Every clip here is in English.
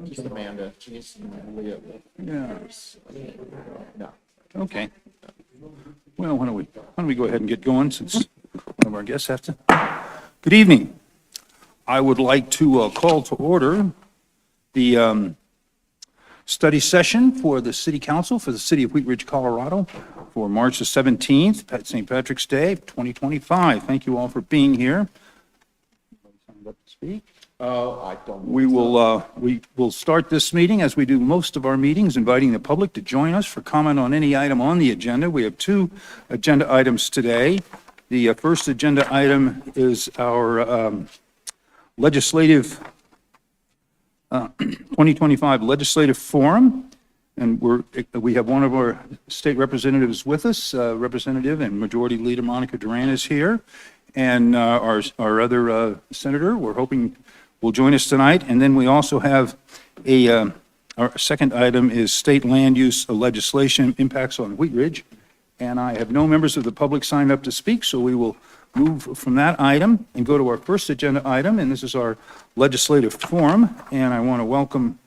Just Amanda. She's Leah. Yes. No. Okay. Well, why don't we go ahead and get going since one of our guests have to. Good evening. I would like to call to order the study session for the City Council for the City of Wheat Ridge, Colorado for March the 17th, St. Patrick's Day, 2025. Thank you all for being here. Signed up to speak. Oh, I don't. We will start this meeting, as we do most of our meetings, inviting the public to join us for comment on any item on the agenda. We have two agenda items today. The first agenda item is our legislative 2025 Legislative Forum, and we have one of our state representatives with us, Representative and Majority Leader Monica Duran is here, and our other senator, we're hoping will join us tonight. And then we also have our second item is state land use legislation impacts on Wheat Ridge. And I have no members of the public signed up to speak, so we will move from that item and go to our first agenda item, and this is our legislative forum. And I want to welcome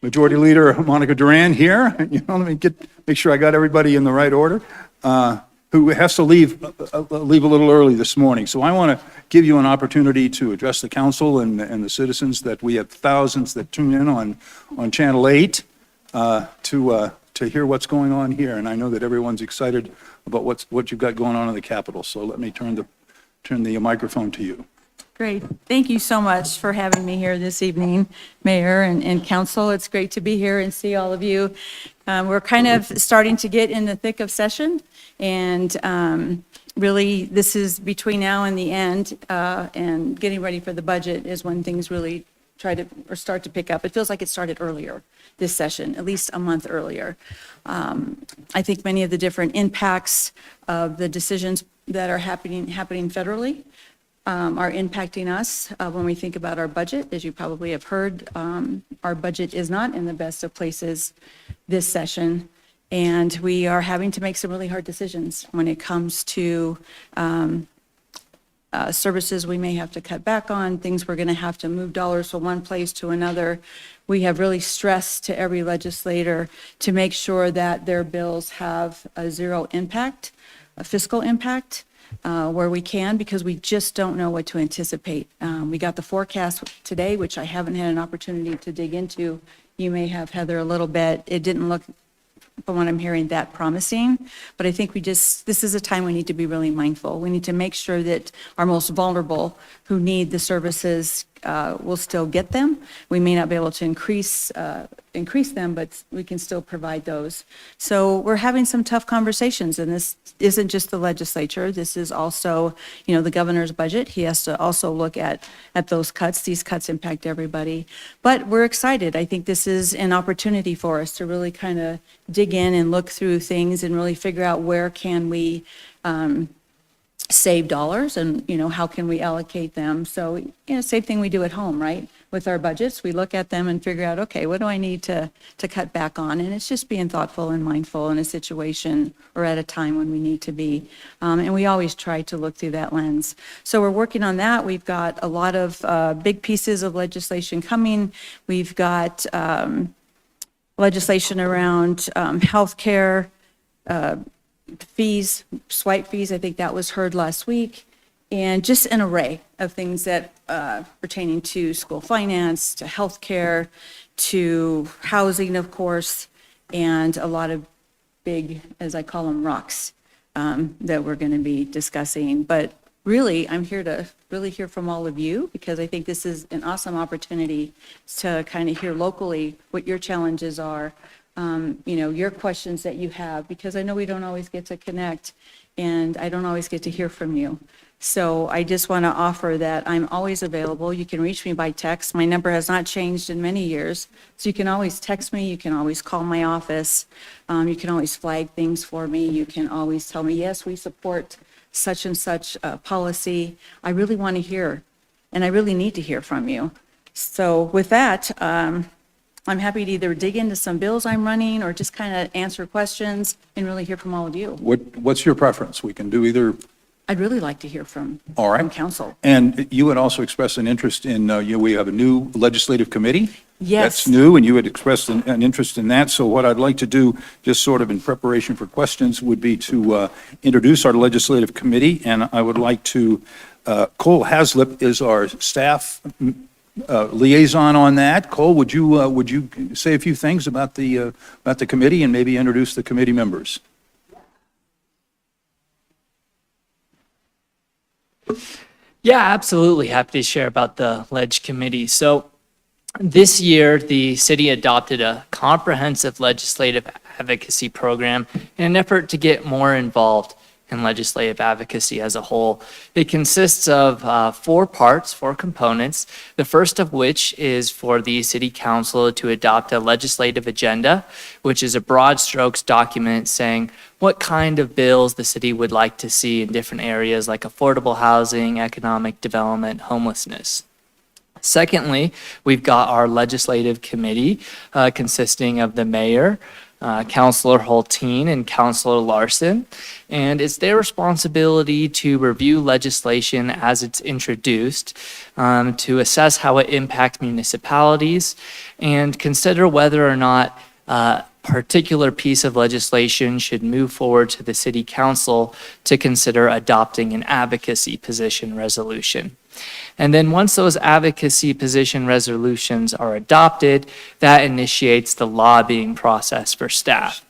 Majority Leader Monica Duran here. Let me make sure I got everybody in the right order. Who has to leave a little early this morning. So I want to give you an opportunity to address the council and the citizens that we have thousands that tune in on Channel 8 to hear what's going on here. And I know that everyone's excited about what you've got going on in the Capitol. So let me turn the microphone to you. Great. Thank you so much for having me here this evening, Mayor and Council. It's great to be here and see all of you. We're kind of starting to get in the thick of session, and really this is between now and the end, and getting ready for the budget is when things really start to pick up. It feels like it started earlier this session, at least a month earlier. I think many of the different impacts of the decisions that are happening federally are impacting us when we think about our budget. As you probably have heard, our budget is not in the best of places this session, and we are having to make some really hard decisions when it comes to services we may have to cut back on, things we're going to have to move dollars from one place to another. We have really stressed to every legislator to make sure that their bills have a zero impact, a fiscal impact, where we can, because we just don't know what to anticipate. We got the forecast today, which I haven't had an opportunity to dig into. You may have, Heather, a little bit. It didn't look, from what I'm hearing, that promising. But I think this is a time we need to be really mindful. We need to make sure that our most vulnerable who need the services will still get them. We may not be able to increase them, but we can still provide those. So we're having some tough conversations, and this isn't just the legislature. This is also, the governor's budget. He has to also look at those cuts. These cuts impact everybody. But we're excited. I think this is an opportunity for us to really kind of dig in and look through things and really figure out where can we save dollars, and how can we allocate them. So same thing we do at home, right? With our budgets, we look at them and figure out, okay, what do I need to cut back on? And it's just being thoughtful and mindful in a situation or at a time when we need to be. And we always try to look through that lens. So we're working on that. We've got a lot of big pieces of legislation coming. We've got legislation around healthcare, fees, swipe fees. I think that was heard last week. And just an array of things that pertaining to school finance, to healthcare, to housing, of course, and a lot of big, as I call them, rocks that we're going to be discussing. But really, I'm here to really hear from all of you, because I think this is an awesome opportunity to kind of hear locally what your challenges are, your questions that you have, because I know we don't always get to connect, and I don't always get to hear from you. So I just want to offer that I'm always available. You can reach me by text. My number has not changed in many years. So you can always text me. You can always call my office. You can always flag things for me. You can always tell me, yes, we support such and such policy. I really want to hear, and I really need to hear from you. So with that, I'm happy to either dig into some bills I'm running or just kind of answer questions and really hear from all of you. What's your preference? We can do either I'd really like to hear from, All right. from council. And you had also expressed an interest in, we have a new legislative committee. Yes. That's new, and you had expressed an interest in that. So what I'd like to do, just sort of in preparation for questions, would be to introduce our legislative committee. And I would like to, Cole Haslip is our staff liaison on that. Cole, would you say a few things about the committee and maybe introduce the committee members? Yeah, absolutely. Happy to share about the Ledge Committee. So this year, the city adopted a comprehensive legislative advocacy program in an effort to get more involved in legislative advocacy as a whole. It consists of 4 parts, 4 components, the first of which is for the city council to adopt a legislative agenda, which is a broad strokes document saying what kind of bills the city would like to see in different areas like affordable housing, economic development, homelessness. Secondly, we've got our legislative committee consisting of the mayor, Councilor Hulteen and Councilor Larson, and it's their responsibility to review legislation as it's introduced, to assess how it impacts municipalities, and consider whether or not a particular piece of legislation should move forward to the city council to consider adopting an advocacy position resolution. And then once those advocacy position resolutions are adopted, that initiates the lobbying process for staff.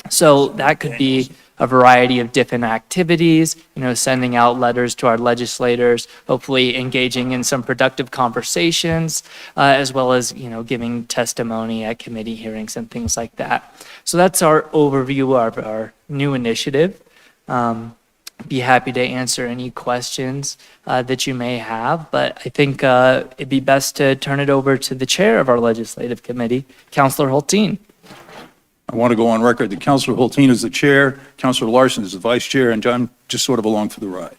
So that could be a variety of different activities, sending out letters to our legislators, hopefully engaging in some productive conversations, as well as, giving testimony at committee hearings and things like that. So that's our overview of our new initiative. Be happy to answer any questions that you may have, but I think it'd be best to turn it over to the chair of our legislative committee, Councilor Hulteen. I want to go on record that Councilor Hulteen is the chair, Councilor Larson is the vice chair, and John just sort of along for the ride.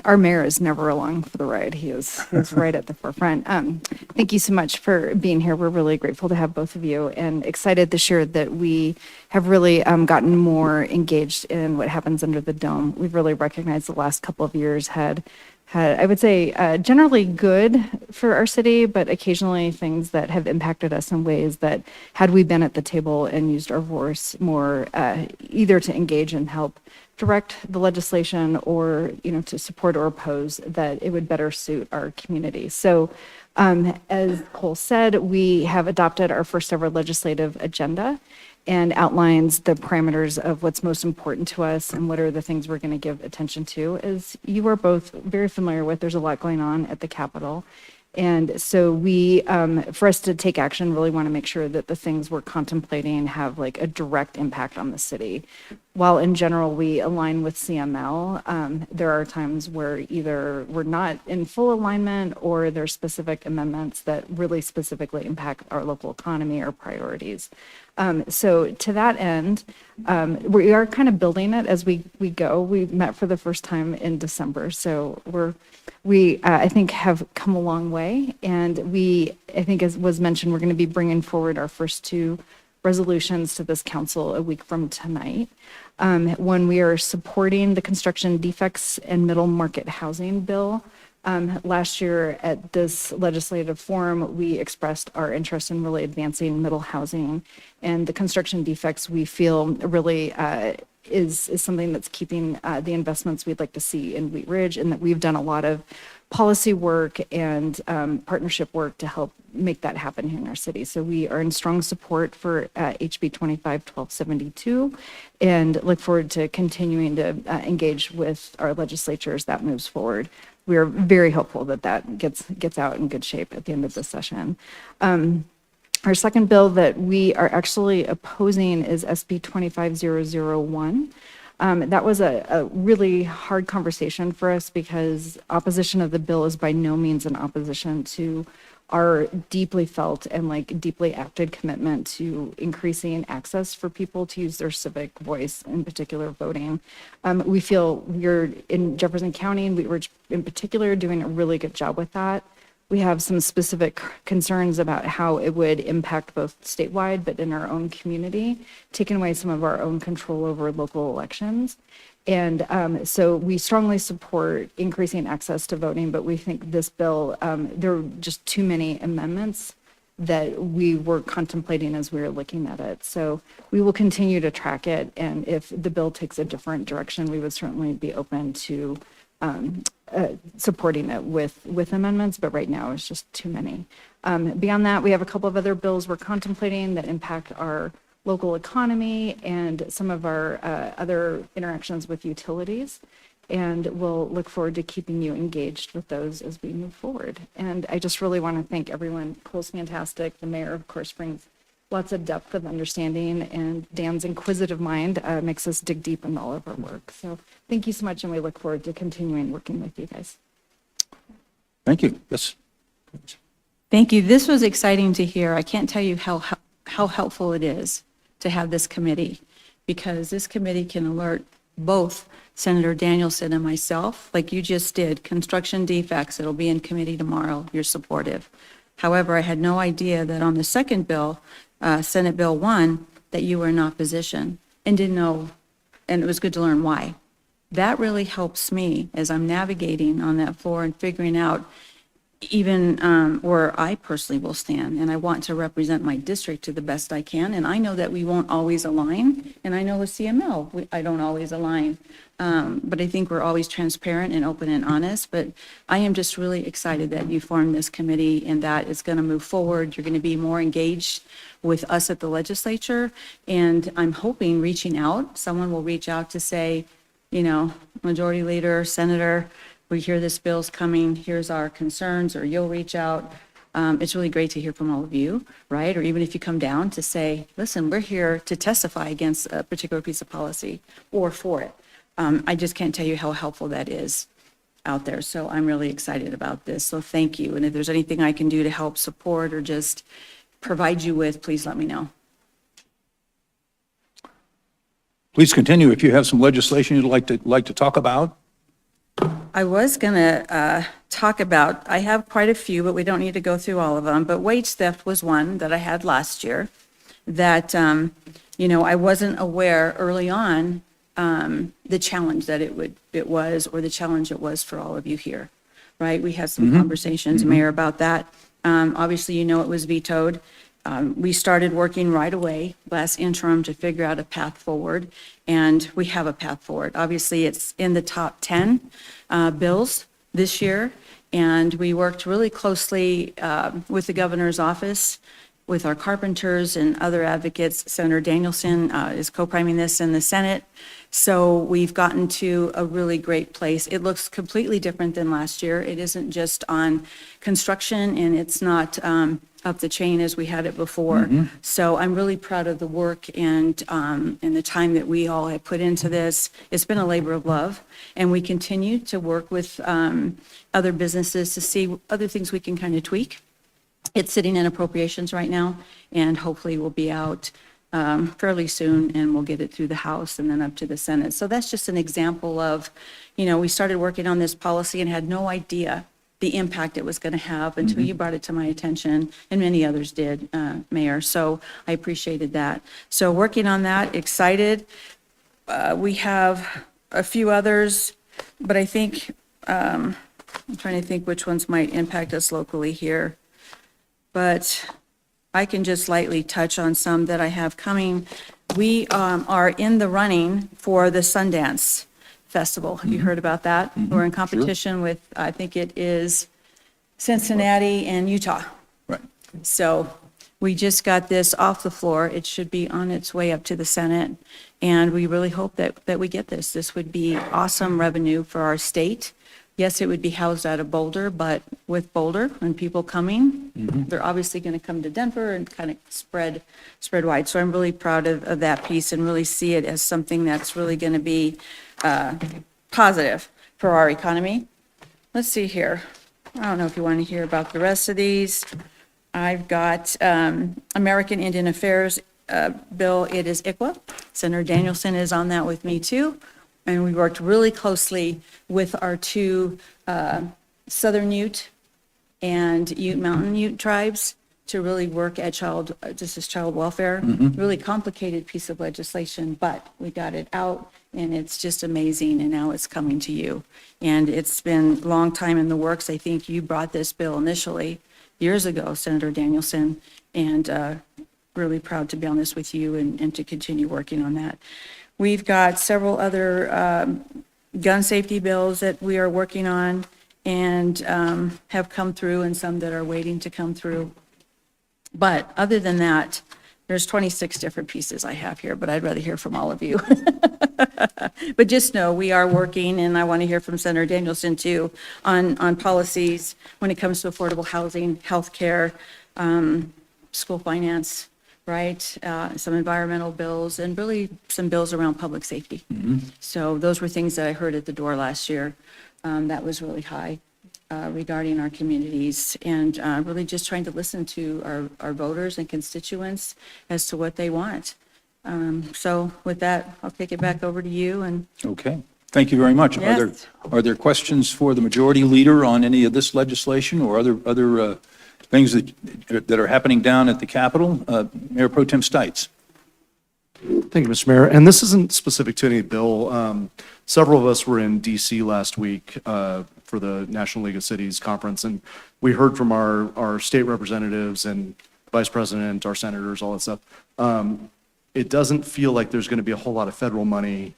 Our mayor is never along for the ride. He is right at the forefront. Thank you so much for being here. We're really grateful to have both of you and excited to share that we have really gotten more engaged in what happens under the dome. We've really recognized the last couple of years had I would say, generally good for our city, but occasionally things that have impacted us in ways that had we been at the table and used our voice more, either to engage and help direct the legislation or, to support or oppose, that it would better suit our community. So as Cole said, we have adopted our first ever legislative agenda and outlines the parameters of what's most important to us and what are the things we're going to give attention to. As you are both very familiar with, there's a lot going on at the Capitol. And so we, for us to take action, really want to make sure that the things we're contemplating have like a direct impact on the city. While in general we align with CML, there are times where either we're not in full alignment or there's specific amendments that really specifically impact our local economy or priorities. So to that end, we are kind of building it as we go. We met for the first time in December, so we I think have come a long way, and I think as was mentioned, we're going to be bringing forward our first 2 resolutions to this council a week from tonight. When we are supporting the construction defects and middle market housing bill. Last year at this legislative forum, we expressed our interest in really advancing middle housing, and the construction defects we feel really is something that's keeping the investments we'd like to see in Wheat Ridge, and that we've done a lot of policy work and partnership work to help make that happen here in our city. So we are in strong support for HB 25-1272 and look forward to continuing to engage with our legislature as that moves forward. We are very hopeful that that gets out in good shape at the end of this session. Our second bill that we are actually opposing is SB 25001. That was a really hard conversation for us because opposition of the bill is by no means an opposition to our deeply felt and deeply acted commitment to increasing access for people to use their civic voice, in particular voting. We feel we're in Jefferson County and Wheat Ridge in particular doing a really good job with that. We have some specific concerns about how it would impact both statewide, but in our own community, taking away some of our own control over local elections. And so we strongly support increasing access to voting, but we think this bill, there are just too many amendments that we were contemplating as we were looking at it. So we will continue to track it, and if the bill takes a different direction, we would certainly be open to supporting it with amendments, but right now it's just too many. Beyond that, we have a couple of other bills we're contemplating that impact our local economy and some of our other interactions with utilities. And we'll look forward to keeping you engaged with those as we move forward. And I just really want to thank everyone. Cole's fantastic. The mayor, of course, brings lots of depth of understanding, and Dan's inquisitive mind makes us dig deep in all of our work. So thank you so much, and we look forward to continuing working with you guys. Thank you. Yes. Thank you. This was exciting to hear. I can't tell you how helpful it is to have this committee, because this committee can alert both Senator Danielson and myself, like you just did, construction defects. It'll be in committee tomorrow. You're supportive. However, I had no idea that on the second bill, Senate Bill 1, that you were in opposition and didn't know, and it was good to learn why. That really helps me as I'm navigating on that floor and figuring out even where I personally will stand. And I want to represent my district to the best I can. And I know that we won't always align. And I know with CML, I don't always align. But I think we're always transparent and open and honest. But I am just really excited that you formed this committee and that it's going to move forward. You're going to be more engaged with us at the legislature. And I'm hoping reaching out, someone will reach out to say, you know, Majority Leader, Senator, we hear this bill's coming, here's our concerns, or you'll reach out. It's really great to hear from all of you, right? Or even if you come down to say, listen, we're here to testify against a particular piece of policy or for it. I just can't tell you how helpful that is out there. So I'm really excited about this. So thank you. And if there's anything I can do to help support or just provide you with, please let me know. Please continue. If you have some legislation you'd like to talk about. I was going to talk about, I have quite a few, but we don't need to go through all of them. But wage theft was one that I had last year that, I wasn't aware early on the challenge that it was, or the challenge it was for all of you here, right? We had some conversations, Mayor, about that. Obviously, it was vetoed. We started working right away last interim to figure out a path forward, and we have a path forward. Obviously, it's in the top 10 bills this year, and we worked really closely with the governor's office, with our carpenters and other advocates. Senator Danielson is co-priming this in the Senate. So we've gotten to a really great place. It looks completely different than last year. It isn't just on construction, and it's not up the chain as we had it before. So I'm really proud of the work and the time that we all have put into this. It's been a labor of love, and we continue to work with other businesses to see other things we can kind of tweak. It's sitting in appropriations right now, and hopefully will be out fairly soon, and we'll get it through the House and then up to the Senate. So that's just an example of, we started working on this policy and had no idea the impact it was going to have until you brought it to my attention, and many others did, Mayor. So I appreciated that. So working on that, excited. We have a few others, but I think, I'm trying to think which ones might impact us locally here. But I can just lightly touch on some that I have coming. We are in the running for the Sundance Festival. Have you heard about that? We're in competition with, I think it is Cincinnati and Utah. Right. So we just got this off the floor. It should be on its way up to the Senate. And we really hope that we get this. This would be awesome revenue for our state. Yes, it would be housed out of Boulder, but with Boulder and people coming, they're obviously going to come to Denver and kind of spread wide. So I'm really proud of that piece and really see it as something that's really going to be positive for our economy. Let's see here. I don't know if you want to hear about the rest of these. I've got American Indian Affairs bill. It is ICWA. Senator Danielson is on that with me too. And we worked really closely with our two Southern Ute and Ute Mountain Ute tribes to really work at child welfare. Really complicated piece of legislation, but we got it out And it's just amazing, and now it's coming to you. And it's been a long time in the works. I think you brought this bill initially years ago, Senator Danielson, and really proud to be on this with you and to continue working on that. We've got several other gun safety bills that we are working on and have come through, and some that are waiting to come through. But other than that, there's 26 different pieces I have here, but I'd rather hear from all of you. But just know, we are working, and I want to hear from Senator Danielson too, on policies when it comes to affordable housing, healthcare, school finance, right? Some environmental bills, and really some bills around public safety. So those were things that I heard at the door last year. That was really high regarding our communities, and really just trying to listen to our voters and constituents as to what they want. So with that, I'll take it back over to you, and Okay, thank you very much. Yes. Are there questions for the majority leader on any of this legislation or other things that are happening down at the Capitol? Mayor Pro Tem Stites. Thank you, Mr. Mayor. And this isn't specific to any bill. Several of us were in DC last week for the National League of Cities conference, and we heard from our state representatives and vice president, our senators, all that stuff. It doesn't feel like there's going to be a whole lot of federal money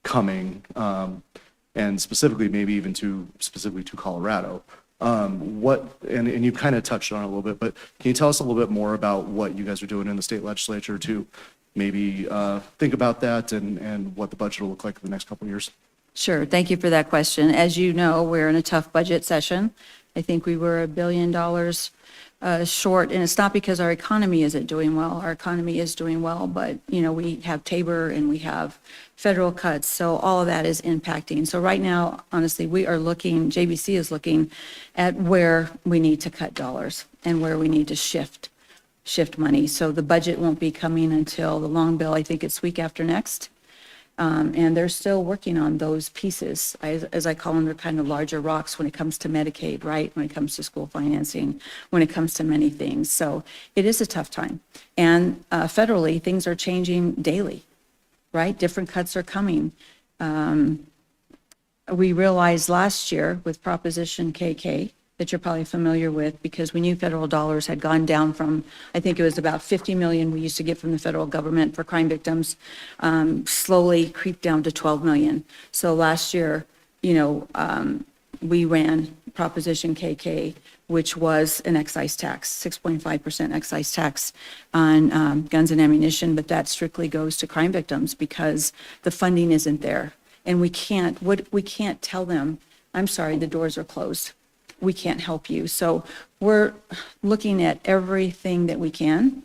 coming, and specifically, maybe even specifically to Colorado. And you kind of touched on it a little bit, but can you tell us a little bit more about what you guys are doing in the state legislature to maybe think about that and what the budget will look like for the next couple of years? sure, thank you for that question. As you know, we're in a tough budget session. I think we were $1 billion short, and it's not because our economy isn't doing well. Our economy is doing well, but, you know, we have Tabor and we have federal cuts, so all of that is impacting. So right now, honestly, we are looking, JBC is looking at where we need to cut dollars and where we need to shift money. So the budget won't be coming until the long bill, I think it's week after next. And they're still working on those pieces. As I call them, they're kind of larger rocks when it comes to Medicaid, right? When it comes to school financing, when it comes to many things. So it is a tough time. And federally, things are changing daily, right? Different cuts are coming. We realized last year with Proposition KK, that you're probably familiar with, because we knew federal dollars had gone down from, I think it was about 50 million we used to get from the federal government for crime victims, slowly creeped down to 12 million. So last year, you know, we ran Proposition KK, which was an excise tax, 6.5% excise tax on guns and ammunition, but that strictly goes to crime victims because the funding isn't there. And we can't tell them, I'm sorry, the doors are closed. We can't help you. So we're looking at everything that we can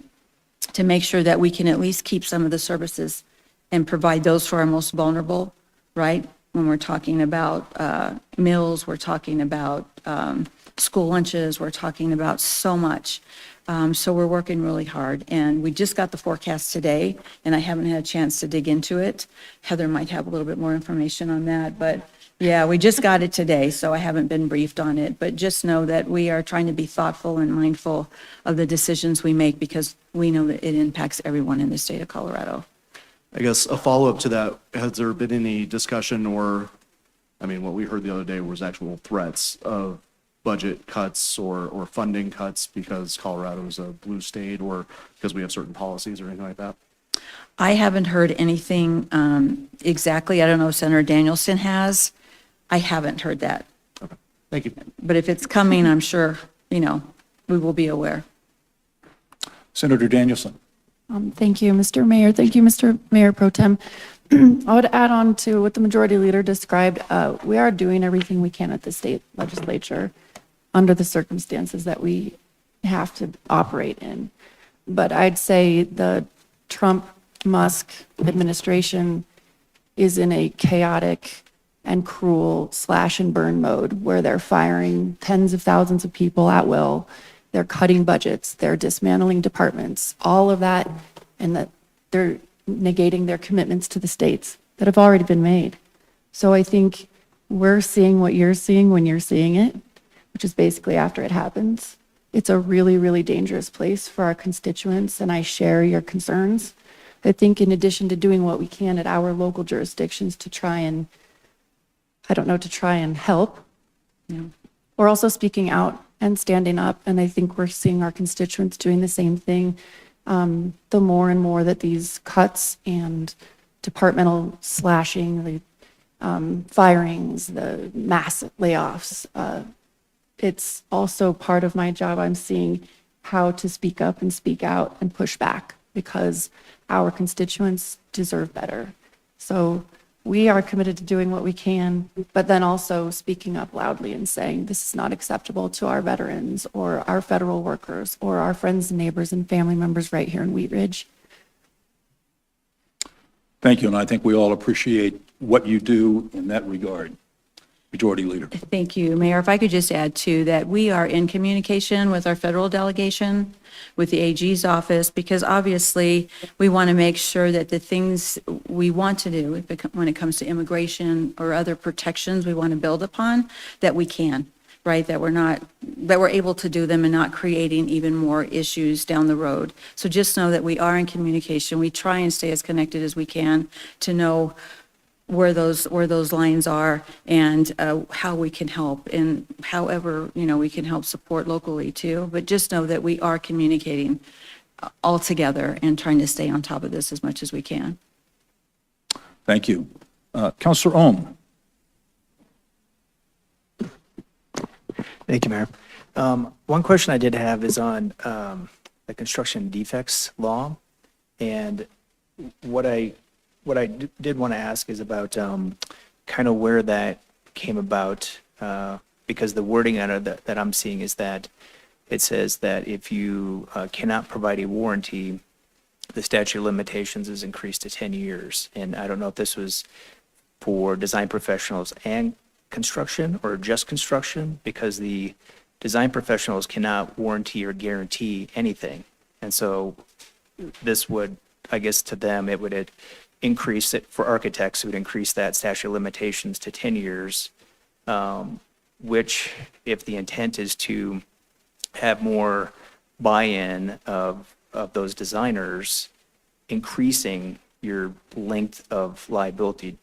to make sure that we can at least keep some of the services and provide those for our most vulnerable, right? When we're talking about meals, we're talking about school lunches, we're talking about so much. So we're working really hard. And we just got the forecast today, and I haven't had a chance to dig into it. Heather might have a little bit more information on that, but yeah, we just got it today, so I haven't been briefed on it, but just know that we are trying to be thoughtful and mindful of the decisions we make because we know that it impacts everyone in the state of Colorado. I guess a follow-up to that, has there been any discussion or, I mean, what we heard the other day was actual threats of budget cuts or funding cuts because Colorado is a blue state or because we have certain policies or anything like that? I haven't heard anything exactly. I don't know if Senator Danielson has. I haven't heard that. Okay, thank you. But if it's coming, I'm sure, you know, we will be aware. Senator Danielson. Thank you, Mr. Mayor. Thank you, Mr. Mayor Pro Tem. I would add on to what the majority leader described. We are doing everything we can at the state legislature under the circumstances that we have to operate in. But I'd say the Trump-Musk administration is in a chaotic and cruel slash and burn mode where they're firing tens of thousands of people at will. They're cutting budgets, they're dismantling departments, all of that, and that they're negating their commitments to the states that have already been made. So I think we're seeing what you're seeing when you're seeing it, which is basically after it happens. It's a really, really dangerous place for our constituents, and I share your concerns. I think in addition to doing what we can at our local jurisdictions to try and, I don't know, to try and help, we're also speaking out and standing up. And I think we're seeing our constituents doing the same thing. The more and more that these cuts and departmental slashing, the firings, the mass layoffs, it's also part of my job. I'm seeing how to speak up and speak out and push back because our constituents deserve better. So we are committed to doing what we can, but then also speaking up loudly and saying this is not acceptable to our veterans or our federal workers or our friends and neighbors and family members right here in Wheat Ridge. Thank you, and I think we all appreciate what you do in that regard. Majority Leader. Thank you, Mayor. If I could just add too, that we are in communication with our federal delegation, with the AG's office, because obviously we want to make sure that the things we want to do when it comes to immigration or other protections we want to build upon, that we can, right? That we're able to do them and not creating even more issues down the road. So just know that we are in communication. We try and stay as connected as we can to know where those lines are and how we can help and however, we can help support locally too. But just know that we are communicating all together and trying to stay on top of this as much as we can. Thank you. Councilor Ohm. Thank you, Mayor. One question I did have is on the construction defects law. And what I did want to ask is about kind of where that came about, because the wording on it that I'm seeing is that it says that if you cannot provide a warranty, the statute of limitations is increased to 10 years. And I don't know if this was for design professionals and construction or just construction, because the design professionals cannot warranty or guarantee anything. And so this would, I guess to them, it would increase it for architects, it would increase that statute of limitations to 10 years, which if the intent is to have more buy-in of those designers, increasing your length of liability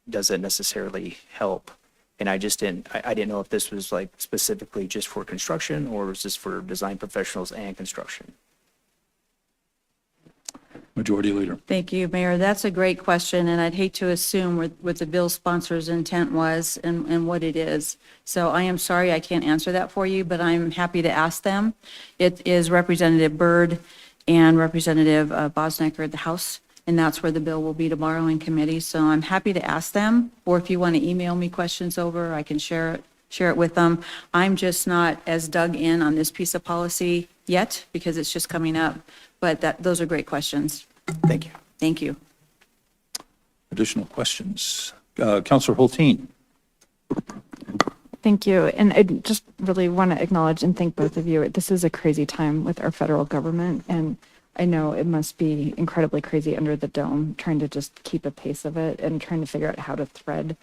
doesn't necessarily help. And I didn't know if this was like specifically just for construction or was this for design professionals and construction? Majority Leader. Thank you, Mayor. That's a great question, and I'd hate to assume what the bill sponsor's intent was and what it is. So I am sorry I can't answer that for you, but I'm happy to ask them. It is Representative Byrd and Representative Bosnacker at the House, and that's where the bill will be tomorrow in committee. So I'm happy to ask them, or if you want to email me questions over, I can share it with them. I'm just not as dug in on this piece of policy yet because it's just coming up, but those are great questions. Thank you. Thank you. Additional questions? Councilor Hulteen. Thank you. And I just really want to acknowledge and thank both of you. This is a crazy time with our federal government, and I know it must be incredibly crazy under the dome, trying to just keep a pace of it and trying to figure out how to thread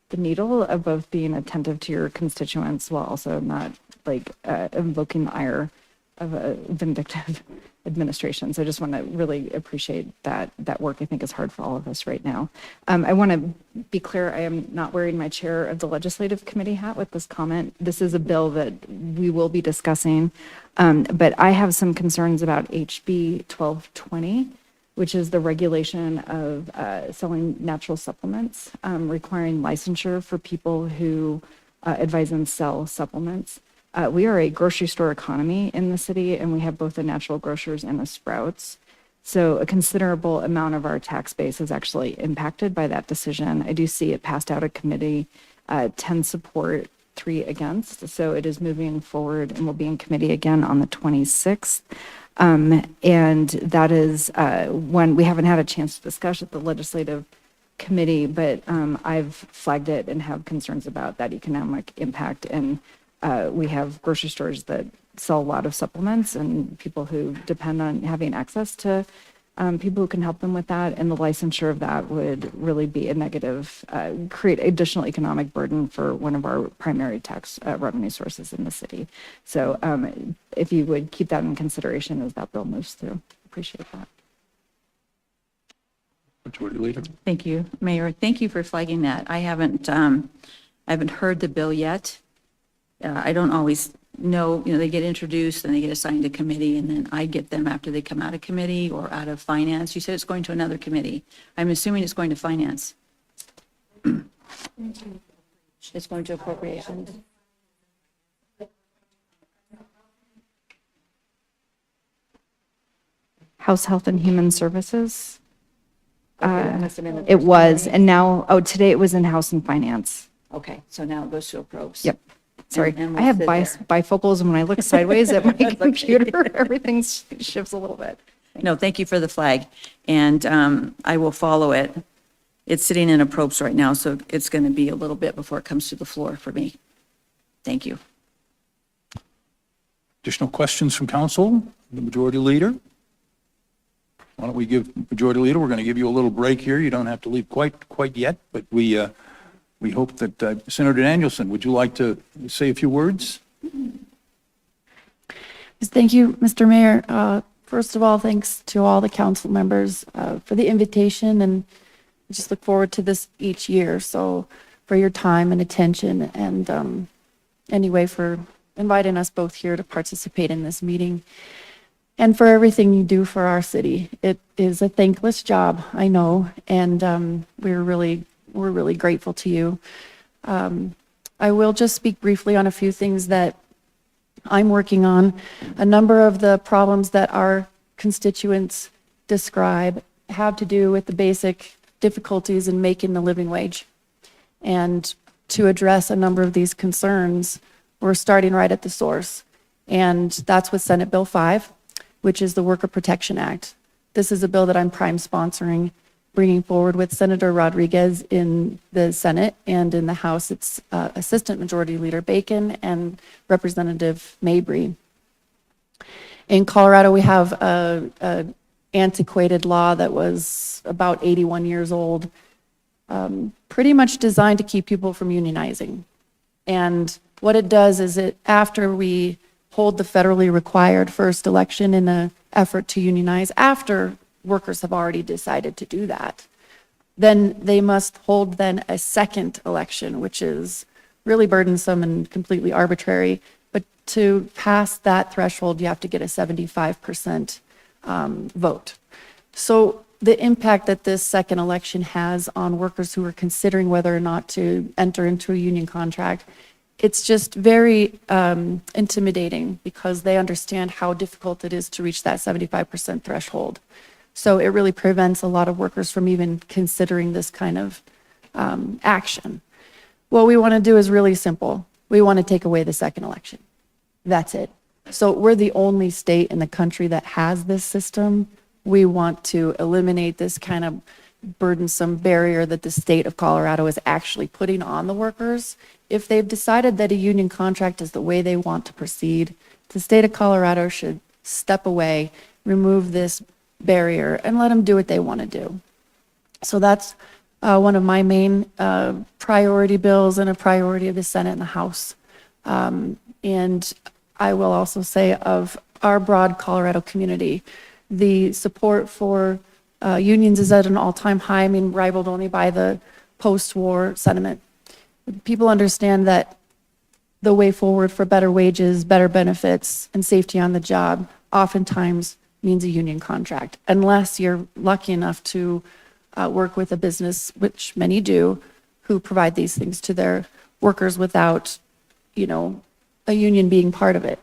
the needle of both being attentive to your constituents while also not invoking the ire of a vindictive administration. So I just want to really appreciate that work. I think is hard for all of us right now. I want to be clear, I am not wearing my chair of the legislative committee hat with this comment. This is a bill that we will be discussing, but I have some concerns about HB 1220, which is the regulation of selling natural supplements, requiring licensure for people who advise and sell supplements. We are a grocery store economy in the city, and we have both a Natural Grocers and a Sprouts. So a considerable amount of our tax base is actually impacted by that decision. I do see it passed out of committee, 10 support, 3 against. So it is moving forward and will be in committee again on the 26th. And that is one we haven't had a chance to discuss at the legislative committee, but I've flagged it and have concerns about that economic impact. And we have grocery stores that sell a lot of supplements and people who depend on having access to people who can help them with that. And the licensure of that would really be a negative, create additional economic burden for one of our primary tax revenue sources in the city. So if you would keep that in consideration as that bill moves through, appreciate that. Majority Leader. Thank you, Mayor. Thank you for flagging that. I haven't heard the bill yet. I don't always know, they get introduced and they get assigned to committee, and then I get them after they come out of committee or out of finance. You said it's going to another committee. I'm assuming it's going to finance. It's going to appropriations. House Health and Human Services. That must have been the It first was, meeting. and now, today it was in House and Finance. Okay, so now it goes to approps. Yep. Sorry, And we'll I have sit bifocals, and when I look sideways at my That's okay. computer, everything shifts a little bit. No, thank you for the flag, and I will follow it. It's sitting in approps right now, so it's going to be a little bit before it comes to the floor for me. Thank you. Additional questions from council, the Majority Leader? Why don't we give Majority Leader, we're going to give you a little break here. You don't have to leave quite yet, but we hope that, Senator Danielson, would you like to say a few words? Yes, thank you, Mr. Mayor. First of all, thanks to all the council members for the invitation, and I just look forward to this each year. So for your time and attention, and anyway, for inviting us both here to participate in this meeting, and for everything you do for our city. It is a thankless job, I know, and we're really grateful to you. I will just speak briefly on a few things that I'm working on. A number of the problems that our constituents describe have to do with the basic difficulties in making the living wage. And to address a number of these concerns, we're starting right at the source. And that's with Senate Bill 5, which is the Worker Protection Act. This is a bill that I'm prime sponsoring, bringing forward with Senator Rodriguez in the Senate, and in the House, it's Assistant Majority Leader Bacon and Representative Mabry. In Colorado, we have a antiquated law that was about 81 years old, pretty much designed to keep people from unionizing. And what it does is after we hold the federally required first election in an effort to unionize, after workers have already decided to do that, then they must hold then a second election, which is really burdensome and completely arbitrary. But to pass that threshold, you have to get a 75% vote. So the impact that this second election has on workers who are considering whether or not to enter into a union contract, it's just very intimidating, because they understand how difficult it is to reach that 75% threshold. So it really prevents a lot of workers from even considering this kind of action. What we want to do is really simple. We want to take away the second election. That's it. So we're the only state in the country that has this system. We want to eliminate this kind of burdensome barrier that the state of Colorado is actually putting on the workers. If they've decided that a union contract is the way they want to proceed, the state of Colorado should step away, remove this barrier, and let them do what they want to do. So that's one of my main priority bills, and a priority of the Senate and the House. And I will also say, of our broad Colorado community, the support for unions is at an all-time high, I mean, rivaled only by the post-war sentiment. People understand that the way forward for better wages, better benefits, and safety on the job oftentimes means a union contract, unless you're lucky enough to work with a business, which many do, who provide these things to their workers without, a union being part of it.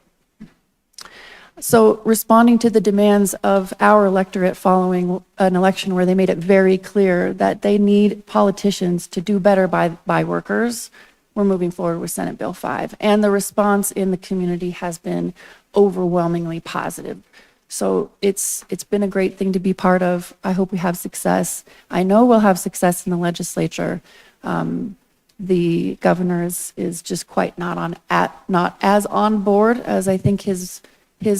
So responding to the demands of our electorate following an election where they made it very clear that they need politicians to do better by workers, we're moving forward with Senate Bill 5. And the response in the community has been overwhelmingly positive. So it's been a great thing to be part of. I hope we have success. I know we'll have success in the legislature. The governor is just quite not as on board as I think his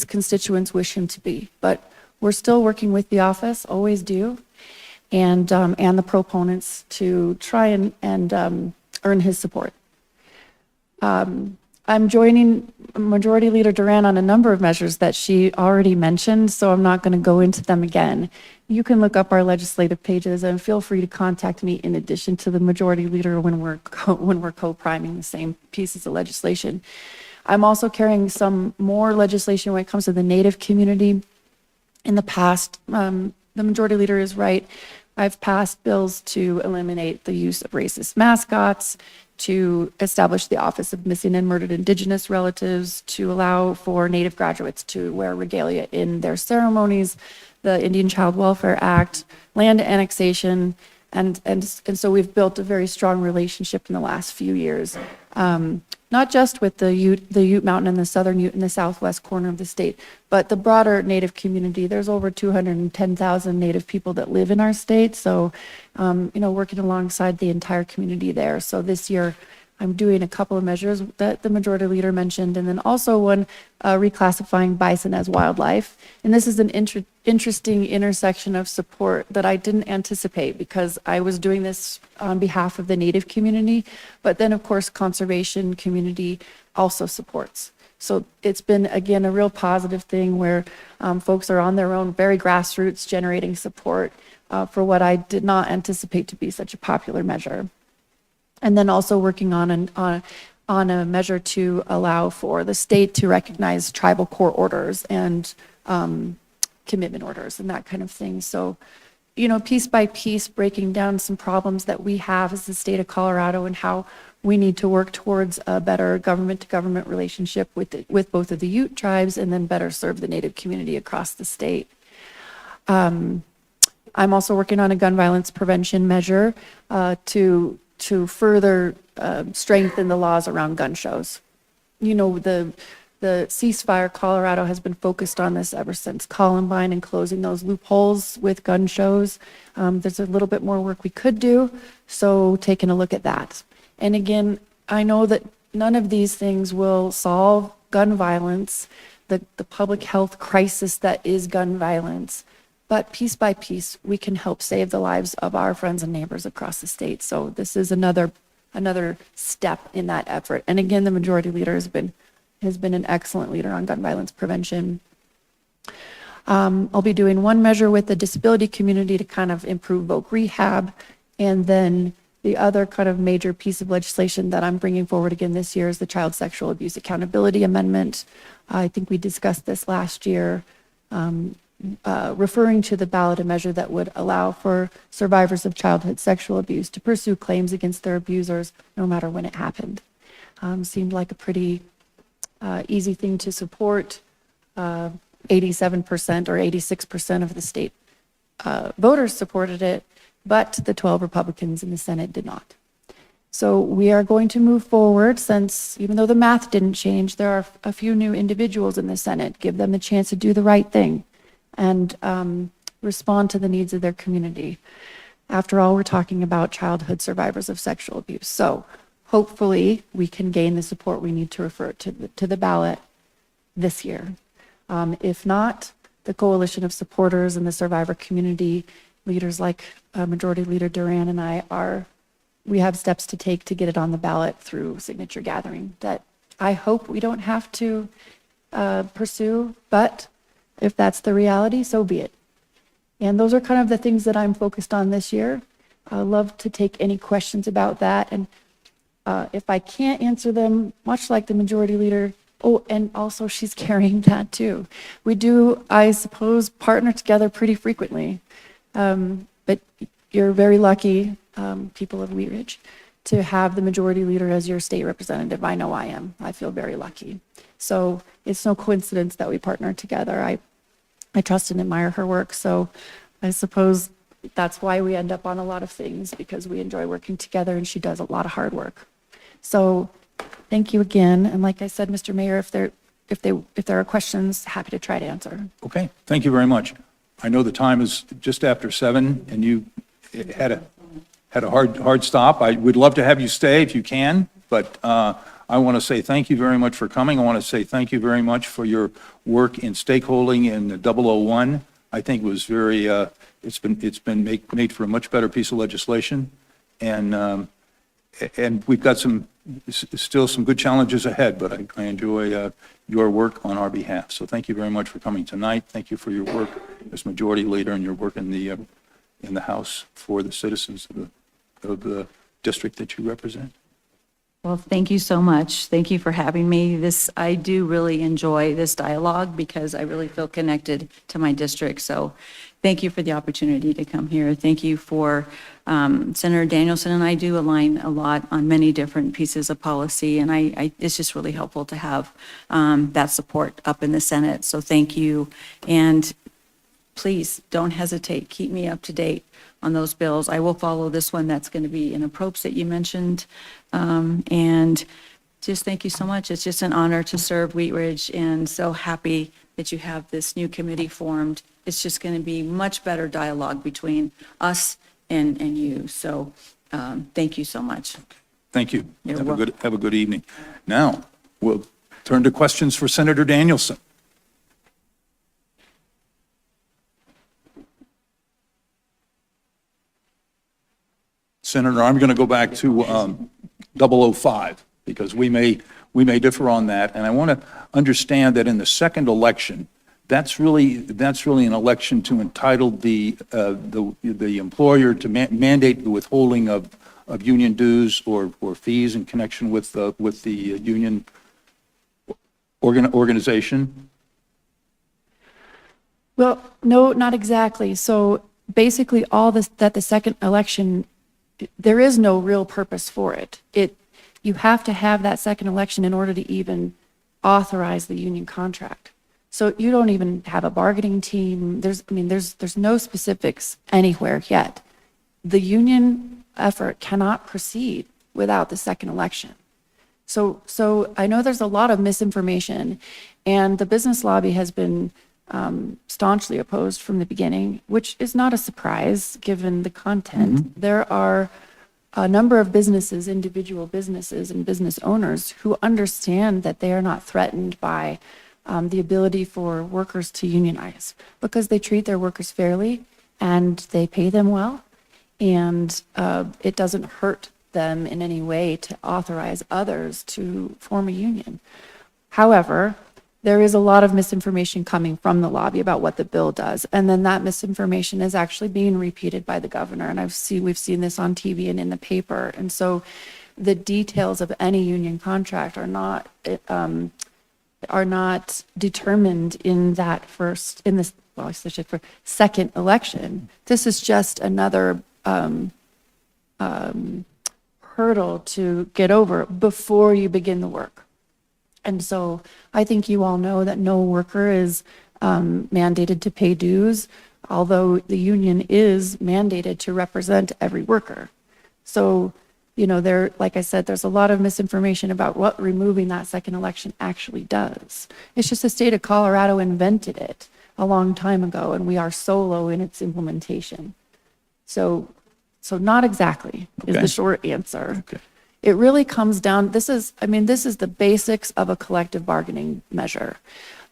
constituents wish him to be. But we're still working with the office, always do, and the proponents to try and earn his support. I'm joining Majority Leader Duran on a number of measures that she already mentioned, so I'm not going to go into them again. You can look up our legislative pages and feel free to contact me in addition to the Majority Leader when we're co-priming the same pieces of legislation. I'm also carrying some more legislation when it comes to the Native community. In the past, the Majority Leader is right. I've passed bills to eliminate the use of racist mascots, to establish the Office of Missing and Murdered Indigenous Relatives, to allow for Native graduates to wear regalia in their ceremonies, the Indian Child Welfare Act, land annexation, and so we've built a very strong relationship in the last few years. Not just with the Ute Mountain and the Southern Ute in the southwest corner of the state, but the broader Native community. There's over 210,000 Native people that live in our state, so, working alongside the entire community there. So this year, I'm doing a couple of measures that the Majority Leader mentioned, and then also one reclassifying bison as wildlife. And this is an interesting intersection of support that I didn't anticipate because I was doing this on behalf of the Native community, but then of course conservation community also supports. So it's been, again, a real positive thing where folks are on their own, very grassroots, generating support for what I did not anticipate to be such a popular measure. And then also working on a measure to allow for the state to recognize tribal court orders and commitment orders and that kind of thing. So, piece by piece, breaking down some problems that we have as the state of Colorado and how we need to work towards a better government-to-government relationship with both of the Ute tribes and then better serve the Native community across the state. I'm also working on a gun violence prevention measure to further strengthen the laws around gun shows. The ceasefire, Colorado has been focused on this ever since Columbine and closing those loopholes with gun shows. There's a little bit more work we could do, so taking a look at that. And again, I know that none of these things will solve gun violence, the public health crisis that is gun violence. But piece by piece, we can help save the lives of our friends and neighbors across the state. So this is another step in that effort. And again, the Majority Leader has been an excellent leader on gun violence prevention. I'll be doing one measure with the disability community to kind of improve voc rehab. And then the other kind of major piece of legislation that I'm bringing forward again this year is the Child Sexual Abuse Accountability Amendment. I think we discussed this last year. Referring to the ballot a measure that would allow for survivors of childhood sexual abuse to pursue claims against their abusers no matter when it happened. Seemed like a pretty easy thing to support. 87% or 86% of the state voters supported it, but the 12 Republicans in the Senate did not. So we are going to move forward since, even though the math didn't change, there are a few new individuals in the Senate. Give them the chance to do the right thing and respond to the needs of their community. After all, we're talking about childhood survivors of sexual abuse. So hopefully we can gain the support we need to refer it to the ballot this year. If not, the coalition of supporters and the survivor community, leaders like Majority Leader Duran and we have steps to take to get it on the ballot through signature gathering that I hope we don't have to pursue, but if that's the reality, so be it. And those are kind of the things that I'm focused on this year. I'd love to take any questions about that. And if I can't answer them, much like the Majority Leader, and also she's carrying that too. We do, I suppose, partner together pretty frequently. But you're very lucky, people of Wheat Ridge, to have the Majority Leader as your state representative. I know I am. I feel very lucky. So it's no coincidence that we partner together. I trust and admire her work. So I suppose that's why we end up on a lot of things, because we enjoy working together and she does a lot of hard work. So thank you again. And like I said, Mr. Mayor, if there are questions, happy to try to answer. Okay, thank you very much. I know the time is just after 7 and you had a hard stop. I would love to have you stay if you can, but I want to say thank you very much for coming. I want to say thank you very much for your work in stakeholding in the 001. I think it was very, it's been made for a much better piece of legislation. And we've got some still some good challenges ahead, but I enjoy your work on our behalf. So thank you very much for coming tonight. Thank you for your work as majority leader and your work in the House for the citizens of the district that you represent. Well, thank you so much. Thank you for having me. I do really enjoy this dialogue because I really feel connected to my district. So thank you for the opportunity to come here. Thank you for, Senator Danielson and I do align a lot on many different pieces of policy, and it's just really helpful to have that support up in the Senate. So thank you. And please don't hesitate. Keep me up to date on those bills. I will follow this one that's going to be in approps that you mentioned. And just thank you so much. It's just an honor to serve Wheat Ridge, and so happy that you have this new committee formed. It's just going to be much better dialogue between us and you. So thank you so much. Thank you. You're Have a good evening. Now, we'll turn to questions for Senator Danielson. Senator, I'm going to go back to 005 because we may differ on that. And I want to understand that in the second election, that's really an election to entitle the employer to mandate the withholding of union dues or fees in connection with the union organization. Well, no, not exactly. So basically, all this, that the second election, there is no real purpose for it. You have to have that second election in order to even authorize the union contract. So you don't even have a bargaining team. There's no specifics anywhere yet. The union effort cannot proceed without the second election. So I know there's a lot of misinformation, and the business lobby has been staunchly opposed from the beginning, which is not a surprise given the content. Mm-hmm. There are a number of businesses, individual businesses and business owners who understand that they are not threatened by the ability for workers to unionize because they treat their workers fairly and they pay them well, and it doesn't hurt them in any way to authorize others to form a union. However, there is a lot of misinformation coming from the lobby about what the bill does. And then that misinformation is actually being repeated by the governor. And we've seen this on TV and in the paper. And so the details of any union contract are not determined in that second election. This is just another hurdle to get over before you begin the work. And so I think you all know that no worker is mandated to pay dues, although the union is mandated to represent every worker. So, like I said, there's a lot of misinformation about what removing that second election actually does. It's just the state of Colorado invented it a long time ago, and we are solo in its implementation. So not exactly is the short answer. Okay. It really comes down, this is the basics of a collective bargaining measure.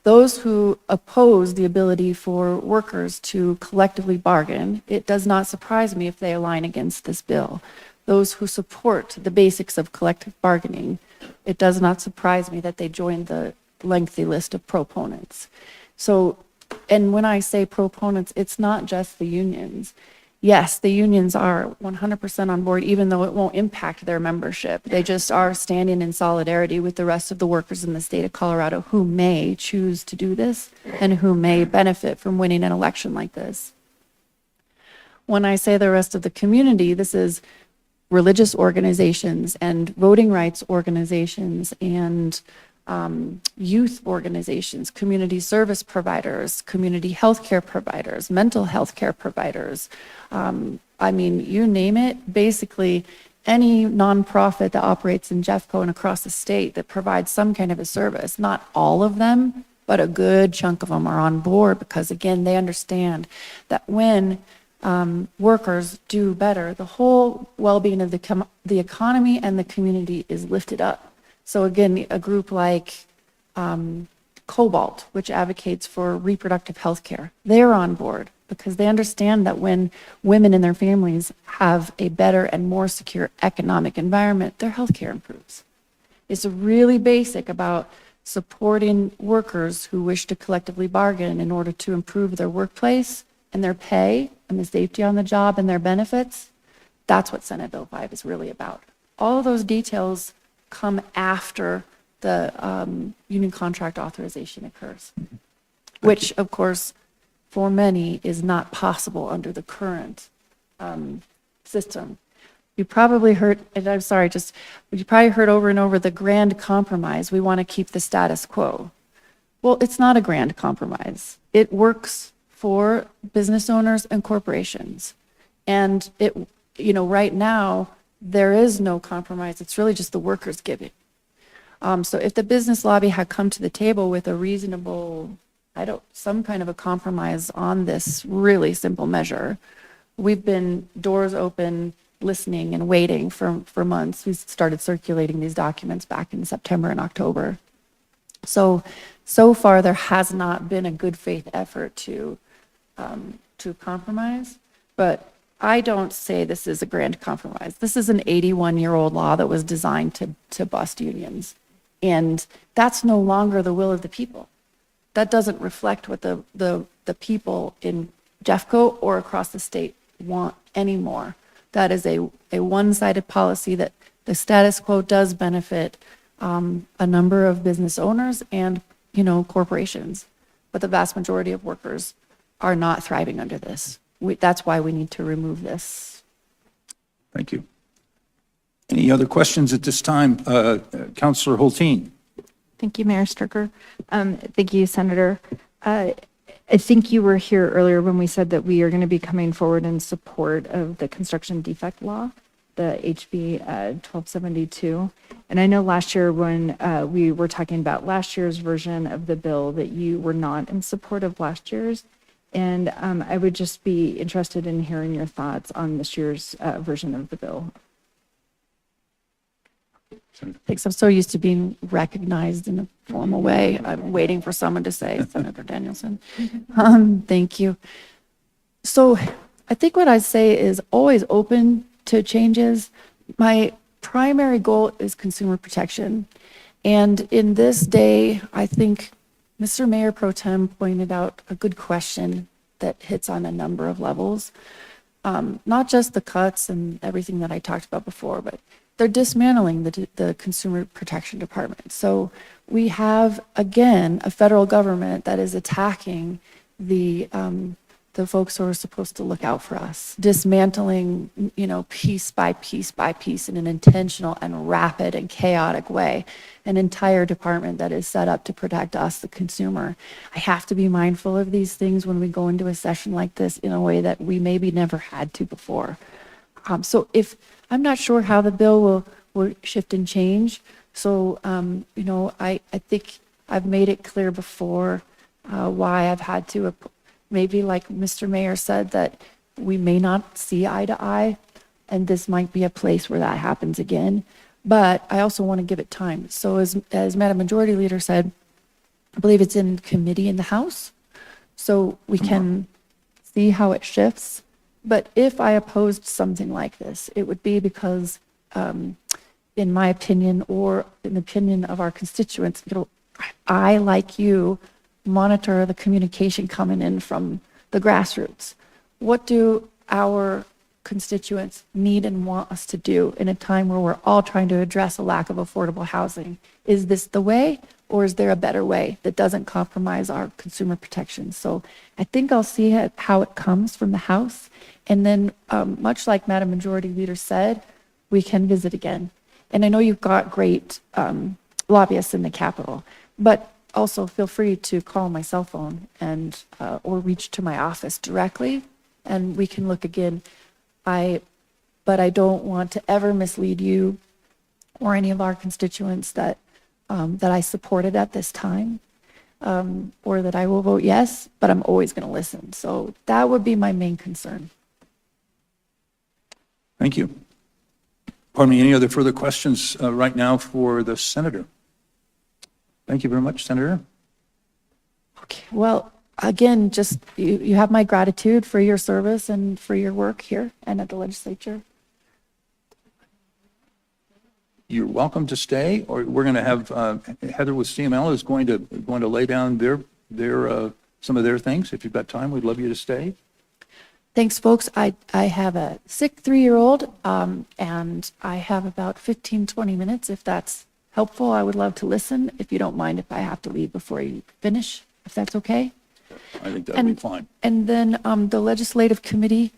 Those who oppose the ability for workers to collectively bargain, it does not surprise me if they align against this bill. Those who support the basics of collective bargaining, it does not surprise me that they join the lengthy list of proponents. So, and when I say proponents, it's not just the unions. Yes, the unions are 100% on board, even though it won't impact their membership. They just are standing in solidarity with the rest of the workers in the state of Colorado who may choose to do this and who may benefit from winning an election like this. When I say the rest of the community, this is religious organizations and voting rights organizations and youth organizations, community service providers, community healthcare providers, mental health care providers. You name it, basically any nonprofit that operates in Jeffco and across the state that provides some kind of a service. Not all of them, but a good chunk of them are on board because, again, they understand that when workers do better, the whole well-being of the economy and the community is lifted up. So again, a group like Cobalt, which advocates for reproductive health care. They're on board because they understand that when women and their families have a better and more secure economic environment, their health care improves. It's really basic about supporting workers who wish to collectively bargain in order to improve their workplace and their pay and the safety on the job and their benefits. That's what Senate Bill 5 is really about. All of those details come after the union contract authorization occurs, which of course for many is not possible under the current system. You probably heard, and I'm sorry, you probably heard over and over the grand compromise. We want to keep the status quo. Well, it's not a grand compromise. It works for business owners and corporations. And it, right now, there is no compromise. It's really just the workers giving. So if the business lobby had come to the table with a reasonable, some kind of a compromise on this really simple measure, we've been doors open, listening and waiting for months. We started circulating these documents back in September and October. So far there has not been a good faith effort to compromise, but I don't say this is a grand compromise. This is an 81-year-old law that was designed to bust unions. And that's no longer the will of the people. That doesn't reflect what the people in Jeffco or across the state want anymore. That is a one-sided policy that the status quo does benefit a number of business owners and, corporations. But the vast majority of workers are not thriving under this. That's why we need to remove this. Thank you. Any other questions at this time? Councillor Hulteen. Thank you, Mayor Stricker. Thank you, Senator. I think you were here earlier when we said that we are going to be coming forward in support of the construction defect law, the HB 1272. And I know last year when we were talking about last year's version of the bill that you were not in support of last year's. And I would just be interested in hearing your thoughts on this year's version of the bill. Thanks. I'm so used to being recognized in a formal way. I'm waiting for someone to say, Senator Danielson. Thank you. So I think what I'd say is always open to changes. My primary goal is consumer protection. And in this day, I think Mr. Mayor Pro Tem pointed out a good question that hits on a number of levels. Not just the cuts and everything that I talked about before, but they're dismantling the Consumer Protection Department. So we have, again, a federal government that is attacking the folks who are supposed to look out for us, dismantling, piece by piece by piece in an intentional and rapid and chaotic way, an entire department that is set up to protect us, the consumer. I have to be mindful of these things when we go into a session like this in a way that we maybe never had to before. So if I'm not sure how the bill will shift and change. So, I think I've made it clear before why I've had to, maybe like Mr. Mayor said, that we may not see eye to eye, and this might be a place where that happens again. But I also want to give it time. So as Madam Majority Leader said, I believe it's in committee in the House, so we can see how it shifts. But if I opposed something like this, it would be because, in my opinion, or in the opinion of our constituents, I, like you, monitor the communication coming in from the grassroots. What do our constituents need and want us to do in a time where we're all trying to address a lack of affordable housing? Is this the way, or is there a better way that doesn't compromise our consumer protections? So I think I'll see how it comes from the House. And then, much like Madam Majority Leader said, we can visit again. And I know you've got great lobbyists in the Capitol, but also feel free to call my cell phone and or reach to my office directly, and we can look again. But I don't want to ever mislead you or any of our constituents that I supported at this time, or that I will vote yes, but I'm always going to listen. So that would be my main concern. Thank you. Pardon me, any other further questions right now for the senator? Thank you very much, Senator. Okay, well, again, just, you have my gratitude for your service and for your work here and at the legislature. You're welcome to stay, or we're going to have Heather with CML is going to lay down their some of their things. If you've got time, we'd love you to stay. Thanks, folks. I have a sick 3-year-old, and I have about 15, 20 minutes. If that's helpful, I would love to listen, if you don't mind if I have to leave before you finish, if that's okay. I think that'll be fine. And then the legislative committee,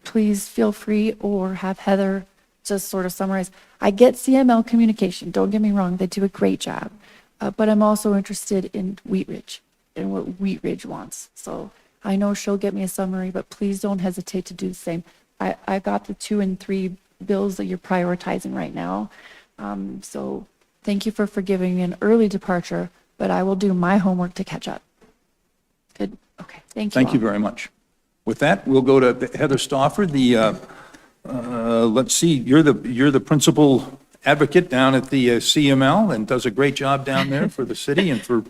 please feel free, or have Heather just sort of summarize. I get CML communication, don't get me wrong, they do a great job. But I'm also interested in Wheat Ridge and what Wheat Ridge wants. So I know she'll get me a summary, but please don't hesitate to do the same. I got the 2 and 3 bills that you're prioritizing right now. So thank you for forgiving me an early departure, but I will do my homework to catch up. Good. Okay. Thank you. Thank you all. very much. With that, we'll go to Heather Stauffer. Let's see, you're the principal advocate down at the CML and does a great job down there for the city and for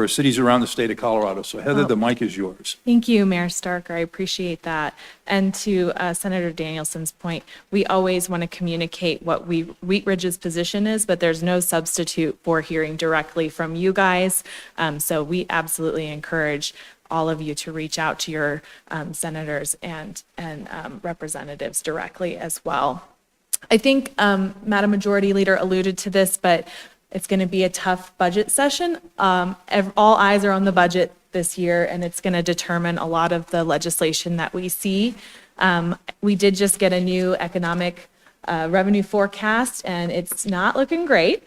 cities around the state of Colorado. So Heather, the mic is yours. Thank you, Mayor Starker. I appreciate that. And to Senator Danielson's point, we always want to communicate what Wheat Ridge's position is, but there's no substitute for hearing directly from you guys. So we absolutely encourage all of you to reach out to your senators and representatives directly as well. I think Madam Majority Leader alluded to this, but it's going to be a tough budget session. All eyes are on the budget this year, and it's going to determine a lot of the legislation that we see. We did just get a new economic revenue forecast, and it's not looking great.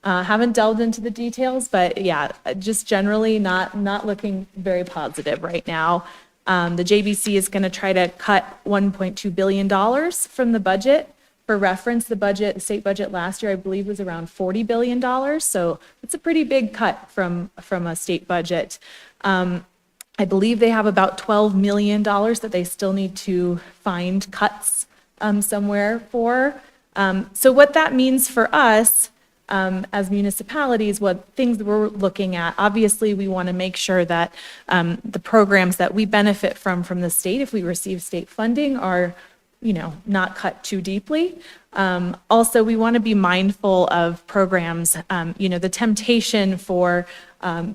Haven't delved into the details, but yeah, just generally not looking very positive right now. The JBC is going to try to cut $1.2 billion from the budget. For reference, the state budget last year, I believe, was around $40 billion. So it's a pretty big cut from a state budget. I believe they have about $12 million that they still need to find cuts somewhere for. So what that means for us as municipalities, what things we're looking at, obviously we want to make sure that the programs that we benefit from the state, if we receive state funding, are not cut too deeply. Also, we want to be mindful of programs, the temptation for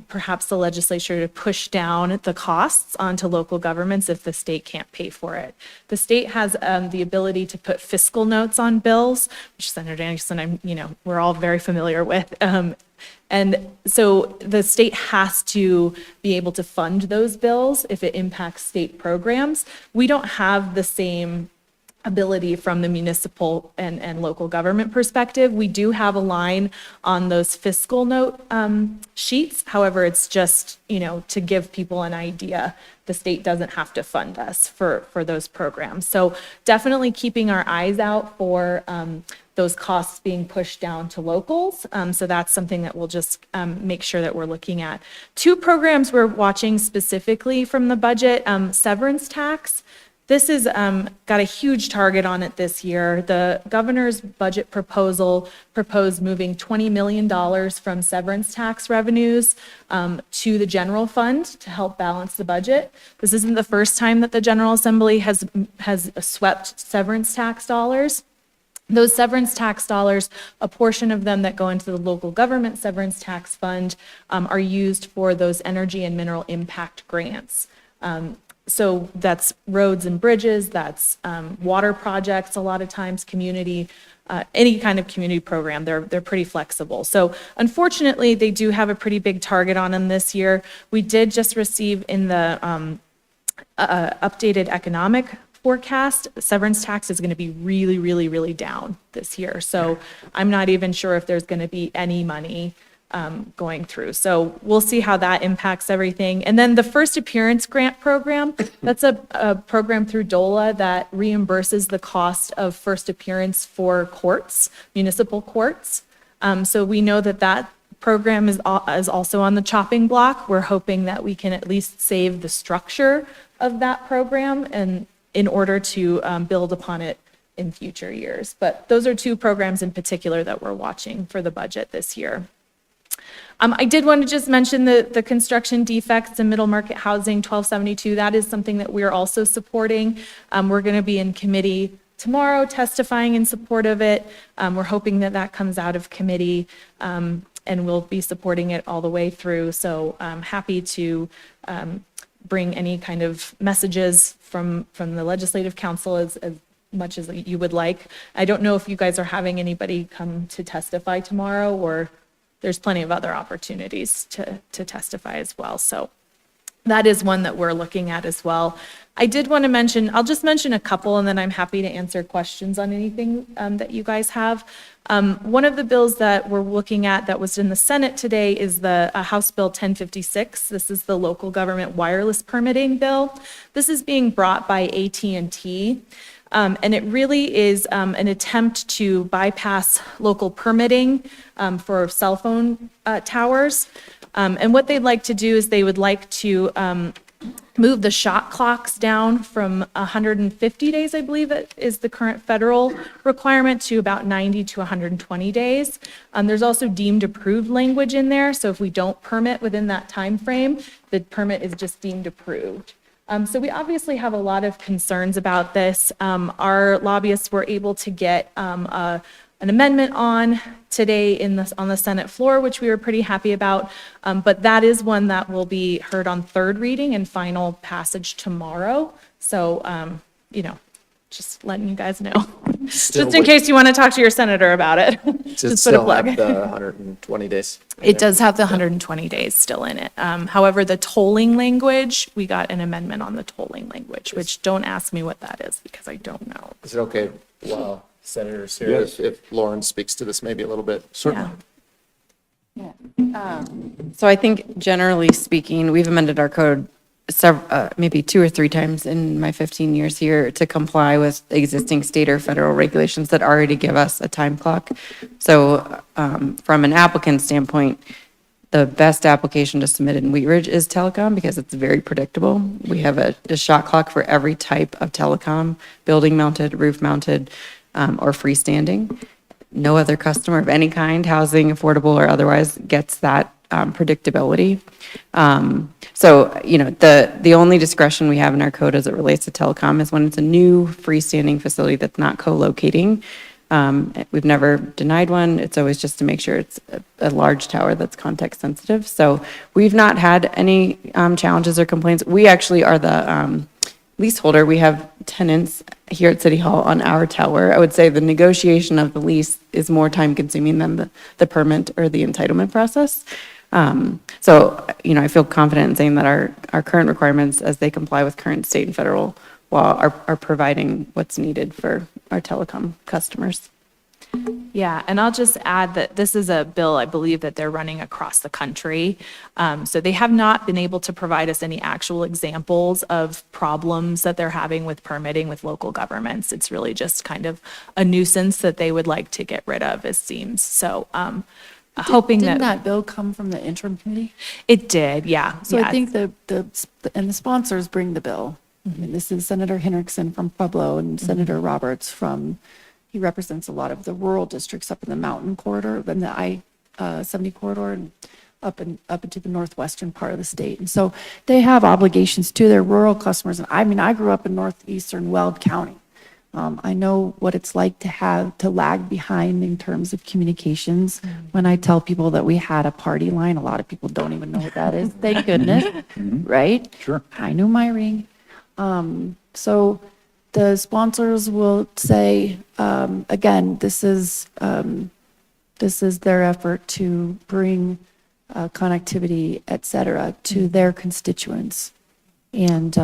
perhaps the legislature to push down the costs onto local governments if the state can't pay for it. The state has the ability to put fiscal notes on bills, which Senator Danielson, we're all very familiar with. And so the state has to be able to fund those bills if it impacts state programs. We don't have the same ability from the municipal and local government perspective. We do have a line on those fiscal note sheets. However, it's just, to give people an idea, the state doesn't have to fund us for those programs. So definitely keeping our eyes out for those costs being pushed down to locals. So that's something that we'll just make sure that we're looking at. 2 programs we're watching specifically from the budget, severance tax. This has got a huge target on it this year. The governor's budget proposed moving $20 million from severance tax revenues to the general fund to help balance the budget. This isn't the first time that the General Assembly has swept severance tax dollars. Those severance tax dollars, a portion of them that go into the local government severance tax fund, are used for those energy and mineral impact grants. So that's roads and bridges, that's water projects, a lot of times community, any kind of community program, they're pretty flexible. So unfortunately, they do have a pretty big target on them this year. We did just receive in the updated economic forecast, severance tax is going to be really, really, really down this year. So I'm not even sure if there's going to be any money going through. So we'll see how that impacts everything. And then the First Appearance Grant Program, that's a program through DOLA that reimburses the cost of first appearance for courts, municipal courts. So we know that program is also on the chopping block. We're hoping that we can at least save the structure of that program and in order to build upon it in future years. But those are 2 programs in particular that we're watching for the budget this year. I did want to just mention the construction defects in middle market housing, 1272. That is something that we're also supporting. We're going to be in committee tomorrow testifying in support of it. We're hoping that that comes out of committee, and we'll be supporting it all the way through. So I'm happy to bring any kind of messages from the Legislative Council as much as you would like. I don't know if you guys are having anybody come to testify tomorrow, or there's plenty of other opportunities to testify as well. So that is one that we're looking at as well. I did want to mention, I'll just mention a couple, and then I'm happy to answer questions on anything that you guys have. One of the bills that we're looking at that was in the Senate today is the House Bill 1056. This is the local government wireless permitting bill. This is being brought by AT&T. And it really is an attempt to bypass local permitting for cell phone towers. And what they'd like to do is they would like to move the shot clocks down from 150 days, I believe it is the current federal requirement, to about 90 to 120 days. There's also deemed approved language in there. So if we don't permit within that time frame, the permit is just deemed approved. So we obviously have a lot of concerns about this. Our lobbyists were able to get an amendment on today on the Senate floor, which we were pretty happy about. But that is one that will be heard on third reading and final passage tomorrow. So, just letting you guys know, just in case you want to talk to your senator about it. Just put a plug. The 120 days. It does have the 120 days still in it. However, the tolling language, we got an amendment on the tolling language, which don't ask me what that is because I don't know. Is it okay while Senator's here if Lauren speaks to this maybe a little bit? Certainly. So I think generally speaking, we've amended our code maybe 2 or 3 times in my 15 years here to comply with existing state or federal regulations that already give us a time clock. So from an applicant standpoint, the best application to submit in Wheat Ridge is telecom because it's very predictable. We have a shot clock for every type of telecom, building mounted, roof mounted, or freestanding. No other customer of any kind, housing, affordable or otherwise, gets that predictability. So, the only discretion we have in our code as it relates to telecom is when it's a new freestanding facility that's not co-locating. We've never denied one. It's always just to make sure it's a large tower that's context sensitive. So we've not had any challenges or complaints. We actually are the leaseholder. We have tenants here at City Hall on our tower. I would say the negotiation of the lease is more time consuming than the permit or the entitlement process. So, I feel confident in saying that our current requirements, as they comply with current state and federal law, are providing what's needed for our telecom customers. Yeah, and I'll just add that this is a bill, I believe, that they're running across the country. So they have not been able to provide us any actual examples of problems that they're having with permitting with local governments. It's really just kind of a nuisance that they would like to get rid of, it seems. So hoping Didn't that that bill come from the interim committee? it did, yeah. So yeah. I think and the sponsors bring the bill. I mean, this is Senator Henriksen from Pueblo and Senator Roberts he represents a lot of the rural districts up in the mountain corridor, and the I-70 corridor, and up into the northwestern part of the state. And so they have obligations to their rural customers. And I grew up in northeastern Weld County. I know what it's like to lag behind in terms of communications. When I tell people that we had a party line, a lot of people don't even know what that is. Thank goodness, right? Sure. I knew my ring. So the sponsors will say, again, this is their effort to bring connectivity, et cetera, to their constituents. And,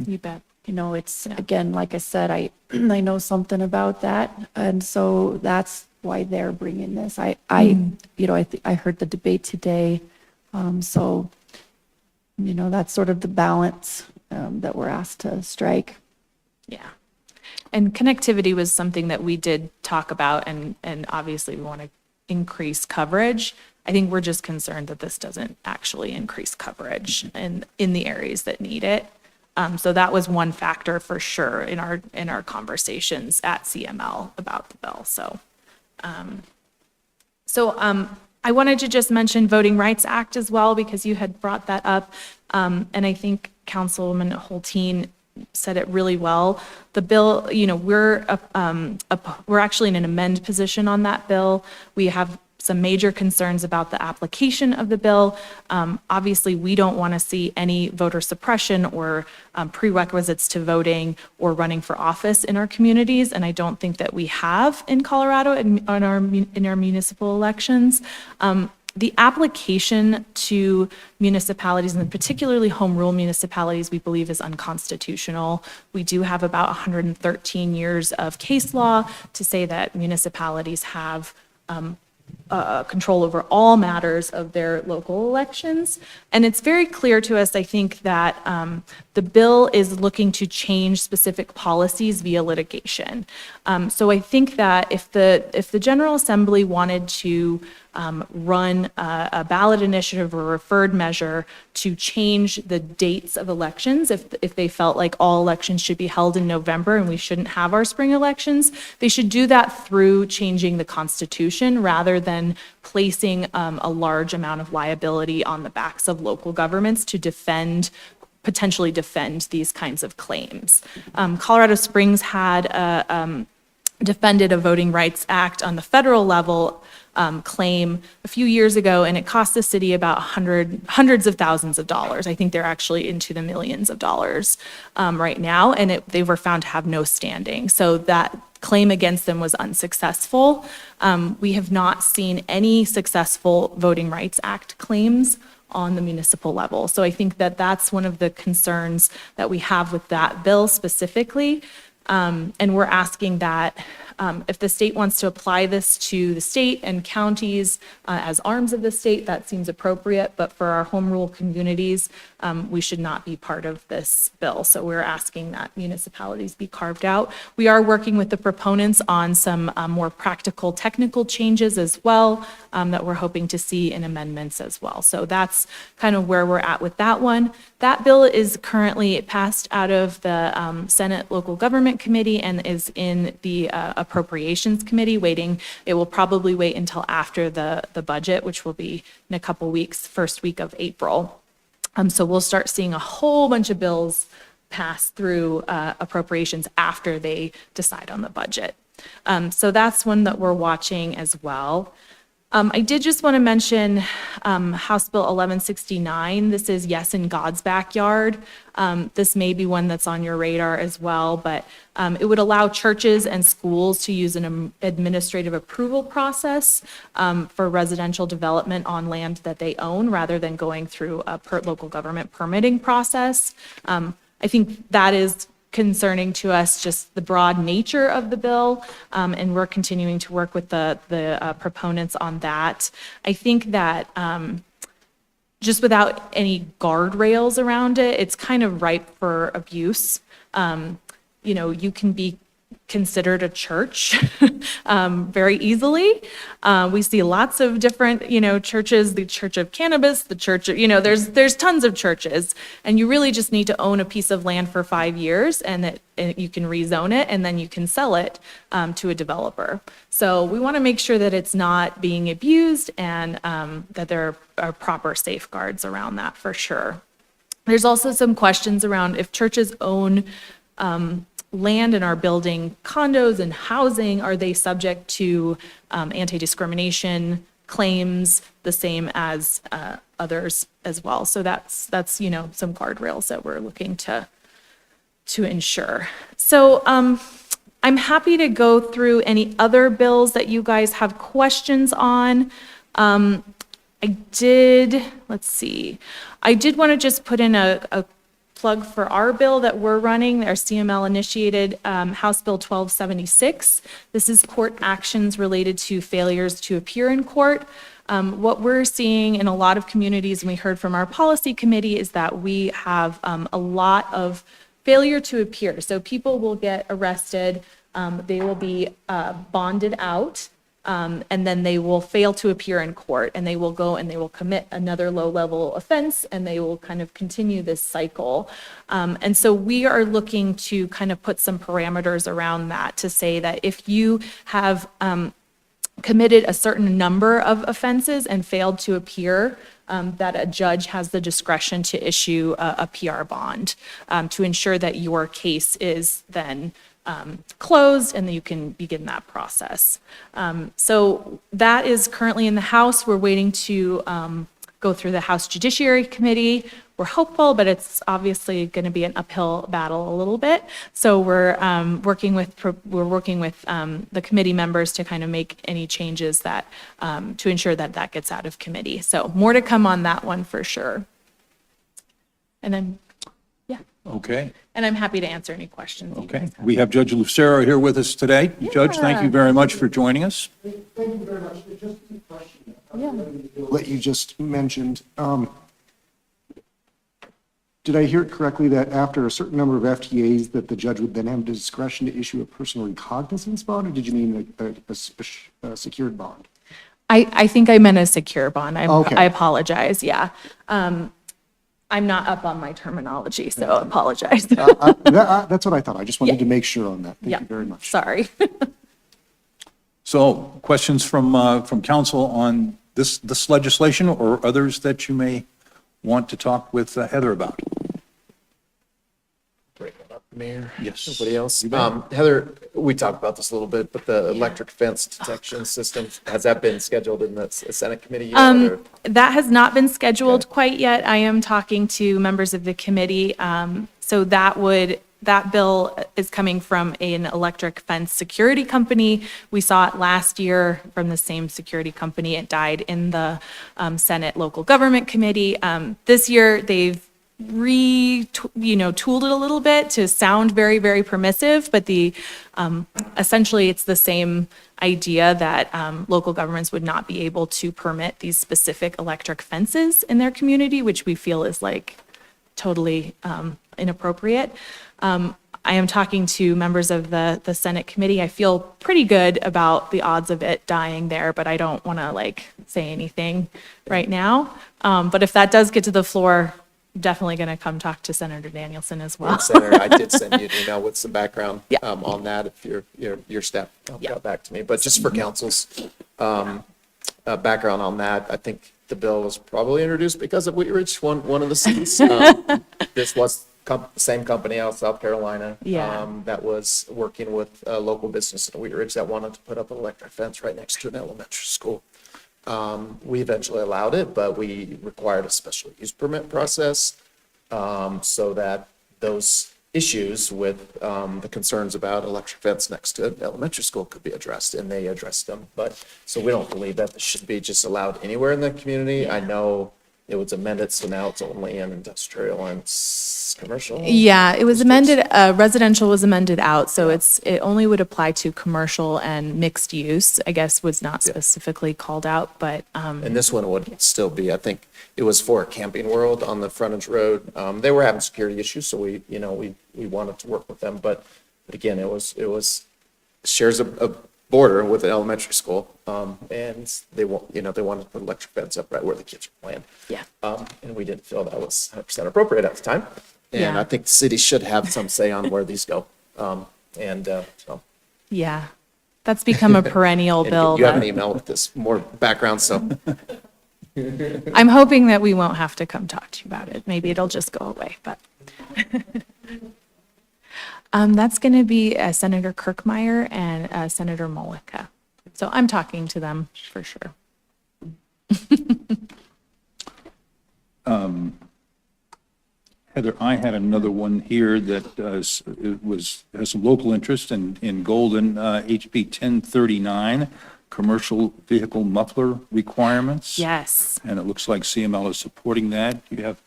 You bet. it's, again, like I said, I know something about that. And so that's why they're bringing this. I heard the debate today. So, that's sort of the balance that we're asked to strike. Yeah. And connectivity was something that we did talk about, and obviously we want to increase coverage. I think we're just concerned that this doesn't actually increase coverage in the areas that need it. So that was one factor for sure in our conversations at CML about the bill. So I wanted to just mention Voting Rights Act as well, because you had brought that up. And I think Councilwoman Hulteen said it really well. The bill, we're actually in an amend position on that bill. We have some major concerns about the application of the bill. Obviously, we don't want to see any voter suppression or prerequisites to voting or running for office in our communities, and I don't think that we have in Colorado in our municipal elections. The application to municipalities, and particularly home rule municipalities, we believe is unconstitutional. We do have about 113 years of case law to say that municipalities have control over all matters of their local elections. And it's very clear to us, I think, that the bill is looking to change specific policies via litigation. So I think that if the General Assembly wanted to run a ballot initiative or referred measure to change the dates of elections, if they felt like all elections should be held in November and we shouldn't have our spring elections, they should do that through changing the Constitution rather than placing a large amount of liability on the backs of local governments to potentially defend these kinds of claims. Colorado Springs had defended a Voting Rights Act on the federal level claim a few years ago, and it cost the city about hundreds of thousands of dollars. I think they're actually into the millions of dollars right now, and they were found to have no standing. So that claim against them was unsuccessful. We have not seen any successful Voting Rights Act claims on the municipal level. So I think that that's one of the concerns that we have with that bill specifically. And we're asking that if the state wants to apply this to the state and counties as arms of the state, that seems appropriate. But for our home rule communities, we should not be part of this bill. So we're asking that municipalities be carved out. We are working with the proponents on some more practical technical changes as well that we're hoping to see in amendments as well. So that's kind of where we're at with that one. That bill is currently passed out of the Senate Local Government Committee and is in the Appropriations Committee waiting. It will probably wait until after the budget, which will be in a couple weeks, first week of April. So we'll start seeing a whole bunch of bills pass through appropriations after they decide on the budget. So that's one that we're watching as well. I did just want to mention House Bill 1169. This is Yes in God's Backyard. This may be one that's on your radar as well, but it would allow churches and schools to use an administrative approval process for residential development on land that they own rather than going through a local government permitting process. I think that is concerning to us, just the broad nature of the bill, and we're continuing to work with the proponents on that. I think that just without any guardrails around it, it's kind of ripe for abuse. You can be considered a church very easily. We see lots of different, churches, the Church of Cannabis, the Church, there's tons of churches, and you really just need to own a piece of land for 5 years and you can rezone it and then you can sell it to a developer. So we want to make sure that it's not being abused and that there are proper safeguards around that for sure. There's also some questions around if churches own land and are building condos and housing, are they subject to anti-discrimination claims the same as others as well? So that's some guardrails that we're looking to ensure. So I'm happy to go through any other bills that you guys have questions on. I did want to just put in a plug for our bill that we're running, our CML initiated House Bill 1276. This is court actions related to failures to appear in court. What we're seeing in a lot of communities, and we heard from our policy committee, is that we have a lot of failure to appear. So people will get arrested, they will be bonded out, and then they will fail to appear in court, and they will go and they will commit another low-level offense, and they will kind of continue this cycle. And so we are looking to kind of put some parameters around that to say that if you have committed a certain number of offenses and failed to appear, that a judge has the discretion to issue a PR bond to ensure that your case is then closed and that you can begin that process. So that is currently in the House. We're waiting to go through the House Judiciary Committee. We're hopeful, but it's obviously going to be an uphill battle a little bit. So we're working with the committee members to kind of make any changes that to ensure that that gets out of committee. So more to come on that one for sure. And then, yeah, Okay, and I'm happy to answer any questions. you okay. guys have. We have Judge Lucero here with us today. Judge, thank you very much for joining us. What you just mentioned. Did I hear it correctly that after a certain number of FTAs that the judge would then have the discretion to issue a personal recognizance bond, or did you mean a secured bond? I think I meant a secure bond. Okay. I apologize, yeah. I'm not up on my terminology, so I apologize. That's what I thought. I just wanted Yeah. to make sure on that. Thank Yeah, you very much. sorry. So questions from council on this legislation or others that you may want to talk with Heather about? Bring it up, Mayor. Yes. Somebody else? Heather, we talked about this a little bit, but the electric fence detection system, has that been scheduled in the Senate committee yet? or- That has not been scheduled quite yet. I am talking to members of the committee. So that bill is coming from an electric fence security company. We saw it last year from the same security company. It died in the Senate Local Government Committee. This year, they've tooled it a little bit to sound very, very permissive, but essentially it's the same idea that local governments would not be able to permit these specific electric fences in their community, which we feel is like totally inappropriate. I am talking to members of the Senate committee. I feel pretty good about the odds of it dying there, but I don't want to say anything right now. But if that does get to the floor, definitely going to come talk to Senator Danielson as well. Senator, I did send you an email with some background Yeah. on that if your staff Yeah. got back to me. But just for council's background on that, I think the bill was probably introduced because of Wheat Ridge, one of the cities. This was the same company out of South Carolina Yeah. that was working with a local business in Wheat Ridge that wanted to put up an electric fence right next to an elementary school. We eventually allowed it, but we required a special use permit process so that those issues with the concerns about electric fence next to an elementary school could be addressed, and they addressed them. But, so we don't believe that this should be just allowed anywhere in the community. I know it was amended, so now it's only in industrial and commercial. Yeah, it was amended, residential was amended out, so it only would apply to commercial and mixed use, I guess was not specifically called out, but, And this one would still be, I think, it was for Camping World on the frontage road. They were having security issues, so we wanted to work with them, but again, it was shares a border with an elementary school, and they wanted to put electric fence up right where the kids were playing. yeah. And we didn't feel that was 100% appropriate at the time. And Yeah. I think the city should have some say on where these go. So. Yeah, that's become a perennial And bill. you have an that- email with this more background, so. I'm hoping that we won't have to come talk to you about it. Maybe it'll just go away, but. That's going to be Senator Kirkmeyer and Senator Mollica. So I'm talking to them for sure. Heather, I had another one here that has some local interest in Golden, HB 1039, commercial vehicle muffler requirements. Yes. And it looks like CML is supporting that. You have,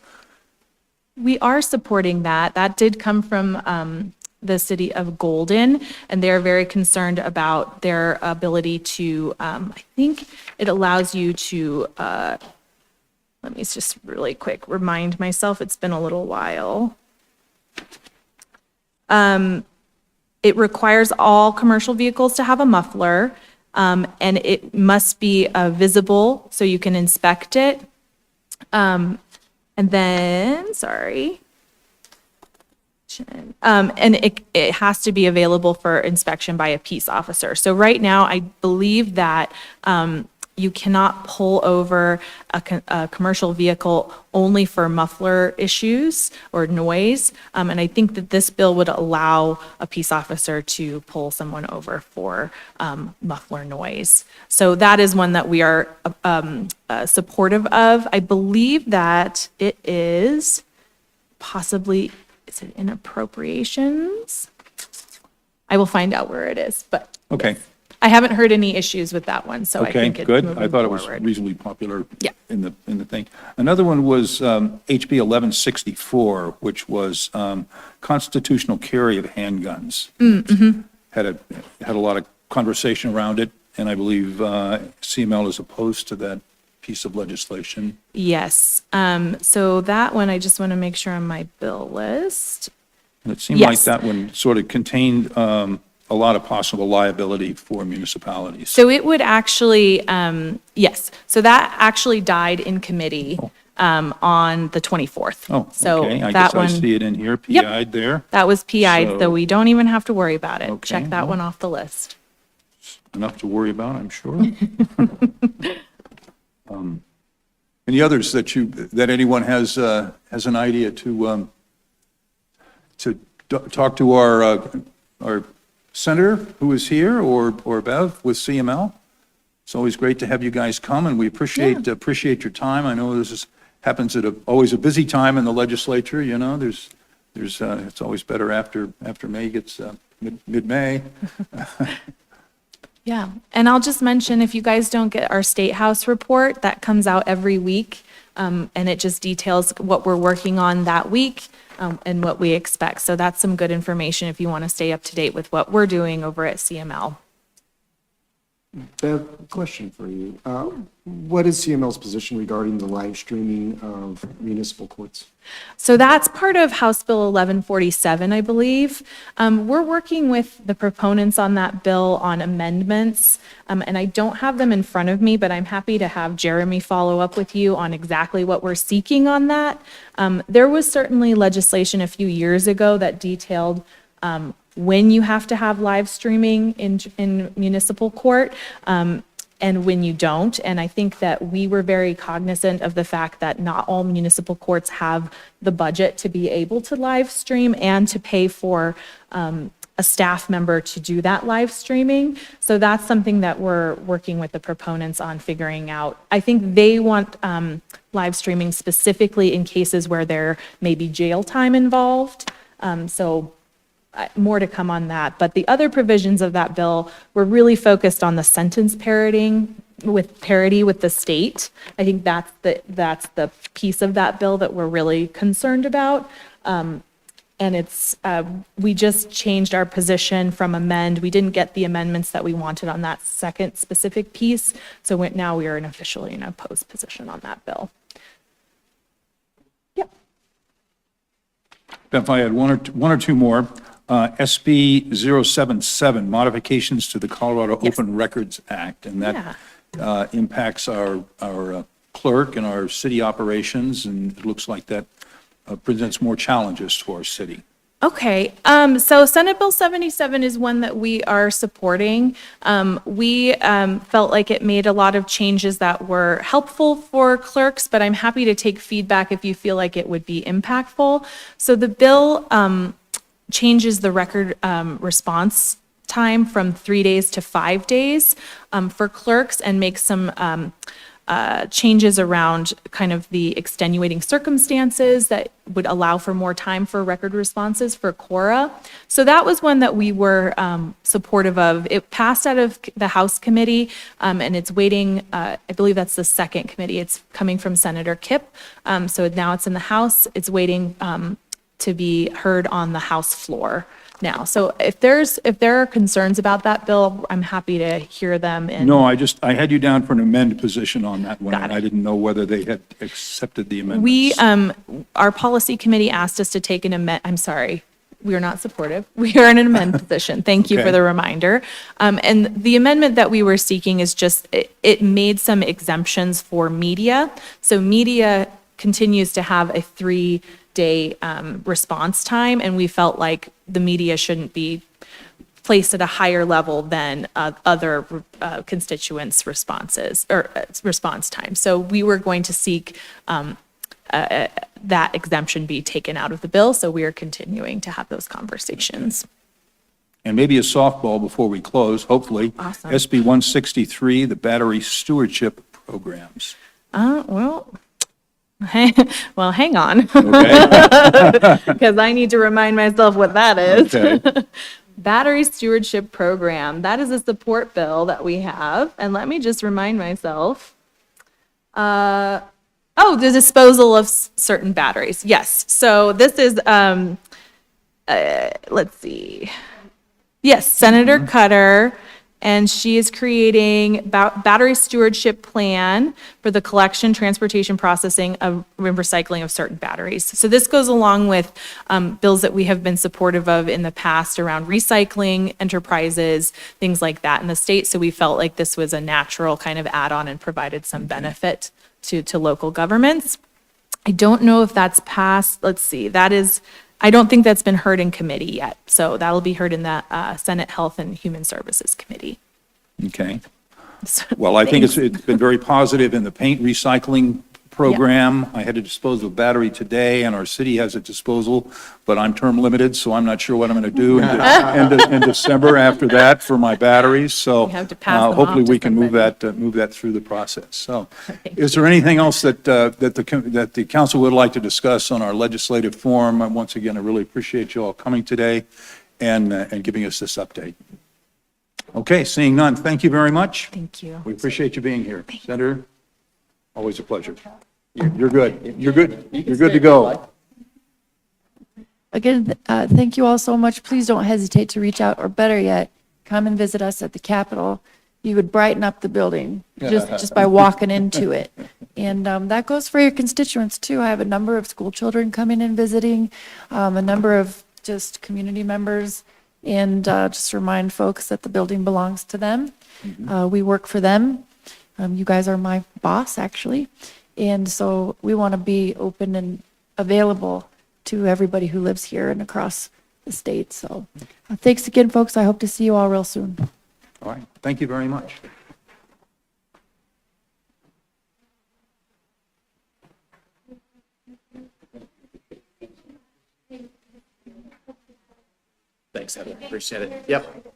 We are supporting that. That did come from the city of Golden, and they're very concerned about their ability to, I think it allows you to, let me just really quick remind myself, it's been a little while. It requires all commercial vehicles to have a muffler, and it must be visible so you can inspect it. And then, sorry, And it has to be available for inspection by a peace officer. So right now, I believe that you cannot pull over a commercial vehicle only for muffler issues or noise. And I think that this bill would allow a peace officer to pull someone over for muffler noise. So that is one that we are supportive of. I believe that it is possibly, is it in appropriations? I will find out where it is, but Okay. I haven't heard any issues with that one, so I Okay, think it's good. I moving thought it was forward. reasonably popular Yeah. in the thing. Another one was HB 1164, which was constitutional carry of handguns. Had a lot of conversation around it, and I believe CML is opposed to that piece of legislation. Yes, so that one, I just want to make sure on my bill list. And it seemed like Yes. that one sort of contained a lot of possible liability for municipalities. So it would actually, yes, so that actually died in committee on the 24th. Oh, So okay. I that guess I one, see it in here, Yep. PI'd there. that was PI'd, so So- we don't even have to worry about it. Okay, Check that well. one off the list. Enough to worry about, I'm sure. Any others that anyone has an idea to talk to our senator who is here, or Bev with CML? It's always great to have you guys come, and we appreciate your time. I know happens at always a busy time in the legislature, you know, it's always better after May gets, mid-May. Yeah, and I'll just mention, if you guys don't get our State House report, that comes out every week, and it just details what we're working on that week, and what we expect. So that's some good information if you want to stay up to date with what we're doing over at CML. Bev, question for you. What is CML's position regarding the live streaming of municipal courts? So that's part of House Bill 1147, I believe. We're working with the proponents on that bill on amendments, and I don't have them in front of me, but I'm happy to have Jeremy follow up with you on exactly what we're seeking on that. There was certainly legislation a few years ago that detailed when you have to have live streaming in municipal court, and when you don't. And I think that we were very cognizant of the fact that not all municipal courts have the budget to be able to live stream and to pay for a staff member to do that live streaming. So that's something that we're working with the proponents on figuring out. I think they want live streaming specifically in cases where there may be jail time involved. More to come on that, but the other provisions of that bill were really focused on the sentence parity with the state. I think that's the piece of that bill that we're really concerned about. And it's, we just changed our position from amend. We didn't get the amendments that we wanted on that second specific piece. So now we are officially in a opposed position on that bill. Yep. If I had one or two more, SB 077, modifications to the Colorado Yes. Open Records Act, and that impacts our clerk and our city operations, and it looks like that presents more challenges to our city. Okay, so Senate Bill 77 is one that we are supporting. We felt like it made a lot of changes that were helpful for clerks, but I'm happy to take feedback if you feel like it would be impactful. So the bill changes the record response time from 3 days to 5 days for clerks, and makes some changes around kind of the extenuating circumstances that would allow for more time for record responses for Cora. So that was one that we were supportive of. It passed out of the House committee, and it's waiting, I believe that's the second committee. It's coming from Senator Kipp. So now it's in the House. It's waiting to be heard on the House floor now. So if there are concerns about that bill, I'm happy to hear them. No, I had you down for an amend position on that one, Got and it. I didn't know whether they had accepted the amendments. We, our policy committee asked us to take an amend, I'm sorry, we are not supportive. We are in an amend position. Thank you for Okay. the reminder. And the amendment that we were seeking is just, it made some exemptions for media. So media continues to have a 3 day response time, and we felt like the media shouldn't be placed at a higher level than other constituents' responses or response time. So we were going to seek that exemption be taken out of the bill. So we are continuing to have those conversations. And maybe a softball before we close, hopefully. Awesome. SB 163, the battery stewardship programs. Well, hang on, Okay. because I need to remind myself what that is. Okay. Battery Stewardship Program, that is a support bill that we have. And let me just remind myself. The disposal of certain batteries. Yes. So this is, let's see. Yes, Senator Cutter, and she is creating battery stewardship plan for the collection, transportation, processing of recycling of certain batteries. So this goes along with bills that we have been supportive of in the past around recycling enterprises, things like that in the state. So we felt like this was a natural kind of add-on and provided some benefit to local governments. I don't know if that's passed. Let's see. I don't think that's been heard in committee yet. So that'll be heard in the Senate Health and Human Services Committee. Okay. Well, I think it's been very positive in the paint recycling program. I had to dispose of a battery today, and our city has a disposal, but I'm term limited, so I'm not sure what I'm going to do in December after that for my batteries. So You have to pass them off hopefully to we can move somebody. that through the process. So is there anything else that the council would like to discuss on our legislative forum? And once again, I really appreciate you all coming today and giving us this update. Okay, seeing none, thank you very much. Thank you. We appreciate you being here. Senator, always a pleasure. You're good. You're good. You're good to go. Again, thank you all so much. Please don't hesitate to reach out, or better yet, come and visit us at the Capitol. You would brighten up the building just by walking into it. And that goes for your constituents too. I have a number of school children coming and visiting, a number of just community members, and just remind folks that the building belongs to them. We work for them. You guys are my boss, actually. And so we want to be open and available to everybody who lives here and across the state. So thanks again, folks. I hope to see you all real soon. All right, thank you very much. Thanks, Heather. Appreciate it. Yep.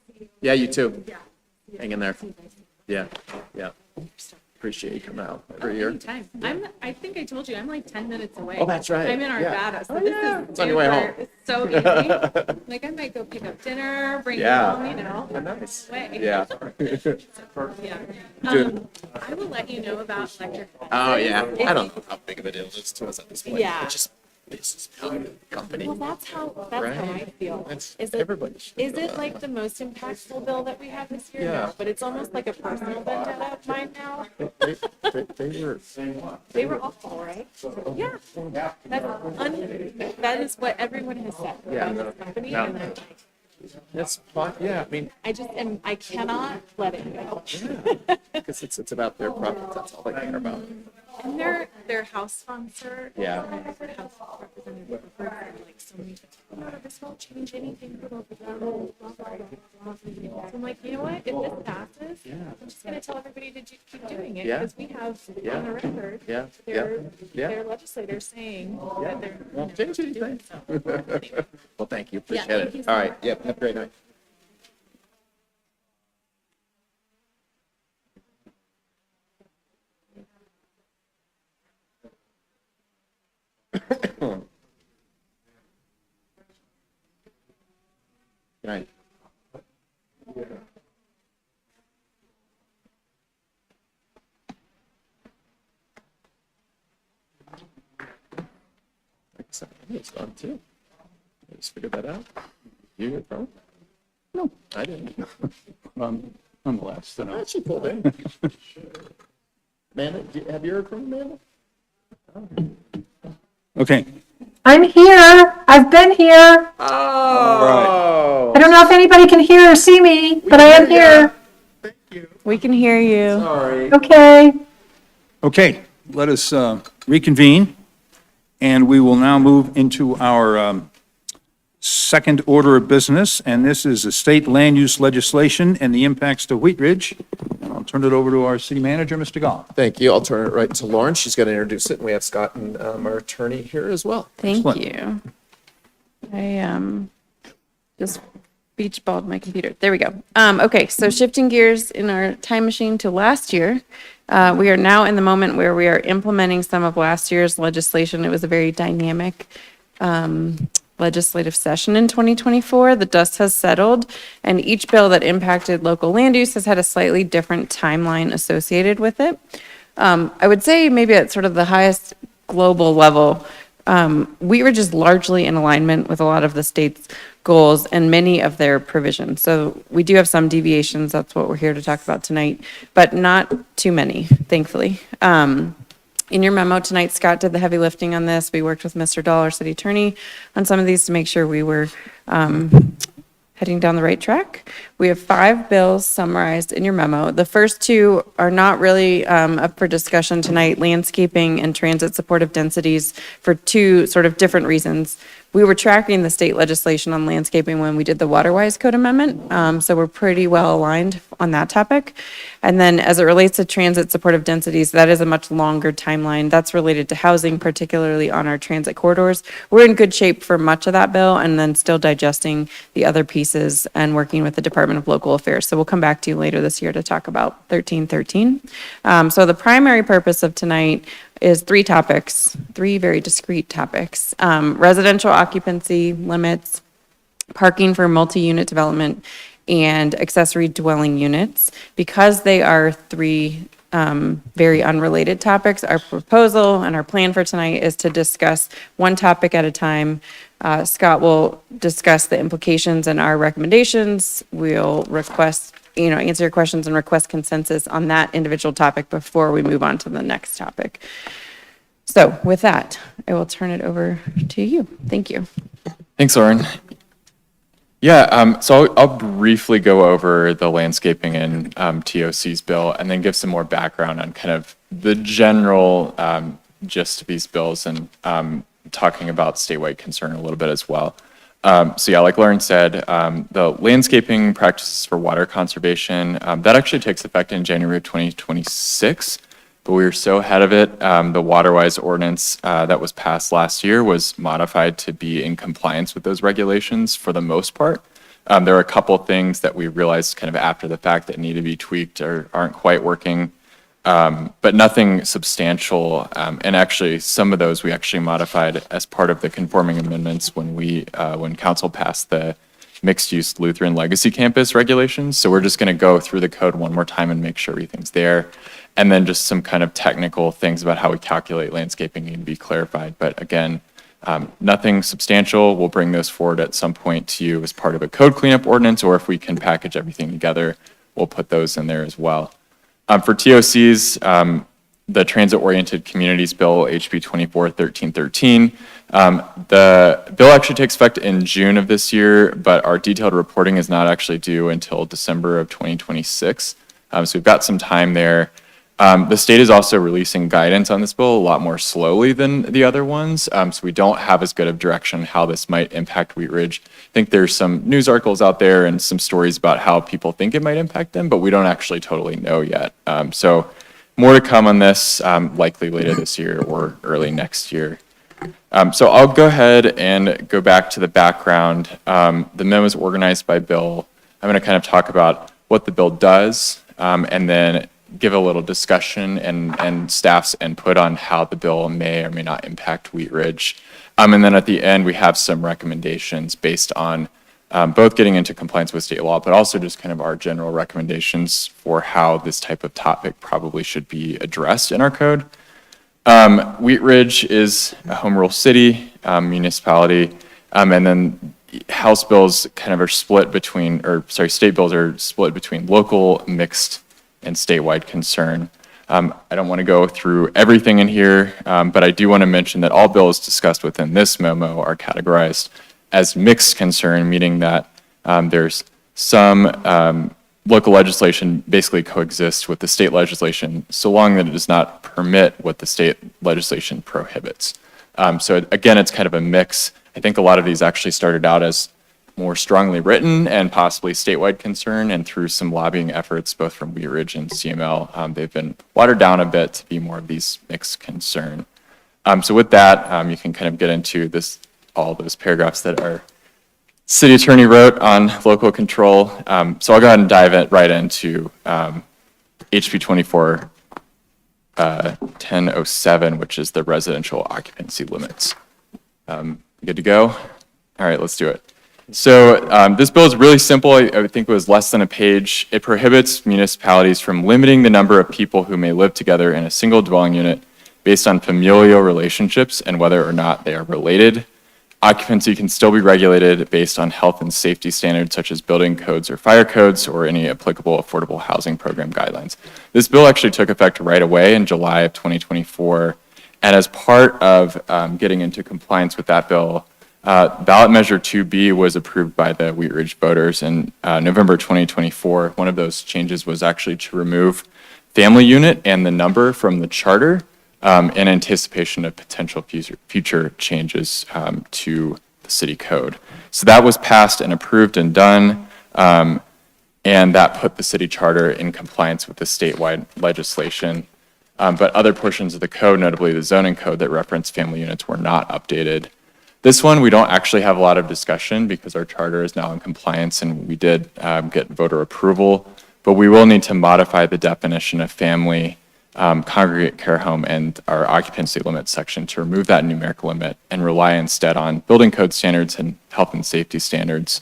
Yeah, you too. Hang in there. Yeah, yeah. Appreciate you coming out every year. Anytime. I think I told you, I'm like 10 minutes away. Oh, that's right. I'm in Yeah. Arvada, so Oh, this yeah. is It's on your way home. It's so easy. Like, I might go pick up dinner, bring it Yeah. home, you know. Oh, nice. Way. Yeah. Yeah. Good. I will let you know about electric. Oh, yeah. If I don't know how big of a deal it is to us at this point. Yeah. It just pisses me off, the company. Well, that's how I Right. feel. It's- Is it, everybody should is know it that. like the most impactful bill that we have this year? Yeah. No, but it's almost like a personal vendetta of mine now. They were. They were awful, right? Yeah. That is what everyone has said Yeah. about this company, No. and I'm like, That's fine. Yeah, I mean, I cannot let it go. because it's about their profit. That's all they care about. And their house sponsor. Yeah. Their house representative referred to them like so many times. "Oh, this won't change anything for local government." So I'm like, you know what? If this passes, I'm just gonna tell everybody to keep doing it, Yeah. because we have Yeah. on the record, Yeah. their Yeah. legislators saying Yeah. that they're. Won't change anything. So. Well, thank you. Yeah, Appreciate thank it. you so All right. much. Yep. Have a great night. Good night. It's gone too. I just figured that out. You get phone? No, I didn't. Nonetheless, you know. She pulled in. Amanda, have you heard from Amanda? Okay, I'm here. I've been here. Oh. I don't know if anybody can hear or see me, but I am here. We can hear you. Sorry. Okay. okay, let us reconvene. And we will now move into our second order of business, and this is the state land use legislation and the impacts to Wheat Ridge. And I'll turn it over to our city manager, Mr. Gall. Thank you. I'll turn it right to Lauren. She's going to introduce it, and we have Scott and our attorney here as well. Thank Excellent. you. I just beach balled my computer. There we go. Okay, so shifting gears in our time machine to last year, we are now in the moment where we are implementing some of last year's legislation. It was a very dynamic legislative session in 2024. The dust has settled, and each bill that impacted local land use has had a slightly different timeline associated with it. I would say maybe at sort of the highest global level, Wheat Ridge is largely in alignment with a lot of the state's goals and many of their provisions. So we do have some deviations. That's what we're here to talk about tonight, but not too many, thankfully. In your memo tonight, Scott did the heavy lifting on this. We worked with Mr. Dahl, our city attorney, on some of these to make sure we were heading down the right track. We have 5 bills summarized in your memo. The first 2 are not really up for discussion tonight, landscaping and transit supportive densities, for 2 sort of different reasons. We were tracking the state legislation on landscaping when we did the Waterwise Code Amendment, so we're pretty well aligned on that topic. And then as it relates to transit supportive densities, that is a much longer timeline. That's related to housing, particularly on our transit corridors. We're in good shape for much of that bill, and then still digesting the other pieces and working with the Department of Local Affairs. So we'll come back to you later this year to talk about 1313. So the primary purpose of tonight is 3 topics, 3 very discrete topics: residential occupancy limits, parking for multi-unit development, and accessory dwelling units. Because they are 3 very unrelated topics, our proposal and our plan for tonight is to discuss one topic at a time. Scott will discuss the implications and our recommendations. We'll request, answer your questions and request consensus on that individual topic before we move on to the next topic. So with that, I will turn it over to you. Thank you. Thanks, Lauren. Yeah, so I'll briefly go over the landscaping and TOC's bill, and then give some more background on kind of the general gist of these bills, and talking about statewide concern a little bit as well. So yeah, like Lauren said, the landscaping practices for water conservation, that actually takes effect in January of 2026, but we were so ahead of it. The Waterwise ordinance that was passed last year was modified to be in compliance with those regulations for the most part. There are a couple things that we realized kind of after the fact that need to be tweaked or aren't quite working, but nothing substantial. And actually, some of those we actually modified as part of the conforming amendments when council passed the mixed-use Lutheran Legacy Campus regulations. So we're just going to go through the code one more time and make sure everything's there. And then just some kind of technical things about how we calculate landscaping need to be clarified. But again, nothing substantial. We'll bring those forward at some point to you as part of a code cleanup ordinance, or if we can package everything together, we'll put those in there as well. For TOCs, the Transit-Oriented Communities Bill, HB 24-1313, the bill actually takes effect in June of this year, but our detailed reporting is not actually due until December of 2026. So we've got some time there. The state is also releasing guidance on this bill a lot more slowly than the other ones, so we don't have as good of direction on how this might impact Wheat Ridge. I think there's some news articles out there and some stories about how people think it might impact them, but we don't actually totally know yet. So more to come on this, likely later this year or early next year. So I'll go ahead and go back to the background. The memo is organized by bill. I'm going to kind of talk about what the bill does, and then give a little discussion and staff's input on how the bill may or may not impact Wheat Ridge. And then at the end, we have some recommendations based on both getting into compliance with state law, but also just kind of our general recommendations for how this type of topic probably should be addressed in our code. Wheat Ridge is a home rule city, municipality, and then House bills kind of are split between, state bills are split between local, mixed, and statewide concern. I don't want to go through everything in here, but I do want to mention that all bills discussed within this memo are categorized as mixed concern, meaning that there's some local legislation basically coexists with the state legislation so long that it does not permit what the state legislation prohibits. So again, it's kind of a mix. I think a lot of these actually started out as more strongly written and possibly statewide concern, and through some lobbying efforts, both from Wheat Ridge and CML, they've been watered down a bit to be more of these mixed concern. So with that, you can kind of get into this, all those paragraphs that our city attorney wrote on local control. So I'll go ahead and dive right into HB 24 1007, which is the residential occupancy limits. Good to go? All right, let's do it. So this bill is really simple. I think it was less than a page. It prohibits municipalities from limiting the number of people who may live together in a single dwelling unit based on familial relationships and whether or not they are related. Occupancy can still be regulated based on health and safety standards such as building codes or fire codes or any applicable affordable housing program guidelines. This bill actually took effect right away in July of 2024. And as part of getting into compliance with that bill, ballot measure 2B was approved by the Wheat Ridge voters in November 2024. One of those changes was actually to remove family unit and the number from the charter in anticipation of potential future changes to the city code. So that was passed and approved and done, and that put the city charter in compliance with the statewide legislation. But other portions of the code, notably the zoning code that reference family units, were not updated. This one, we don't actually have a lot of discussion because our charter is now in compliance and we did get voter approval, but we will need to modify the definition of family, congregate care home, and our occupancy limit section to remove that numerical limit and rely instead on building code standards and health and safety standards,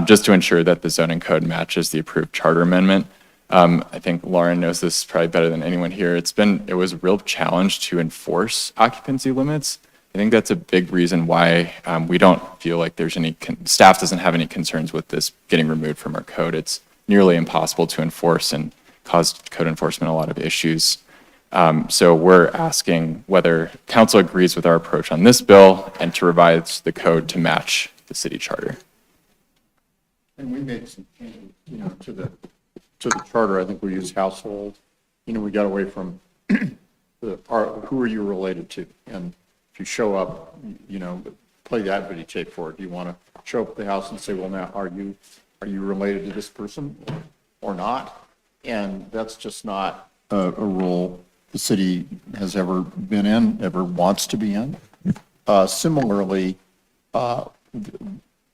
just to ensure that the zoning code matches the approved charter amendment. I think Lauren knows this probably better than anyone here. It was a real challenge to enforce occupancy limits. I think that's a big reason why we don't feel like there's any, staff doesn't have any concerns with this getting removed from our code. It's nearly impossible to enforce and caused code enforcement a lot of issues. So we're asking whether council agrees with our approach on this bill and to revise the code to match the city charter. And we made some changes, to the charter. I think we used household. We got away from who are you related to? And if you show up, play the advocate tape for it. Do you want to show up at the house and say, well, now, are you related to this person or not? And that's just not a role the city has ever been in, ever wants to be in. Similarly,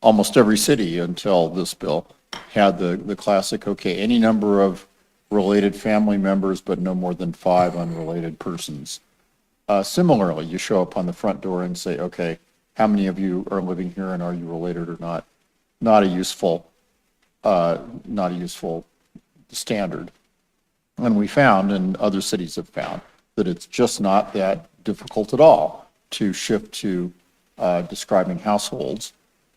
almost every city until this bill had the classic, okay, any number of related family members, but no more than 5 unrelated persons. Similarly, you show up on the front door and say, okay, how many of you are living here and are you related or not? Not a useful standard. And we found, and other cities have found, that it's just not that difficult at all to shift to describing households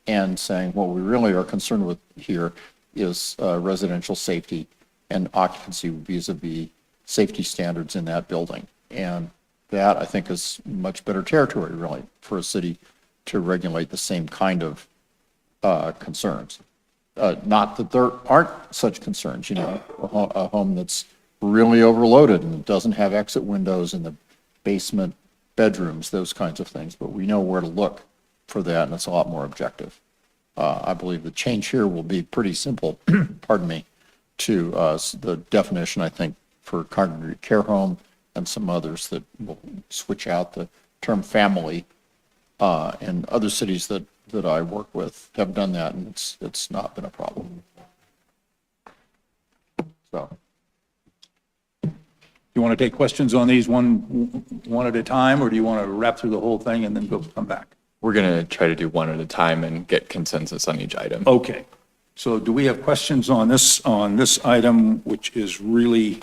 and saying what we really are concerned with here is residential safety and occupancy vis-a-vis safety standards in that building. And that, I think, is much better territory, really, for a city to regulate the same kind of concerns. Not that there aren't such concerns, a home that's really overloaded and doesn't have exit windows in the basement bedrooms, those kinds of things, but we know where to look for that, and it's a lot more objective. I believe the change here will be pretty simple, pardon me, to the definition, I think, for congregate care home and some others that will switch out the term family. And other cities that I work with have done that, and it's not been a problem. So. You want to take questions on these one at a time, or do you want to wrap through the whole thing and then come back? We're going to try to do one at a time and get consensus on each item. Okay. So do we have questions on this item, which is really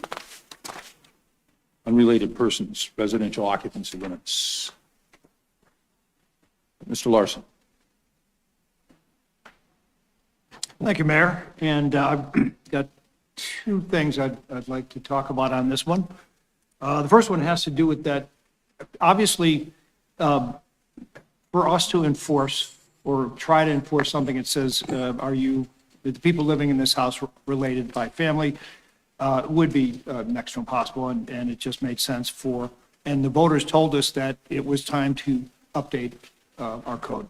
unrelated persons, residential occupancy limits? Mr. Larson. Thank you, Mayor. And I've got 2 things I'd like to talk about on this one. The first one has to do with that, obviously, for us to enforce or try to enforce something that says, are the people living in this house related by family, would be next to impossible, and it just made sense and the voters told us that it was time to update our code.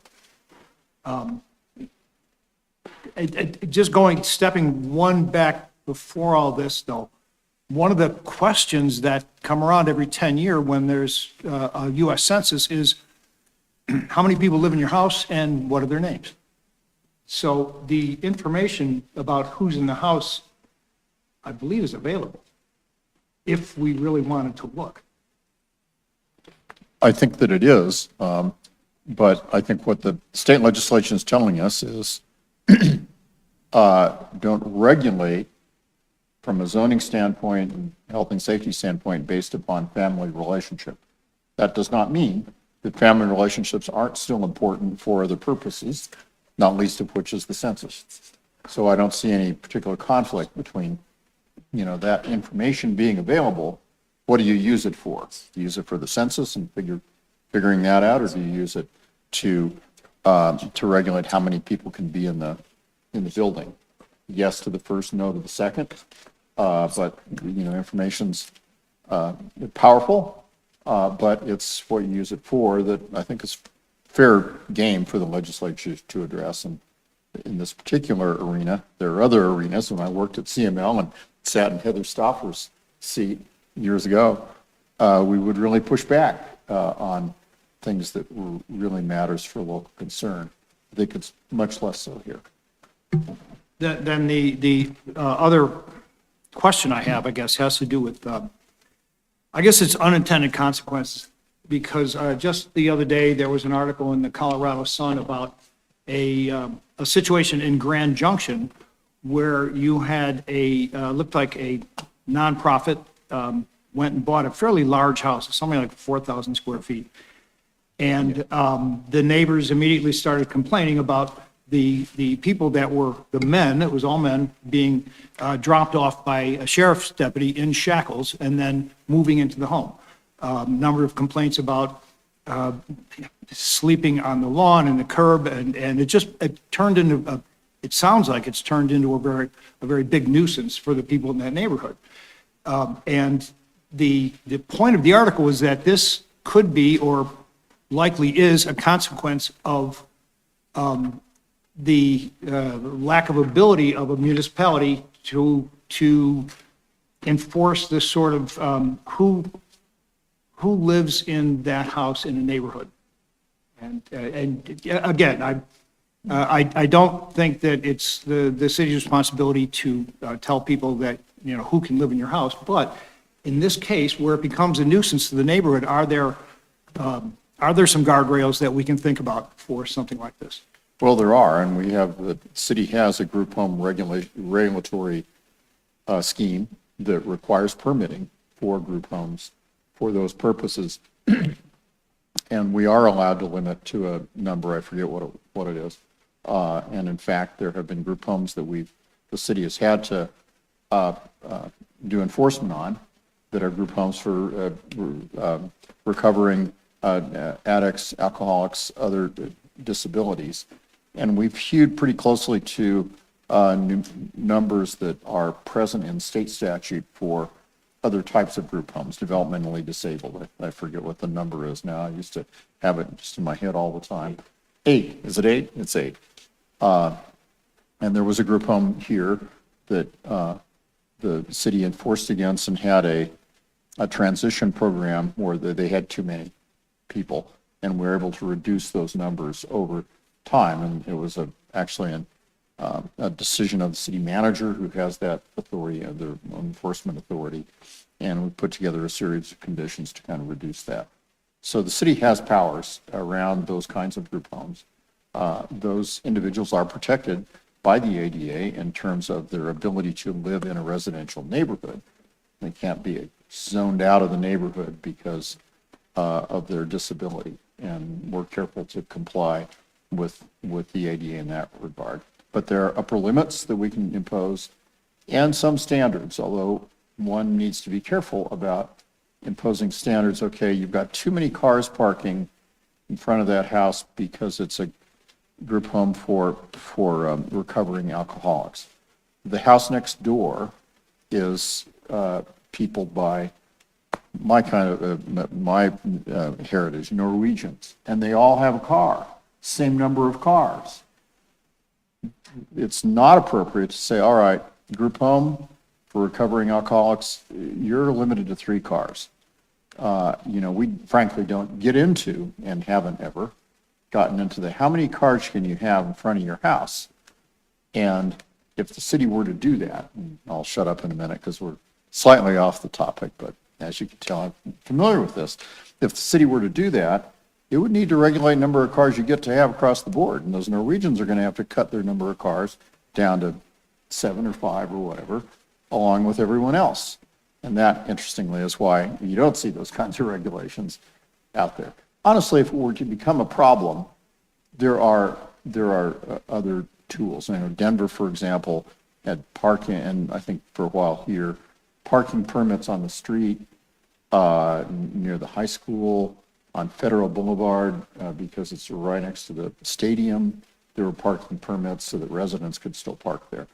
Just stepping one back before all this, though, one of the questions that come around every 10 years when there's a US Census is how many people live in your house and what are their names? So the information about who's in the house, I believe, is available if we really wanted to look. I think that it is, but I think what the state legislation is telling us is don't regulate from a zoning standpoint and health and safety standpoint based upon family relationship. That does not mean that family relationships aren't still important for other purposes, not least of which is the census. So I don't see any particular conflict between, that information being available. What do you use it for? Do you use it for the census and figuring that out, or do you use it to regulate how many people can be in the building? Yes to the first, no to the second. But information's powerful, but it's what you use it for that I think is fair game for the legislature to address. And in this particular arena, there are other arenas. When I worked at CML and sat in Heather Stauffer's seat years ago, we would really push back on things that were really matters for local concern. I think it's much less so here. Then the other question I have, I guess, has to do with, I guess it's unintended consequences, because just the other day, there was an article in the Colorado Sun about a situation in Grand Junction where you had looked like a nonprofit went and bought a fairly large house, something like 4,000 square feet. And the neighbors immediately started complaining about the people that were the men, it was all men, being dropped off by a sheriff's deputy in shackles and then moving into the home. Number of complaints about sleeping on the lawn and the curb, and it turned into it sounds like it's turned into a very big nuisance for the people in that neighborhood. And the point of the article is that this could be, or likely is, a consequence of the lack of ability of a municipality to enforce this sort of who lives in that house in a neighborhood. And again, I don't think that it's the city's responsibility to tell people that, who can live in your house, but in this case, where it becomes a nuisance to the neighborhood, are there some guardrails that we can think about for something like this? Well, there are, and the city has a group home regulatory scheme that requires permitting for group homes for those purposes. And we are allowed to limit to a number, I forget what it is. And in fact, there have been group homes that the city has had to do enforcement on that are group homes for recovering addicts, alcoholics, other disabilities. And we've hewed pretty closely to numbers that are present in state statute for other types of group homes, developmentally disabled. I forget what the number is now. I used to have it just in my head all the time. 8, is it 8? It's 8. And there was a group home here that the city enforced against and had a transition program where they had too many people, and we were able to reduce those numbers over time. And it was actually a decision of the city manager, who has that authority, the enforcement authority, and we put together a series of conditions to kind of reduce that. So the city has powers around those kinds of group homes. Those individuals are protected by the ADA in terms of their ability to live in a residential neighborhood. They can't be zoned out of the neighborhood because of their disability, and we're careful to comply with the ADA in that regard. But there are upper limits that we can impose and some standards, although one needs to be careful about imposing standards. Okay, you've got too many cars parking in front of that house because it's a group home for recovering alcoholics. The house next door is peopled by my kind of, my heritage, Norwegians, and they all have a car, same number of cars. It's not appropriate to say, all right, group home for recovering alcoholics, you're limited to 3 cars. We frankly don't get into, and haven't ever gotten into how many cars can you have in front of your house? And if the city were to do that, and I'll shut up in a minute because we're slightly off the topic, but as you can tell, I'm familiar with this. If the city were to do that, it would need to regulate the number of cars you get to have across the board. And those Norwegians are going to have to cut their number of cars down to 7 or 5 or whatever, along with everyone else. And that, interestingly, is why you don't see those kinds of regulations out there. Honestly, if it were to become a problem, there are other tools. I know Denver, for example, had parking, and I think for a while here, parking permits on the street near the high school, on Federal Boulevard, because it's right next to the stadium. There were parking permits so that residents could still park there.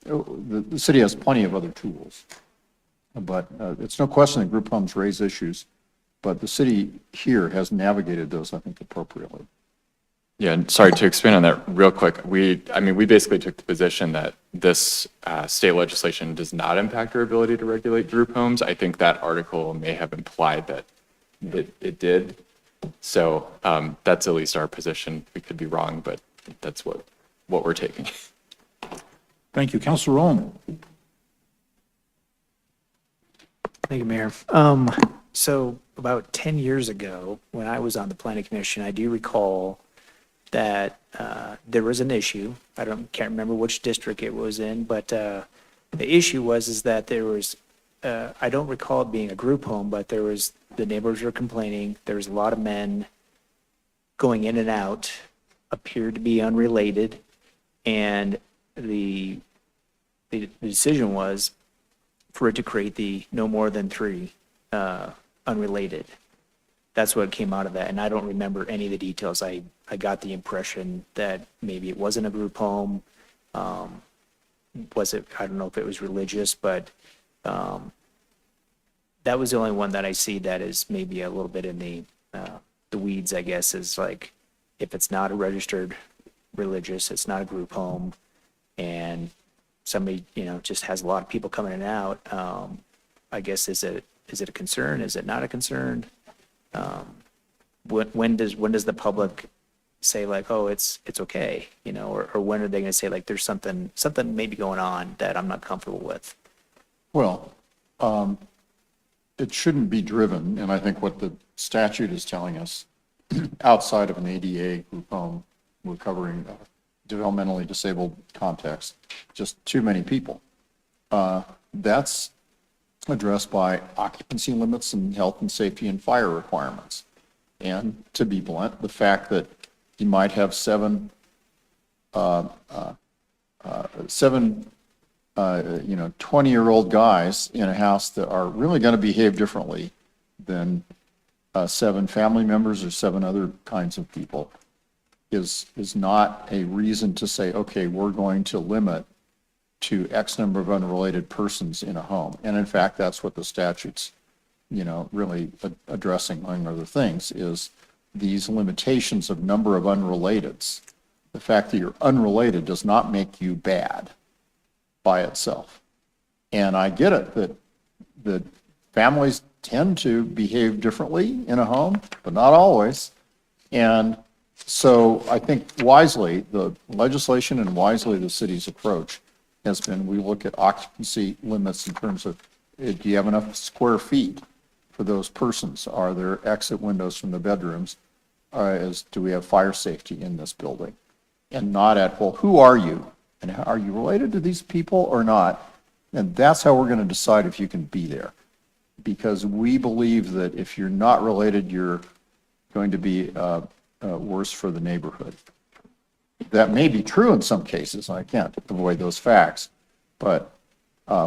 The city has plenty of other tools. But it's no question that group homes raise issues, but the city here has navigated those, I think, appropriately. Yeah, and sorry to expand on that real quick. We basically took the position that this state legislation does not impact our ability to regulate group homes. I think that article may have implied that it did. So that's at least our position. We could be wrong, but that's what we're taking. Thank you. Councilor Rowland. Thank you, Mayor. So about 10 years ago, when I was on the planning commission, I do recall that there was an issue. Can't remember which district it was in, but the issue was that there was, I don't recall it being a group home, but the neighbors were complaining. There was a lot of men going in and out, appeared to be unrelated, and the decision was for it to create the no more than 3 unrelated. That's what came out of that, and I don't remember any of the details. I got the impression that maybe it wasn't a group home. Was it? I don't know if it was religious, but that was the only one that I see that is maybe a little bit in the weeds, I guess, is like if it's not a registered religious, it's not a group home, and somebody, just has a lot of people coming in and out, I guess, is it a concern? Is it not a concern? When does the public say like, oh, it's okay, or when are they going to say like there's something maybe going on that I'm not comfortable with? Well, it shouldn't be driven, and I think what the statute is telling us, outside of an ADA group home, we're covering developmentally disabled context, just too many people. That's addressed by occupancy limits and health and safety and fire requirements. And to be blunt, the fact that you might have 7 20-year-old guys in a house that are really going to behave differently than 7 family members or 7 other kinds of people is not a reason to say, okay, we're going to limit to X number of unrelated persons in a home. And in fact, that's what the statute's, really addressing, among other things, is these limitations of number of unrelateds. The fact that you're unrelated does not make you bad by itself. And I get it that families tend to behave differently in a home, but not always. And so I think wisely, the legislation and wisely the city's approach has been, we look at occupancy limits in terms of, do you have enough square feet for those persons? Are there exit windows from the bedrooms? Do we have fire safety in this building? And not at, well, who are you? And are you related to these people or not? And that's how we're going to decide if you can be there. Because we believe that if you're not related, you're going to be worse for the neighborhood. That may be true in some cases, I can't avoid those facts, but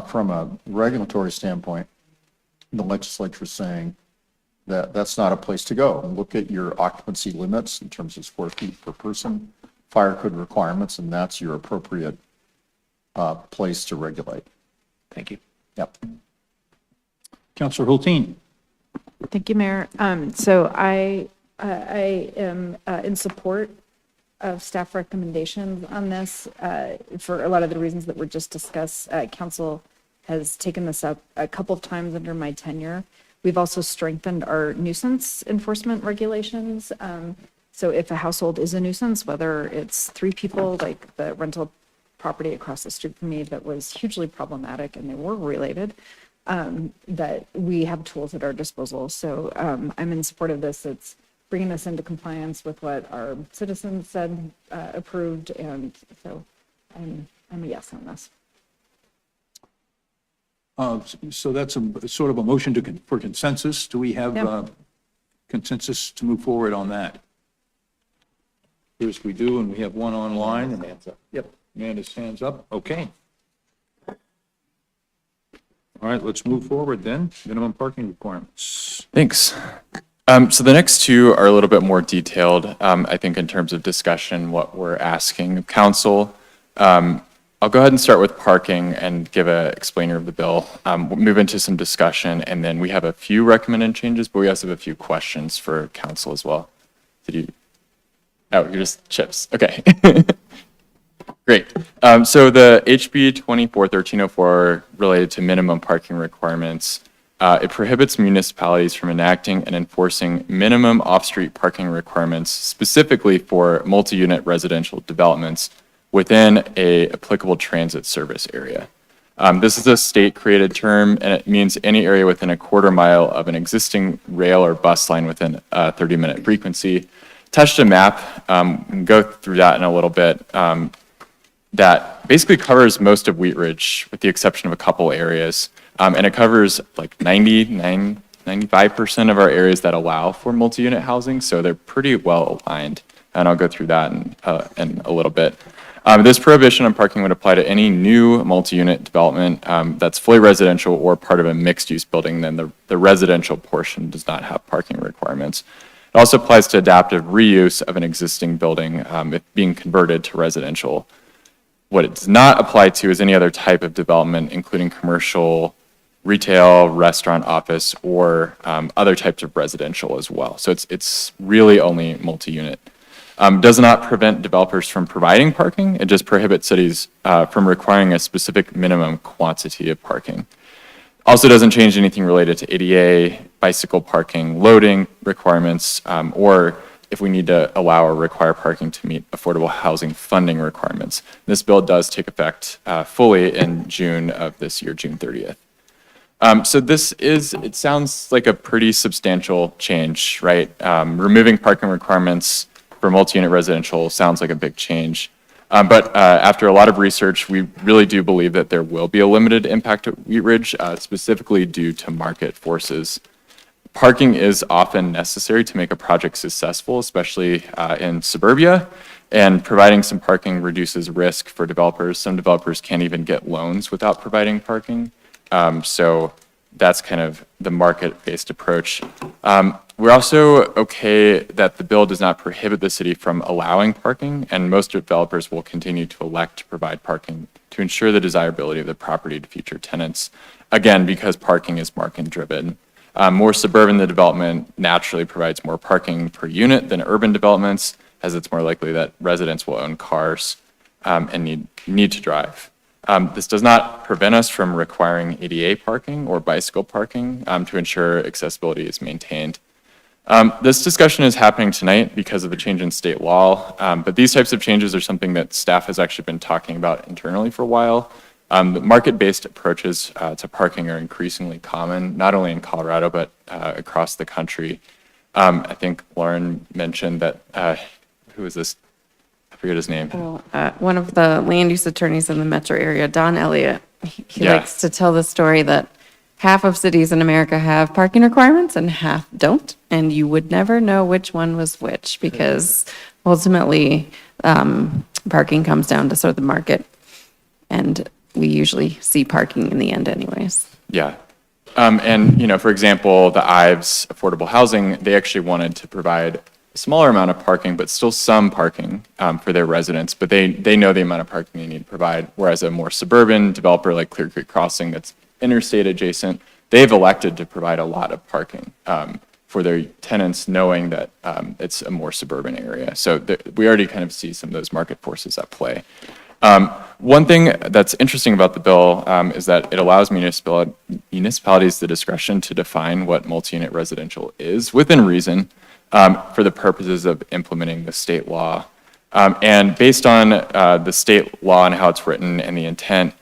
from a regulatory standpoint, the legislature is saying that that's not a place to go. Look at your occupancy limits in terms of square feet per person, fire code requirements, and that's your appropriate place to regulate. Thank you. Yep. Councilor Hulteen. Thank you, Mayor. So I am in support of staff recommendations on this for a lot of the reasons that were just discussed. Council has taken this up a couple of times under my tenure. We've also strengthened our nuisance enforcement regulations. So if a household is a nuisance, whether it's 3 people, like the rental property across the street from me that was hugely problematic and they were related, that we have tools at our disposal. So I'm in support of this. It's bringing us into compliance with what our citizens said approved. And so I'm a yes on this. So that's sort of a motion for consensus. Do we have Yep. consensus to move forward on that? Yes, we do, and we have one online. Hands up. Yep. Amanda's hands up. Okay. All right, let's move forward then. Minimum parking requirements. Thanks. So the next two are a little bit more detailed, I think, in terms of discussion, what we're asking of council. I'll go ahead and start with parking and give an explainer of the bill. We'll move into some discussion, and then we have a few recommended changes, but we also have a few questions for council as well. Oh, you're just chips. Okay. Great. So the HB 24-1304 related to minimum parking requirements, it prohibits municipalities from enacting and enforcing minimum off-street parking requirements specifically for multi-unit residential developments within a applicable transit service area. This is a state-created term, and it means any area within a quarter mile of an existing rail or bus line within a 30-minute frequency. Touched a map, we can go through that in a little bit, that basically covers most of Wheat Ridge with the exception of a couple areas. And it covers like 95% of our areas that allow for multi-unit housing, so they're pretty well aligned. And I'll go through that in a little bit. This prohibition on parking would apply to any new multi-unit development that's fully residential or part of a mixed-use building, then the residential portion does not have parking requirements. It also applies to adaptive reuse of an existing building if being converted to residential. What it does not apply to is any other type of development, including commercial, retail, restaurant, office, or other types of residential as well. So it's really only multi-unit. Does not prevent developers from providing parking. It just prohibits cities from requiring a specific minimum quantity of parking. Also doesn't change anything related to ADA, bicycle parking, loading requirements, or if we need to allow or require parking to meet affordable housing funding requirements. This bill does take effect fully in June of this year, June 30th. So it sounds like a pretty substantial change, right? Removing parking requirements for multi-unit residential sounds like a big change. But after a lot of research, we really do believe that there will be a limited impact at Wheat Ridge, specifically due to market forces. Parking is often necessary to make a project successful, especially in suburbia, and providing some parking reduces risk for developers. Some developers can't even get loans without providing parking. So that's kind of the market-based approach. We're also okay that the bill does not prohibit the city from allowing parking, and most developers will continue to elect to provide parking to ensure the desirability of the property to future tenants. Again, because parking is market-driven. More suburban development naturally provides more parking per unit than urban developments, as it's more likely that residents will own cars and need to drive. This does not prevent us from requiring ADA parking or bicycle parking to ensure accessibility is maintained. This discussion is happening tonight because of the change in state law, but these types of changes are something that staff has actually been talking about internally for a while. The market-based approaches to parking are increasingly common, not only in Colorado, but across the country. I think Lauren mentioned that, who is this? I forget his name. One of the land use attorneys in the metro area, Don Elliott, he Yeah. likes to tell the story that half of cities in America have parking requirements and half don't. And you would never know which one was which because ultimately parking comes down to sort of the market. And we usually see parking in the end anyways. Yeah. And, for example, the Ives Affordable Housing, they actually wanted to provide a smaller amount of parking, but still some parking for their residents, but they know the amount of parking they need to provide, whereas a more suburban developer like Clear Creek Crossing that's interstate adjacent, they've elected to provide a lot of parking for their tenants, knowing that it's a more suburban area. So we already kind of see some of those market forces at play. One thing that's interesting about the bill is that it allows municipalities the discretion to define what multi-unit residential is within reason for the purposes of implementing the state law. And based on the state law and how it's written and the intent,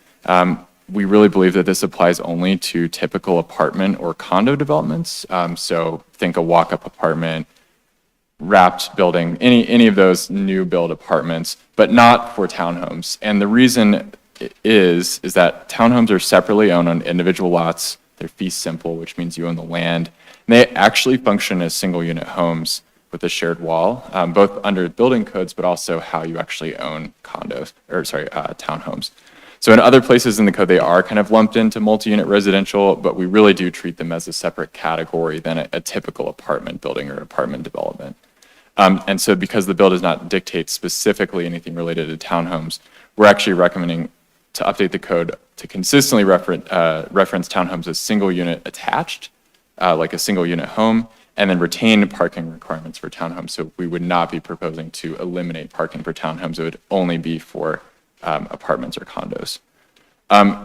we really believe that this applies only to typical apartment or condo developments. So think a walk-up apartment, wrapped building, any of those new build apartments, but not for townhomes. And the reason is that townhomes are separately owned on individual lots. They're fee simple, which means you own the land. And they actually function as single unit homes with a shared wall, both under building codes, but also how you actually own townhomes. So in other places in the code, they are kind of lumped into multi-unit residential, but we really do treat them as a separate category than a typical apartment building or apartment development. And so because the bill does not dictate specifically anything related to townhomes, we're actually recommending to update the code to consistently reference townhomes as single unit attached, like a single unit home, and then retain parking requirements for townhomes. So we would not be proposing to eliminate parking for townhomes. It would only be for apartments or condos.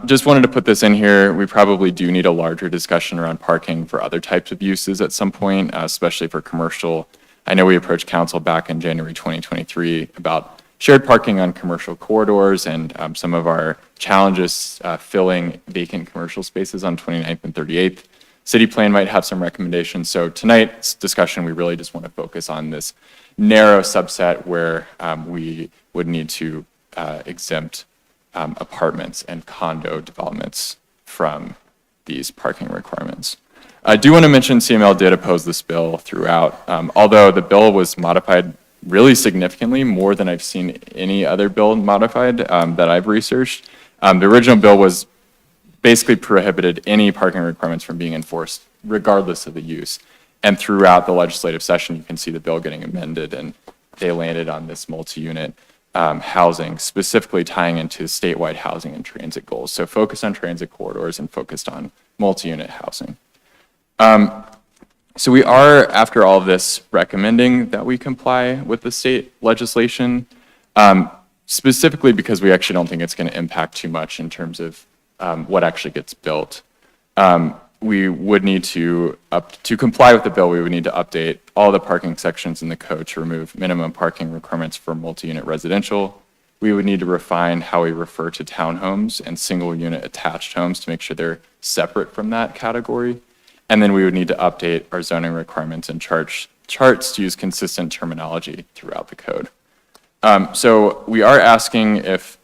Just wanted to put this in here. We probably do need a larger discussion around parking for other types of uses at some point, especially for commercial. I know we approached council back in January 2023 about shared parking on commercial corridors and some of our challenges filling vacant commercial spaces on 29th and 38th. City plan might have some recommendations. So tonight's discussion, we really just want to focus on this narrow subset where we would need to exempt apartments and condo developments from these parking requirements. I do want to mention CML did oppose this bill throughout, although the bill was modified really significantly, more than I've seen any other bill modified that I've researched. The original bill was basically prohibited any parking requirements from being enforced, regardless of the use. And throughout the legislative session, you can see the bill getting amended, and they landed on this multi-unit housing, specifically tying into statewide housing and transit goals. So focused on transit corridors and focused on multi-unit housing. So we are, after all of this, recommending that we comply with the state legislation, specifically because we actually don't think it's going to impact too much in terms of what actually gets built. We would need to comply with the bill, we would need to update all the parking sections in the code to remove minimum parking requirements for multi-unit residential. We would need to refine how we refer to townhomes and single unit attached homes to make sure they're separate from that category. And then we would need to update our zoning requirements and charts to use consistent terminology throughout the code. So we are asking if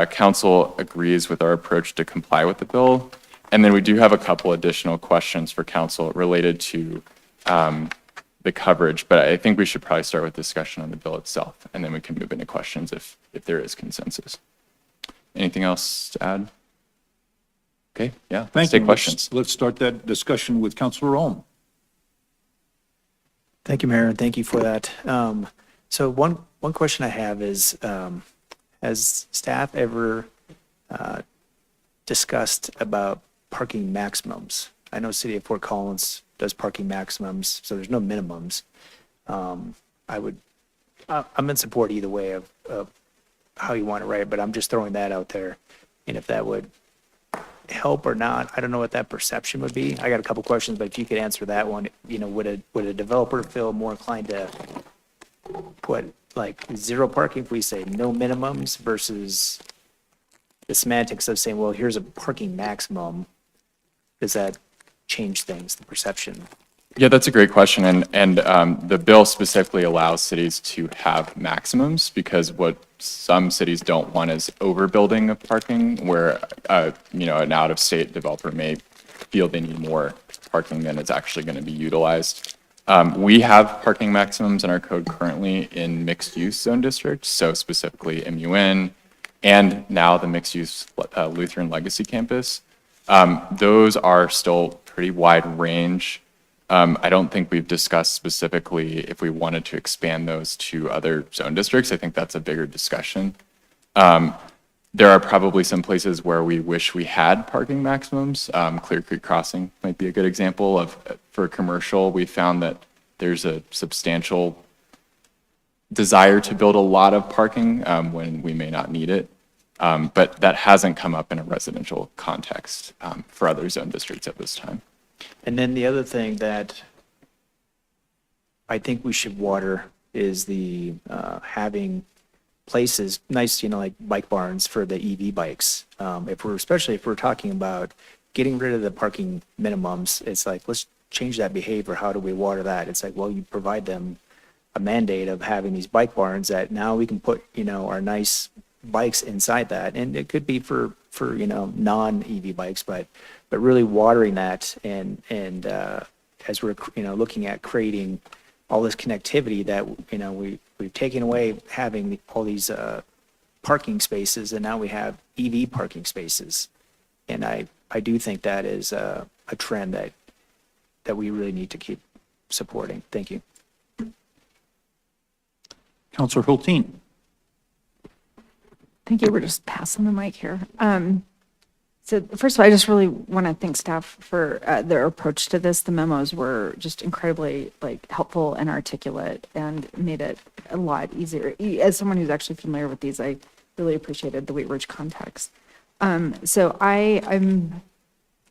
council agrees with our approach to comply with the bill. And then we do have a couple additional questions for council related to the coverage, but I think we should probably start with discussion on the bill itself, and then we can move into questions if there is consensus. Anything else to add? Okay, yeah, let's Thank take you. questions. Let's start that discussion with Councilor Ohm. Thank you, Mayor, and thank you for that. So one question I have is, has staff ever discussed about parking maximums? I know City of Fort Collins does parking maximums, so there's no minimums. I'm in support either way of how you want it, right? But I'm just throwing that out there. And if that would help or not, I don't know what that perception would be. I got a couple questions, but if you could answer that one, would a developer feel more inclined to put like zero parking if we say no minimums versus the semantics of saying, well, here's a parking maximum? Does that change things, the perception? Yeah, that's a great question. And the bill specifically allows cities to have maximums because what some cities don't want is overbuilding of parking where, an out-of-state developer may feel they need more parking than is actually going to be utilized. We have parking maximums in our code currently in mixed-use zone districts, so specifically MUN and now the mixed-use Lutheran Legacy Campus. Those are still pretty wide range. I don't think we've discussed specifically if we wanted to expand those to other zone districts. I think that's a bigger discussion. there are probably some places where we wish we had parking maximums. Clear Creek Crossing might be a good example of, for commercial, we found that there's a substantial desire to build a lot of parking when we may not need it. But that hasn't come up in a residential context for other zone districts at this time. And then the other thing that I think we should water is the having places, nice, like bike barns for the EV bikes. Especially if we're talking about getting rid of the parking minimums, it's like, let's change that behavior. How do we water that? It's like, well, you provide them a mandate of having these bike barns that now we can put, our nice bikes inside that. And it could be for non-EV bikes, but really watering that and as we're, looking at creating all this connectivity that, we've taken away having all these parking spaces, and now we have EV parking spaces. And I do think that is a trend that we really need to keep supporting. Thank you. Counselor Hulteen. Thank you. We're just passing the mic here. So first of all, I just really want to thank staff for their approach to this. The memos were just incredibly helpful and articulate and made it a lot easier. As someone who's actually familiar with these, I really appreciated the Wheat Ridge context. So I'm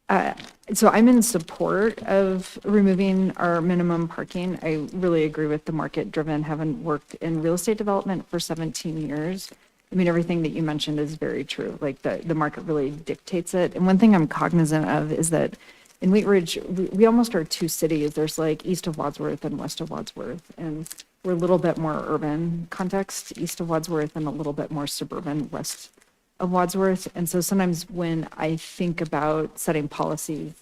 in support of removing our minimum parking. I really agree with the market-driven, having worked in real estate development for 17 years. I mean, everything that you mentioned is very true. Like the market really dictates it. And one thing I'm cognizant of is that in Wheat Ridge, we almost are two cities. There's like east of Wadsworth and west of Wadsworth. And we're a little bit more urban context east of Wadsworth and a little bit more suburban west of Wadsworth. And so sometimes when I think about setting policies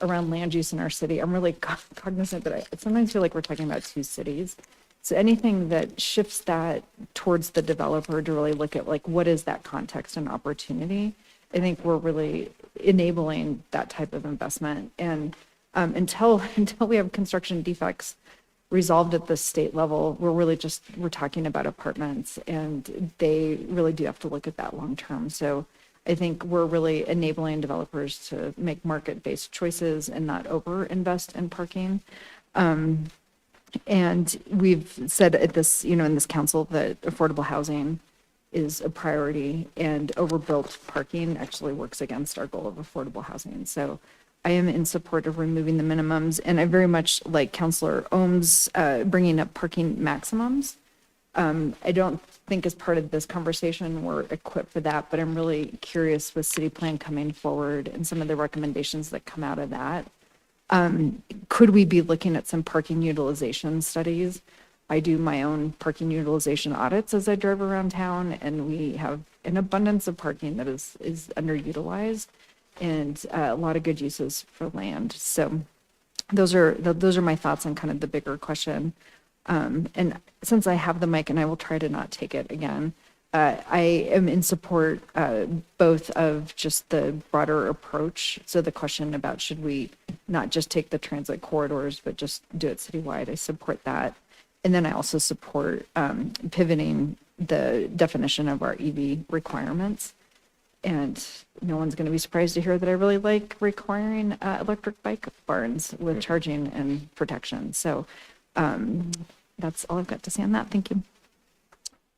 around land use in our city, I'm really cognizant that I sometimes feel like we're talking about two cities. So anything that shifts that towards the developer to really look at what is that context and opportunity, I think we're really enabling that type of investment. And until we have construction defects resolved at the state level, we're talking about apartments, and they really do have to look at that long term. So I think we're really enabling developers to make market-based choices and not over-invest in parking. And we've said at this, in this council that affordable housing is a priority, and overbuilt parking actually works against our goal of affordable housing. So I am in support of removing the minimums, and I very much like Councilor Ohm's bringing up parking maximums. I don't think as part of this conversation we're equipped for that, but I'm really curious with city plan coming forward and some of the recommendations that come out of that. Could we be looking at some parking utilization studies? I do my own parking utilization audits as I drive around town, and we have an abundance of parking that is underutilized, and a lot of good uses for land. So those are my thoughts on kind of the bigger question. And since I have the mic, and I will try to not take it again, I am in support both of just the broader approach. So the question about should we not just take the transit corridors, but just do it citywide, I support that. And then I also support pivoting the definition of our EV requirements. And no one's going to be surprised to hear that I really like requiring electric bike barns with charging and protection. So that's all I've got to say on that. Thank you.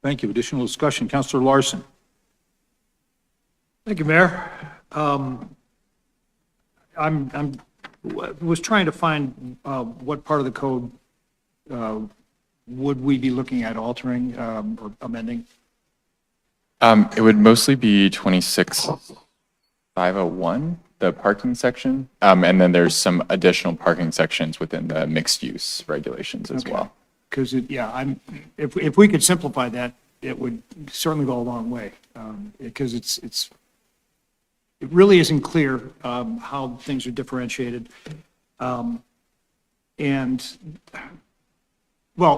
Thank you. Additional discussion. Councilor Larson. Thank you, Mayor. Was trying to find what part of the code would we be looking at altering or amending? It would mostly be 26501, the parking section. And then there's some additional parking sections within the mixed use regulations as well. Because if we could simplify that, it would certainly go a long way. Because it really isn't clear how things are differentiated. Well,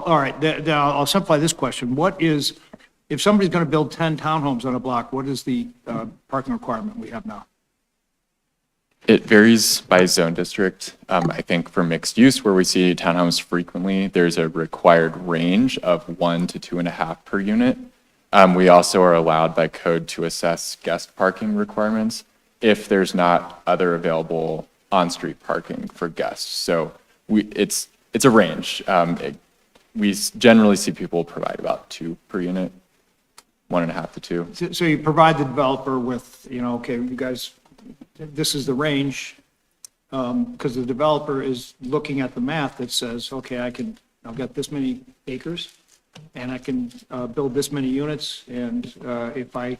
all right, I'll simplify this question. If somebody's going to build 10 townhomes on a block, what is the parking requirement we have now? It varies by zone district. I think for mixed use, where we see townhomes frequently, there's a required range of 1 to 2.5 per unit. We also are allowed by code to assess guest parking requirements if there's not other available on-street parking for guests. So it's a range. We generally see people provide about 2 per unit, 1.5 to 2. So you provide the developer with, okay, you guys, this is the range, because the developer is looking at the math that says, okay, I'll get this many acres, and I can build this many units, and if I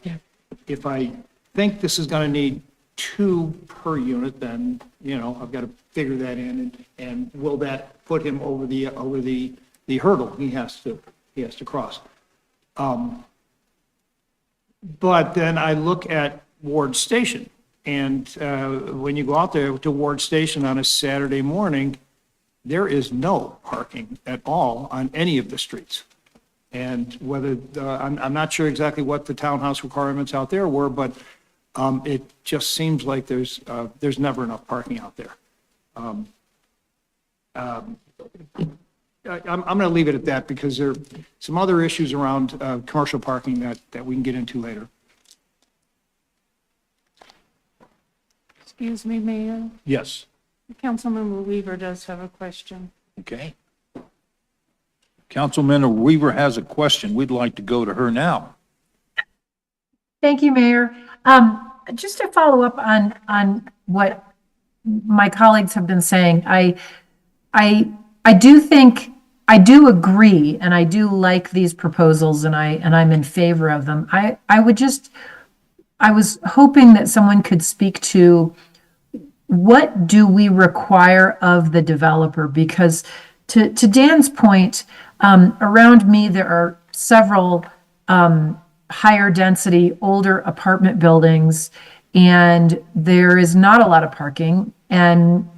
think this is going to need 2 per unit, then, I've got to figure that in, and will that put him over the hurdle he has to cross? But then I look at Ward Station, and when you go out there to Ward Station on a Saturday morning, there is no parking at all on any of the streets. And whether, I'm not sure exactly what the townhouse requirements out there were, but it just seems like there's never enough parking out there. I'm going to leave it at that because there are some other issues around commercial parking that we can get into later. Excuse me, Mayor. Yes. Councilmember Weaver does have a question. Okay. Councilman Weaver has a question. We'd like to go to her now. Thank you, Mayor. Just to follow up on what my colleagues have been saying, I do agree, and I do like these proposals, and I'm in favor of them. I was hoping that someone could speak to what do we require of the developer? Because to Dan's point, around me, there are several higher density, older apartment buildings, and there is not a lot of parking. And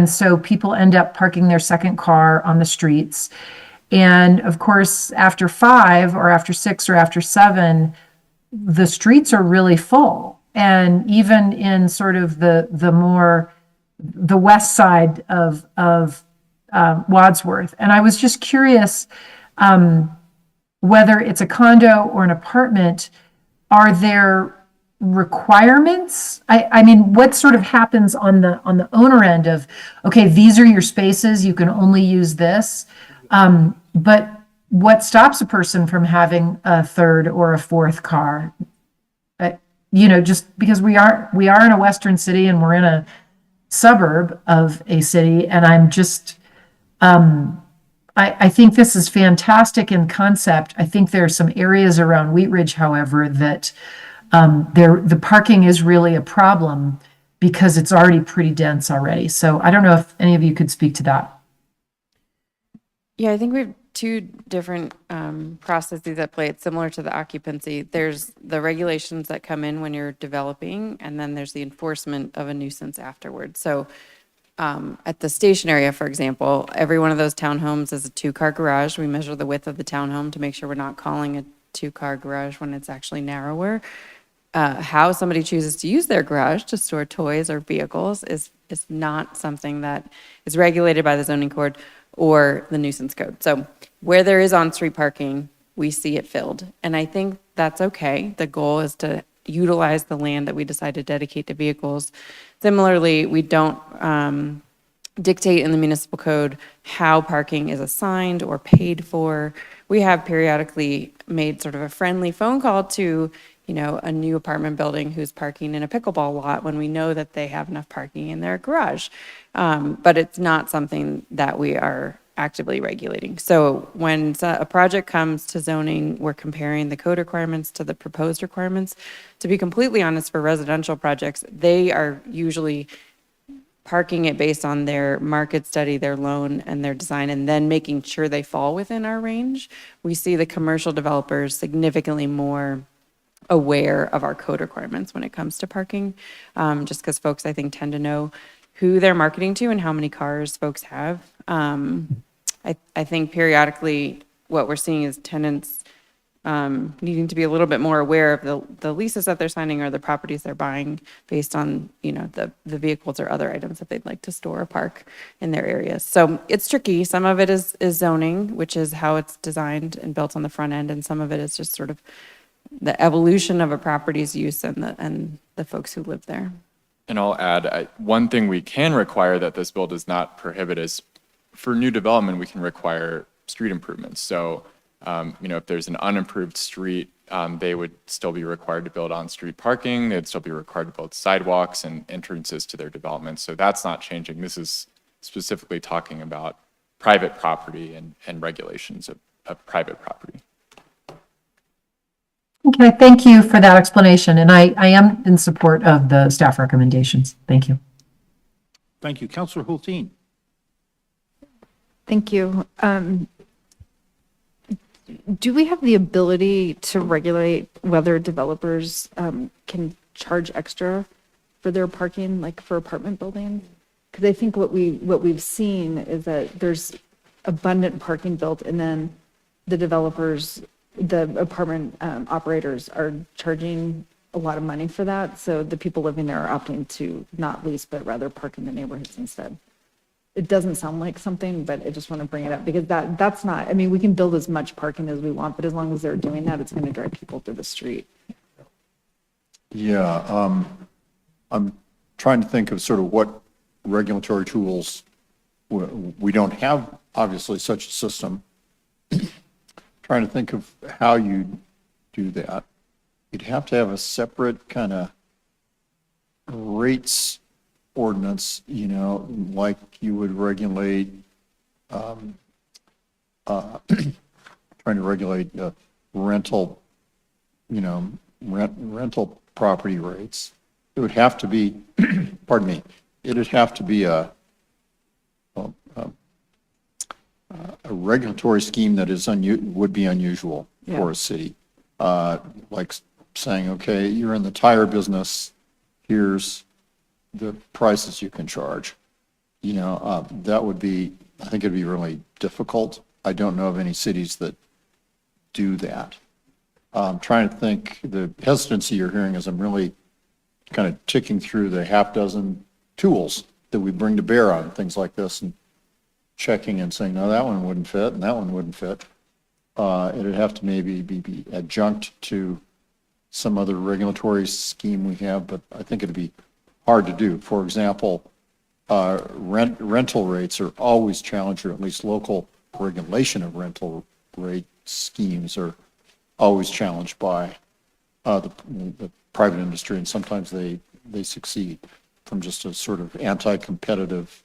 so people end up parking their second car on the streets. And of course, after 5 or after 6 or after 7, the streets are really full. And even in sort of the west side of Wadsworth. And I was just curious, whether it's a condo or an apartment, are there requirements? I mean, what sort of happens on the owner end of, okay, these are your spaces, you can only use this. But what stops a person from having a third or a fourth car? Just because we are in a Western city and we're in a suburb of a city, and I'm just, I think this is fantastic in concept. I think there are some areas around Wheat Ridge, however, that the parking is really a problem because it's already pretty dense already. So I don't know if any of you could speak to that. Yeah, I think we have 2 different processes at play. It's similar to the occupancy. There's the regulations that come in when you're developing, and then there's the enforcement of a nuisance afterwards. So at the station area, for example, every one of those townhomes is a 2-car garage. We measure the width of the townhome to make sure we're not calling a 2-car garage when it's actually narrower. How somebody chooses to use their garage to store toys or vehicles is not something that is regulated by the zoning code or the nuisance code. So where there is on-street parking, we see it filled. And I think that's okay. The goal is to utilize the land that we decide to dedicate to vehicles. Similarly, we don't dictate in the municipal code how parking is assigned or paid for. We have periodically made sort of a friendly phone call to a new apartment building who's parking in a pickleball lot when we know that they have enough parking in their garage. But it's not something that we are actively regulating. So when a project comes to zoning, we're comparing the code requirements to the proposed requirements. To be completely honest, for residential projects, they are usually parking it based on their market study, their loan, and their design, and then making sure they fall within our range. We see the commercial developers significantly more aware of our code requirements when it comes to parking, just because folks, I think, tend to know who they're marketing to and how many cars folks have. I think periodically what we're seeing is tenants needing to be a little bit more aware of the leases that they're signing or the properties they're buying based on, the vehicles or other items that they'd like to store or park in their areas. So it's tricky. Some of it is zoning, which is how it's designed and built on the front end, and some of it is just sort of the evolution of a property's use and the folks who live there. And I'll add, one thing we can require that this bill does not prohibit is for new development, we can require street improvements. So, if there's an unimproved street, they would still be required to build on-street parking. They'd still be required to build sidewalks and entrances to their development. So that's not changing. This is specifically talking about private property and regulations of private property. Okay, thank you for that explanation. And I am in support of the staff recommendations. Thank you. Thank you. Counselor Hulteen. Thank you. Do we have the ability to regulate whether developers can charge extra for their parking, like for apartment buildings? Because I think what we've seen is that there's abundant parking built, and then the developers, the apartment operators are charging a lot of money for that. So the people living there are opting to not lease, but rather park in the neighborhoods instead. It doesn't sound like something, but I just want to bring it up because that's not, I mean, we can build as much parking as we want, but as long as they're doing that, it's going to drive people to the street. Yeah, I'm trying to think of sort of what regulatory tools, we don't have, obviously, such a system. Trying to think of how you do that. You'd have to have a separate kind of rates ordinance, like you would regulate, trying to regulate rental, rental property rates. It would have to be, pardon me, it'd have to be a regulatory scheme that is would be unusual for a city. Like saying, okay, you're in the tire business, here's the prices you can charge. That would be, I think it'd be really difficult. I don't know of any cities that do that. I'm trying to think, the hesitancy you're hearing is I'm really kind of ticking through the half dozen tools that we bring to bear on things like this and checking and saying, no, that one wouldn't fit and that one wouldn't fit. It'd have to maybe be adjunct to some other regulatory scheme we have, but I think it'd be hard to do. For example, rental rates are always challenged, or at least local regulation of rental rate schemes are always challenged by the private industry, and sometimes they succeed from just a sort of anti-competitive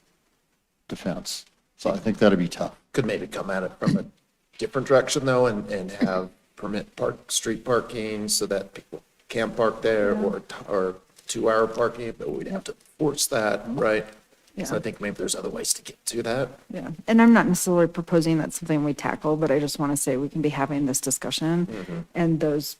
defense. So I think that'd be tough. Could maybe come at it from a different direction though, and have permit street parking so that people can park there, or 2-hour parking, but we'd have to force that, right? So I think maybe there's other ways to get to that. Yeah, and I'm not necessarily proposing that's something we tackle, but I just want to say we can be having this discussion, and those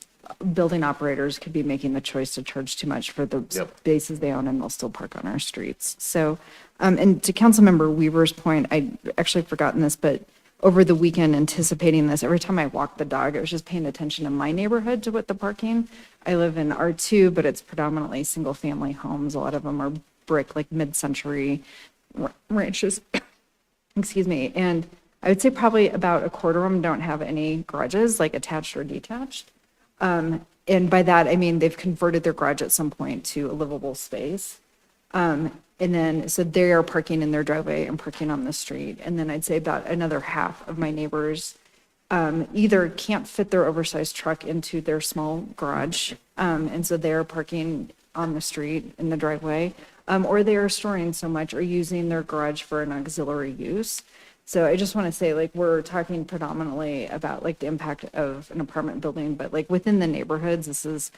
building operators could be making the choice to charge too much for the spaces they own, and they'll still park on our streets. So, and to Councilmember Weaver's point, I actually forgotten this, but over the weekend, anticipating this, every time I walked the dog, I was just paying attention to my neighborhood, to what the parking. I live in R2, but it's predominantly single-family homes. A lot of them are brick, like mid-century ranches. Excuse me. And I would say probably about a quarter of them don't have any garages, like attached or detached. And by that, I mean they've converted their garage at some point to a livable space. And then, so they are parking in their driveway and parking on the street. And then I'd say about another half of my neighbors either can't fit their oversized truck into their small garage, and so they're parking on the street in the driveway, or they are storing so much or using their garage for an auxiliary use. So I just want to say, like, we're talking predominantly about like the impact of an apartment building, but like within the neighborhoods, this is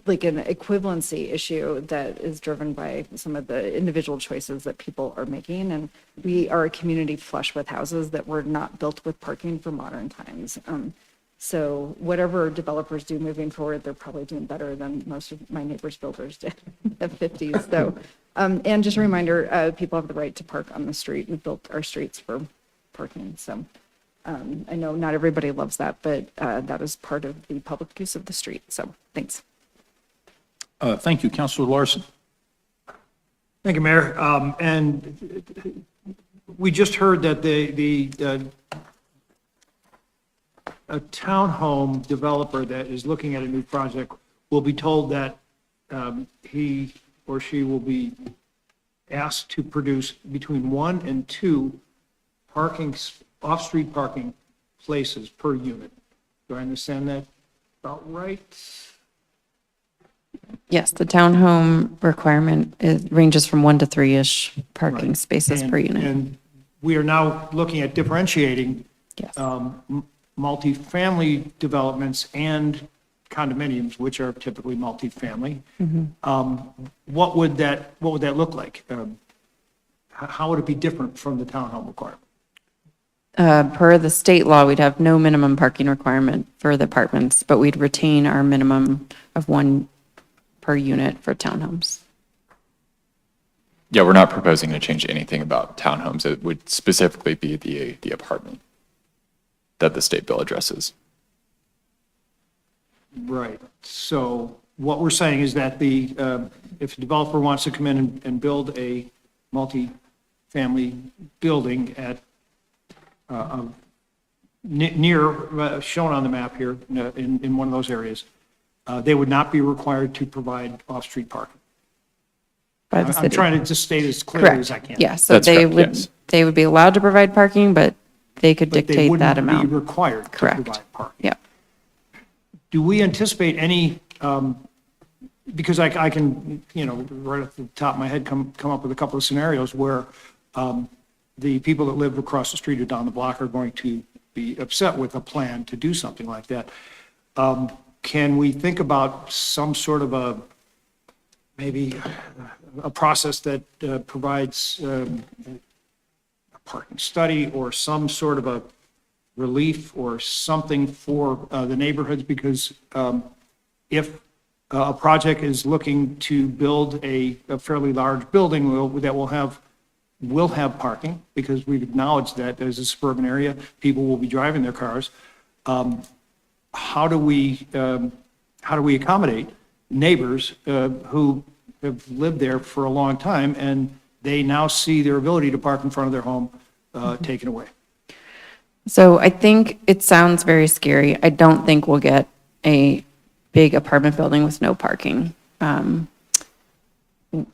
like an equivalency issue that is driven by some of the individual choices that people are making. And we are a community flush with houses that were not built with parking for modern times. So whatever developers do moving forward, they're probably doing better than most of my neighbors' builders did in the 50s. So, and just a reminder, people have the right to park on the street. We built our streets for parking. So I know not everybody loves that, but that is part of the public use of the street. So thanks. Thank you. Councilor Larson. Thank you, Mayor. And we just heard that the a townhome developer that is looking at a new project will be told that he or she will be asked to produce between 1 and 2 off-street parking places per unit. Do I understand that about right? Yes, the townhome requirement ranges from 1 to 3-ish parking spaces per unit. And we are now looking at differentiating Yes. multifamily developments and condominiums, which are typically multifamily. What would that look like? How would it be different from the townhome requirement? Per the state law, we'd have no minimum parking requirement for the apartments, but we'd retain our minimum of 1 per unit for townhomes. Yeah, we're not proposing to change anything about townhomes. It would specifically be the apartment that the state bill addresses. Right. So what we're saying is that if a developer wants to come in and build a multifamily building at near, shown on the map here, in one of those areas, they would not be required to provide off-street parking. By the I'm city. trying to just state as clearly as I can. Yeah, so That's correct, yes. they would be allowed to provide parking, but they could But they dictate wouldn't that amount. be required to Correct. provide parking. Yeah. Do we anticipate any, because I can, right off the top of my head, come up with a couple of scenarios where the people that live across the street or down the block are going to be upset with a plan to do something like that. Can we think about some sort of maybe a process that provides a parking study or some sort of a relief or something for the neighborhoods? Because if a project is looking to build a fairly large building that will have parking, because we've acknowledged that as a suburban area, people will be driving their cars. How do we accommodate neighbors who have lived there for a long time and they now see their ability to park in front of their home taken away? So I think it sounds very scary. I don't think we'll get a big apartment building with no parking.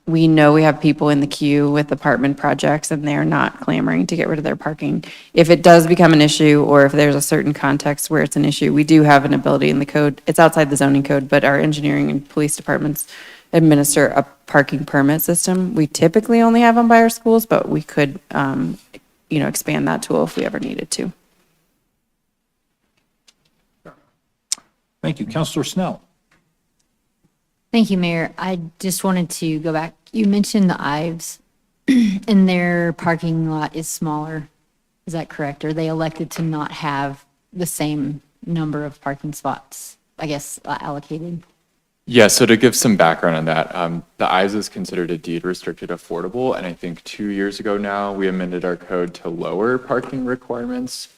We know we have people in the queue with apartment projects and they're not clamoring to get rid of their parking. If it does become an issue, or if there's a certain context where it's an issue, we do have an ability in the code. It's outside the zoning code, but our engineering and police departments administer a parking permit system. We typically only have them by our schools, but we could, expand that tool if we ever needed to. Thank you. Counselor Snell. Thank you, Mayor. I just wanted to go back. You mentioned the Ives and their parking lot is smaller. Is that correct? Are they elected to not have the same number of parking spots, I guess, allocated? Yeah, so to give some background on that, the ISA is considered a deed restricted affordable, and I think 2 years ago now, we amended our code to lower parking requirements.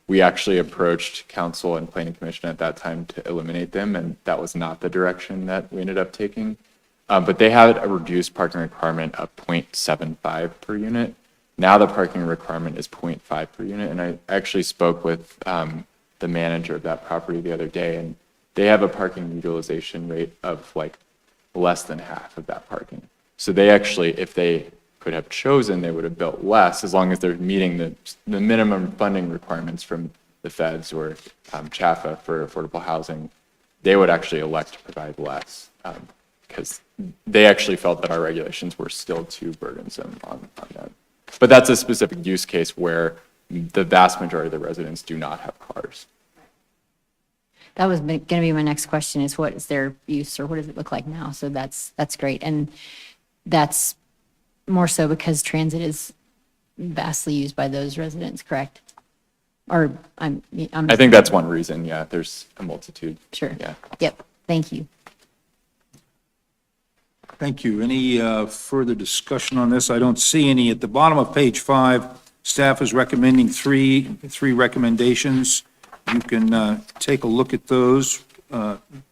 We actually approached council and planning commission at that time to eliminate them, and that was not the direction that we ended up taking. But they had a reduced parking requirement of 0.75 per unit. Now the parking requirement is 0.5 per unit, and I actually spoke with the manager of that property the other day, and they have a parking utilization rate of like less than half of that parking. So they actually, if they could have chosen, they would have built less, as long as they're meeting the minimum funding requirements from the feds or CHAFA for affordable housing. They would actually elect to provide less because they actually felt that our regulations were still too burdensome on them. But that's a specific use case where the vast majority of the residents do not have cars. That was going to be my next question, is what is their use, or what does it look like now? So that's great. And that's more so because transit is vastly used by those residents, correct? Or I'm I think that's one reason, yeah, there's a multitude. Sure. Yeah. Yep. Thank you. Thank you. Any further discussion on this? I don't see any. At the bottom of page 5, staff is recommending three recommendations. You can take a look at those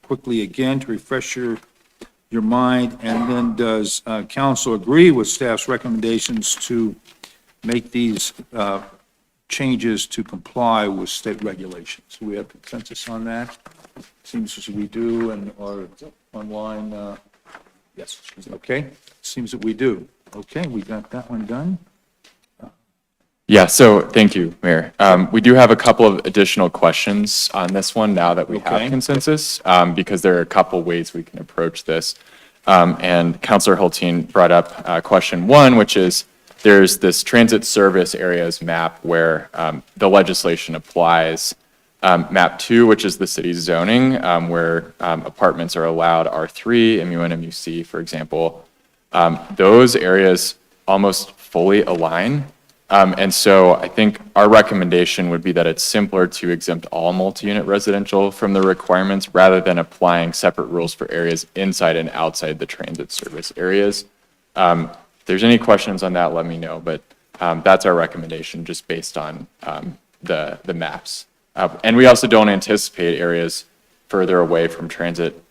quickly again to refresh your mind. And then does council agree with staff's recommendations to make these changes to comply with state regulations. Do we have consensus on that? Seems as we do, and our online, yes, okay, seems that we do. Okay, we got that one done. Yeah, so thank you, Mayor. We do have a couple of additional questions on this one now that we have Okay. consensus, because there are a couple ways we can approach this. And Councilor Hulteen brought up question one, which is there's this transit service areas map where the legislation applies. Map 2, which is the city's zoning, where apartments are allowed R3, MUN, MUC, for example. Those areas almost fully align. And so I think our recommendation would be that it's simpler to exempt all multi-unit residential from the requirements rather than applying separate rules for areas inside and outside the transit service areas. If there's any questions on that, let me know, but that's our recommendation just based on the maps. And we also don't anticipate areas further away from transit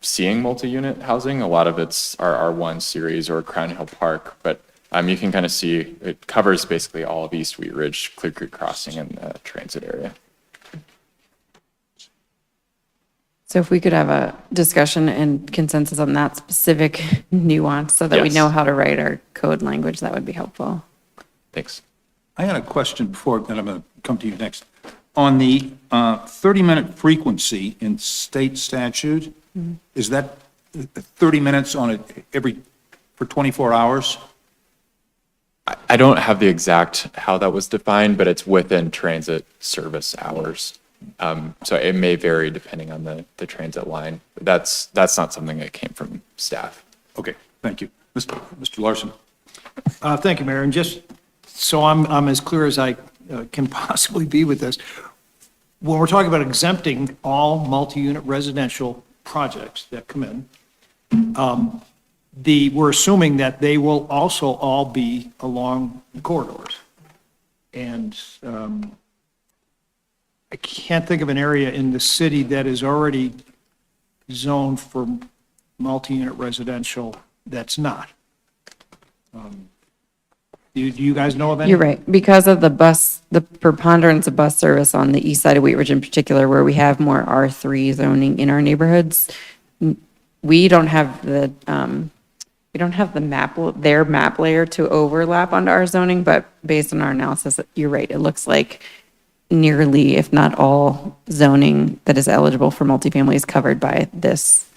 seeing multi-unit housing. A lot of it's our R1 series or Crown Hill Park, but you can kind of see it covers basically all of East Wheat Ridge, Clear Creek Crossing, and the transit area. So if we could have a discussion and consensus on that specific nuance so that we Yes. know how to write our code language, that would be helpful. Thanks. I had a question before, and I'm going to come to you next. On the 30-minute frequency in state statute, is that 30 minutes on it for 24 hours? I don't have the exact how that was defined, but it's within transit service hours. So it may vary depending on the transit line. That's not something that came from staff. Okay, thank you. Mr. Larson? Thank you, Mayor. And just so I'm as clear as I can possibly be with this, when we're talking about exempting all multi-unit residential projects that come in, we're assuming that they will also all be along the corridors. And I can't think of an area in the city that is already zoned for multi-unit residential that's not. Do you guys know of any? You're right. Because of the preponderance of bus service on the east side of Wheat Ridge in particular, where we have more R3 zoning in our neighborhoods, we don't have the their map layer to overlap onto our zoning, but based on our analysis, you're right. It looks like nearly, if not all, zoning that is eligible for multifamily is covered by this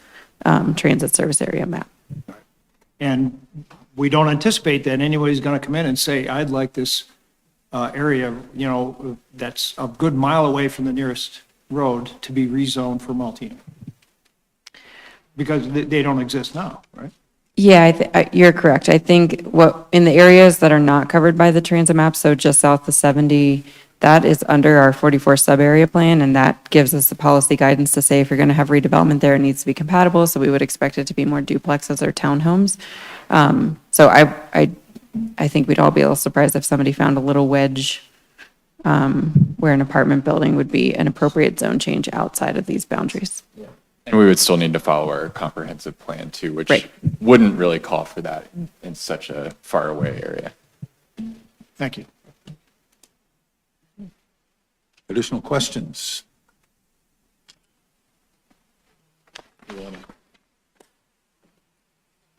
transit service area map. And we don't anticipate that anybody's going to come in and say, I'd like this area, that's a good mile away from the nearest road to be rezoned for multi-unit. Because they don't exist now, right? Yeah, you're correct. I think in the areas that are not covered by the transit map, so just south of 70, that is under our 44 sub-area plan, and that gives us the policy guidance to say if you're going to have redevelopment there, it needs to be compatible, so we would expect it to be more duplexes or townhomes. So I think we'd all be a little surprised if somebody found a little wedge where an apartment building would be an appropriate zone change outside of these boundaries. And we would still need to follow our comprehensive plan too, which Right. wouldn't really call for that in such a far away area. Thank you. Additional questions?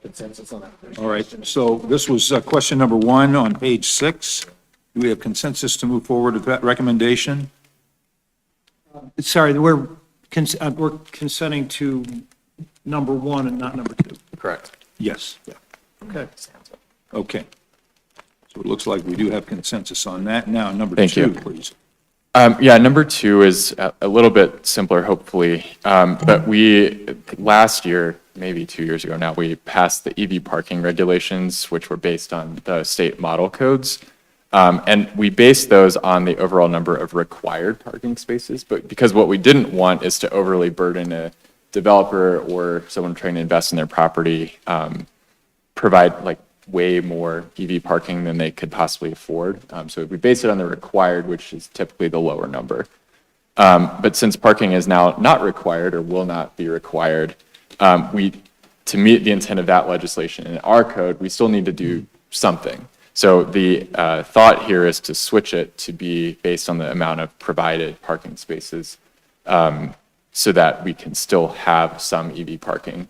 Consensus on that. All right, so this was question number 1 on page 6. Do we have consensus to move forward with that recommendation? Sorry, we're consenting to number 1 and not number 2. Correct. Yes. Okay. Okay. So it looks like we do have consensus on that. Now, number Thank 2, you. please. Yeah, number 2 is a little bit simpler, hopefully. But we, last year, maybe 2 years ago now, we passed the EV parking regulations, which were based on the state model codes. And we based those on the overall number of required parking spaces. But because what we didn't want is to overly burden a developer or someone trying to invest in their property, provide like way more EV parking than they could possibly afford. So we base it on the required, which is typically the lower number. But since parking is now not required or will not be required, to meet the intent of that legislation in our code, we still need to do something. So the thought here is to switch it to be based on the amount of provided parking spaces, so that we can still have some EV parking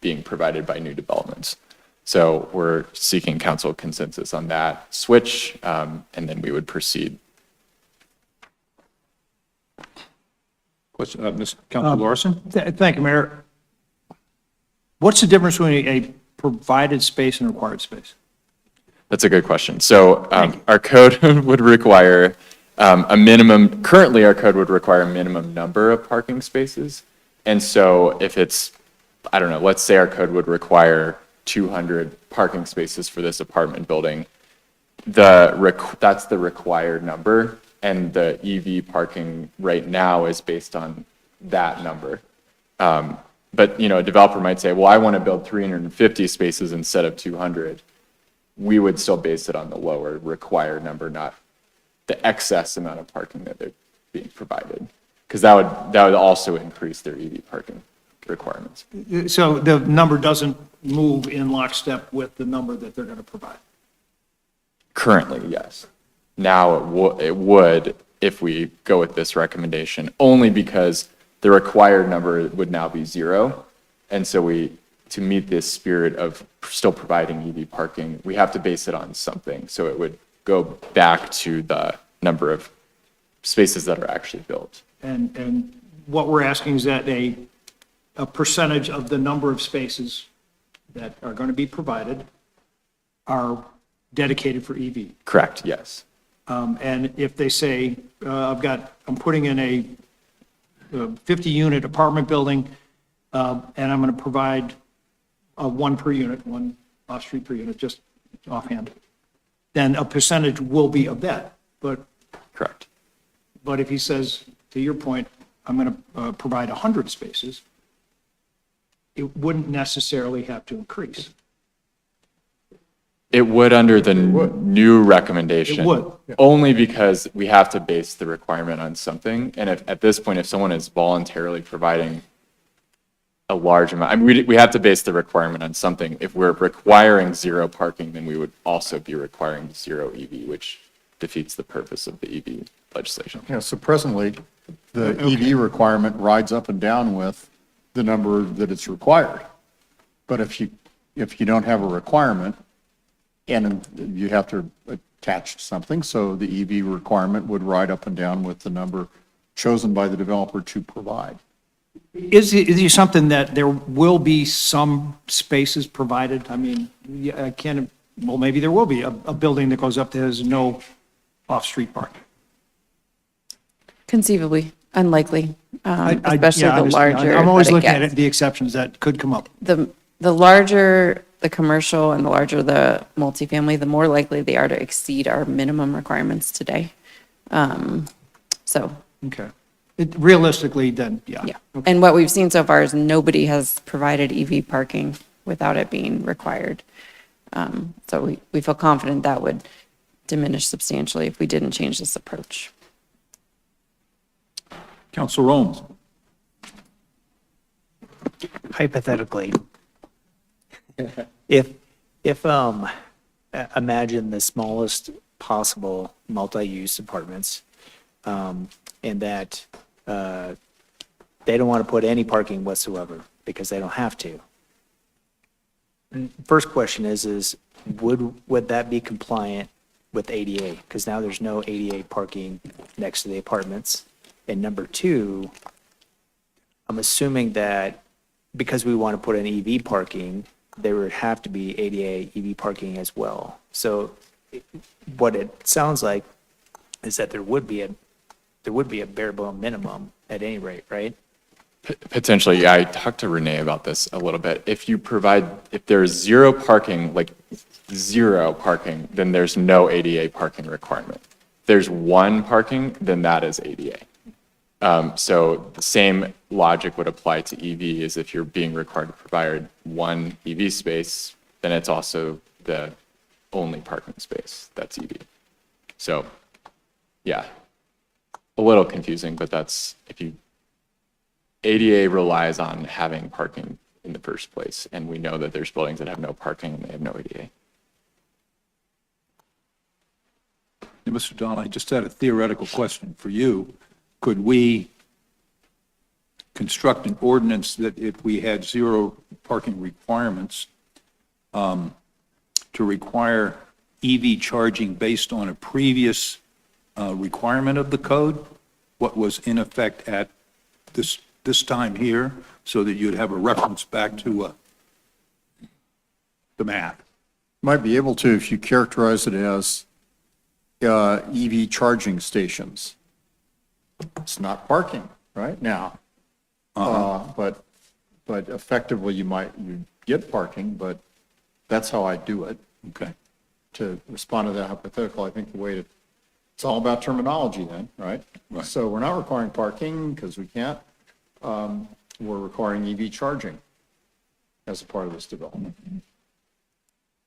being provided by new developments. So we're seeking council consensus on that switch, and then we would proceed. Question, Ms. Councilor Larson? Thank you, Mayor. What's the difference between a provided space and required space? That's a good question. So our code would require currently our code would require a minimum number of parking spaces. And so if it's, I don't know, let's say our code would require 200 parking spaces for this apartment building, that's the required number. And the EV parking right now is based on that number. But, a developer might say, well, I want to build 350 spaces instead of 200. We would still base it on the lower required number, not the excess amount of parking that they're being provided. Because that would also increase their EV parking requirements. So the number doesn't move in lockstep with the number that they're going to provide? Currently, yes. Now it would if we go with this recommendation, only because the required number would now be 0. And so to meet this spirit of still providing EV parking, we have to base it on something. So it would go back to the number of spaces that are actually built. And what we're asking is that a percentage of the number of spaces that are going to be provided are dedicated for EV. Correct, yes. And if they say, I'm putting in a 50-unit apartment building, and I'm going to provide one per unit, one off-street per unit, just offhand, then a percentage will be of that. But correct. But if he says, to your point, I'm going to provide 100 spaces, it wouldn't necessarily have to increase. It would under the new recommendation. It would. Only because we have to base the requirement on something. And if, at this point, if someone is voluntarily providing a large amount, we have to base the requirement on something. If we're requiring 0 parking, then we would also be requiring 0 EV, which defeats the purpose of the EV legislation. Yeah, so presently, the EV requirement rides up and down with the number that it's required. But if you don't have a requirement, and you have to attach something, so the EV requirement would ride up and down with the number chosen by the developer to provide. Is it something that there will be some spaces provided? I mean, maybe there will be a building that goes up that has no off-street parking. Conceivably, unlikely, especially the understand. larger. I'm always that it looking at gets. it, the exceptions that could come up. The larger the commercial and the larger the multifamily, the more likely they are to exceed our minimum requirements today. So, Okay. Realistically, then, yeah. yeah. And what we've seen so far is nobody has provided EV parking without it being required. So we feel confident that would diminish substantially if we didn't change this approach. Councilor Holmes? Hypothetically, if imagine the smallest possible multi-use apartments, and that they don't want to put any parking whatsoever because they don't have to. First question is would that be compliant with ADA? Because now there's no ADA parking next to the apartments. And number two, I'm assuming that because we want to put in EV parking, there would have to be ADA EV parking as well. So what it sounds like is that there would be a bare bone minimum at any rate, right? Potentially, yeah, I talked to Renee about this a little bit. If there's 0 parking, like 0 parking, then there's no ADA parking requirement. If there's 1 parking, then that is ADA. So the same logic would apply to EV as if you're being required to provide 1 EV space, then it's also the only parking space that's EV. So, yeah, a little confusing, but that's ADA relies on having parking in the first place, and we know that there's buildings that have no parking and they have no ADA. Hey, Mr. Dahl, I just had a theoretical question for you. Could we construct an ordinance that if we had zero parking requirements, to require EV charging based on a previous requirement of the code, what was in effect at this time here, so that you'd have a reference back to the math? Might be able to if you characterize it as EV charging stations. It's not parking right now. But effectively you get parking, but that's how I do it. Okay. To respond to that hypothetical, I think it's all about terminology then, right? Right. So we're not requiring parking because we can't. We're requiring EV charging as a part of this development.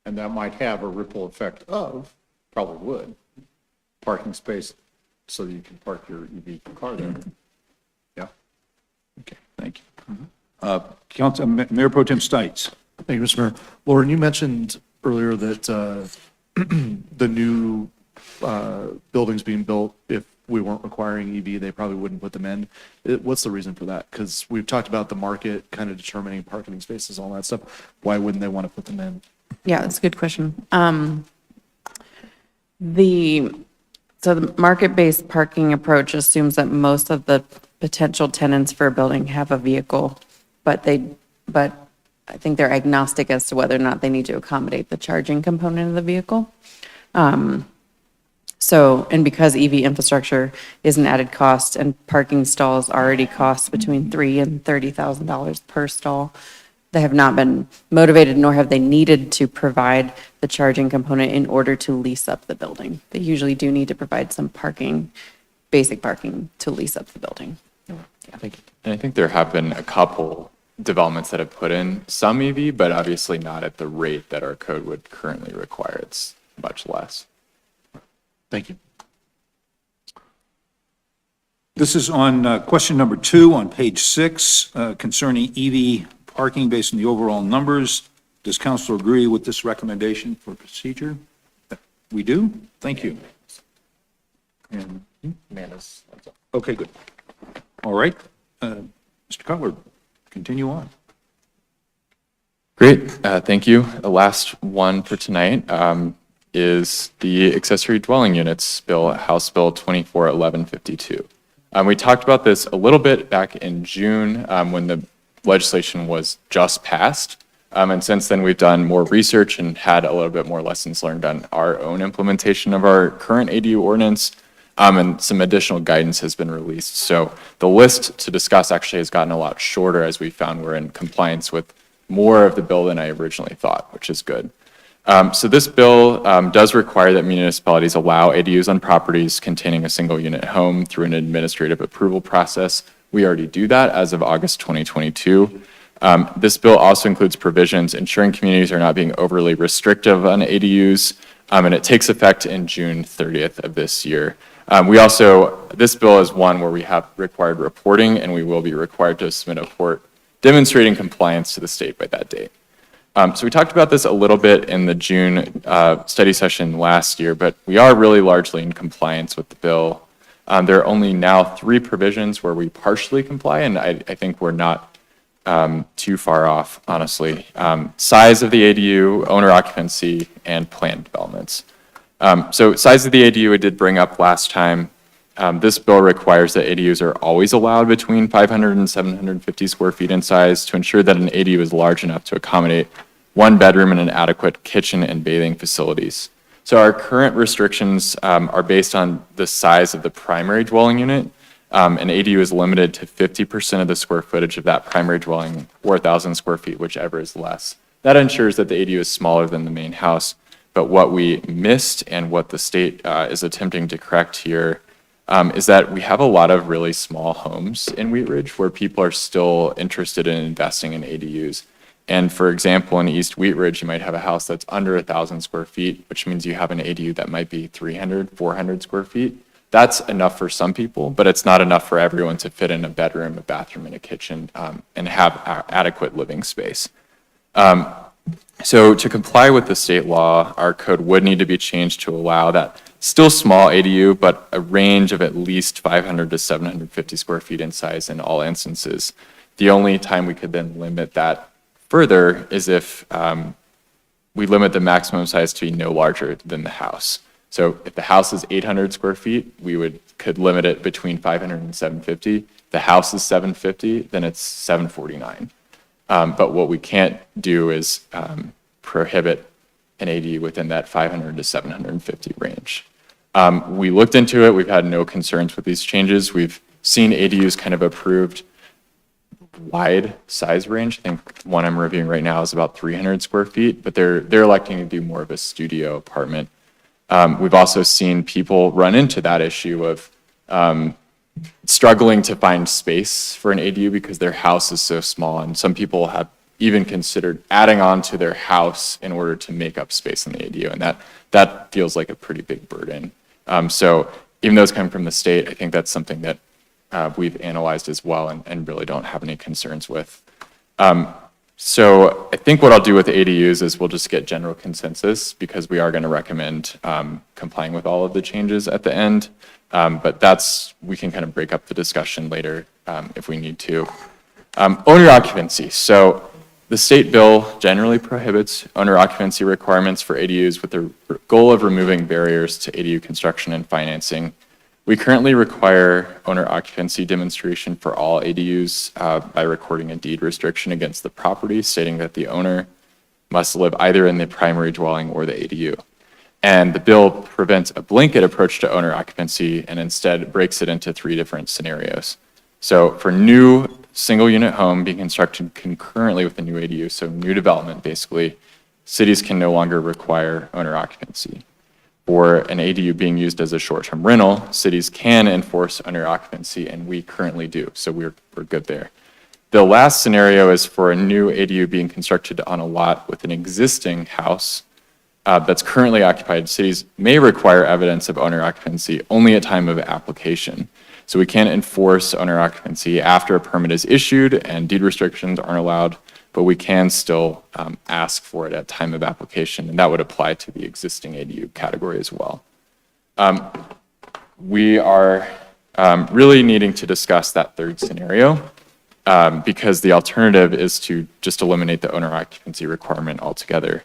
And that might have a ripple effect of, probably would, parking space so that you can park your EV car there. Yeah. Okay, thank you. Council, Mayor Pro Tem Stites. Thank you, Mr. Mayor. Lauren, you mentioned earlier that the new buildings being built, if we weren't requiring EV, they probably wouldn't put them in. What's the reason for that? Because we've talked about the market kind of determining parking spaces, all that stuff. Why wouldn't they want to put them in? Yeah, that's a good question. The market-based parking approach assumes that most of the potential tenants for a building have a vehicle, but I think they're agnostic as to whether or not they need to accommodate the charging component of the vehicle. And because EV infrastructure is an added cost and parking stalls already cost between $3,000 and $30,000 per stall, they have not been motivated, nor have they needed to provide the charging component in order to lease up the building. They usually do need to provide some parking, basic parking, to lease up the building. Thank you. And I think there have been a couple developments that have put in some EV, but obviously not at the rate that our code would currently require. It's much less. Thank you. This is on question number 2 on page 6 concerning EV parking based on the overall numbers. Does council agree with this recommendation for procedure? We do? Thank you. And, okay, good. All right. Mr. Cutler, continue on. Great, thank you. The last one for tonight is the accessory dwelling units bill, House Bill 241152. We talked about this a little bit back in June when the legislation was just passed. And since then, we've done more research and had a little bit more lessons learned on our own implementation of our current ADU ordinance. And some additional guidance has been released. So the list to discuss actually has gotten a lot shorter as we found we're in compliance with more of the bill than I originally thought, which is good. So this bill does require that municipalities allow ADUs on properties containing a single unit home through an administrative approval process. We already do that as of August 2022. This bill also includes provisions ensuring communities are not being overly restrictive on ADUs, and it takes effect in June 30th of this year. This bill is one where we have required reporting, and we will be required to submit a report demonstrating compliance to the state by that date. So we talked about this a little bit in the June study session last year, but we are really largely in compliance with the bill. There are only now 3 provisions where we partially comply, and I think we're not too far off, honestly. Size of the ADU, owner occupancy, and planned developments. So size of the ADU I did bring up last time. This bill requires that ADUs are always allowed between 500 and 750 square feet in size to ensure that an ADU is large enough to accommodate 1 bedroom and an adequate kitchen and bathing facilities. So our current restrictions are based on the size of the primary dwelling unit. An ADU is limited to 50% of the square footage of that primary dwelling, or 1,000 square feet, whichever is less. That ensures that the ADU is smaller than the main house. But what we missed and what the state is attempting to correct here is that we have a lot of really small homes in Wheat Ridge where people are still interested in investing in ADUs. And for example, in East Wheat Ridge, you might have a house that's under 1,000 square feet, which means you have an ADU that might be 300, 400 square feet. That's enough for some people, but it's not enough for everyone to fit in a bedroom, a bathroom, and a kitchen and have adequate living space. So to comply with the state law, our code would need to be changed to allow that Still small ADU, but a range of at least 500 to 750 square feet in size in all instances. The only time we could then limit that further is if we limit the maximum size to be no larger than the house. So if the house is 800 square feet, we could limit it between 500 and 750. If the house is 750, then it's 749. But what we can't do is prohibit an ADU within that 500 to 750 range. We looked into it. We've had no concerns with these changes. We've seen ADUs kind of approved wide size range. I think one I'm reviewing right now is about 300 square feet, but they're electing to do more of a studio apartment. We've also seen people run into that issue of struggling to find space for an ADU because their house is so small, and some people have even considered adding on to their house in order to make up space in the ADU, and that feels like a pretty big burden. So even though it's coming from the state, I think that's something that we've analyzed as well and really don't have any concerns with. So I think what I'll do with ADUs is we'll just get general consensus because we are going to recommend complying with all of the changes at the end. But we can kind of break up the discussion later if we need to. Owner occupancy. So the state bill generally prohibits owner occupancy requirements for ADUs with the goal of removing barriers to ADU construction and financing. We currently require owner occupancy demonstration for all ADUs by recording a deed restriction against the property, stating that the owner must live either in the primary dwelling or the ADU. And the bill prevents a blanket approach to owner occupancy and instead breaks it into 3 different scenarios. So for new single-unit home being constructed concurrently with the new ADU, so new development basically, cities can no longer require owner occupancy. For an ADU being used as a short-term rental, cities can enforce owner occupancy, and we currently do, so we're good there. The last scenario is for a new ADU being constructed on a lot with an existing house that's currently occupied. Cities may require evidence of owner occupancy only at time of application. So we can't enforce owner occupancy after a permit is issued and deed restrictions aren't allowed, but we can still ask for it at time of application, and that would apply to the existing ADU category as well. We are really needing to discuss that third scenario because the alternative is to just eliminate the owner occupancy requirement altogether.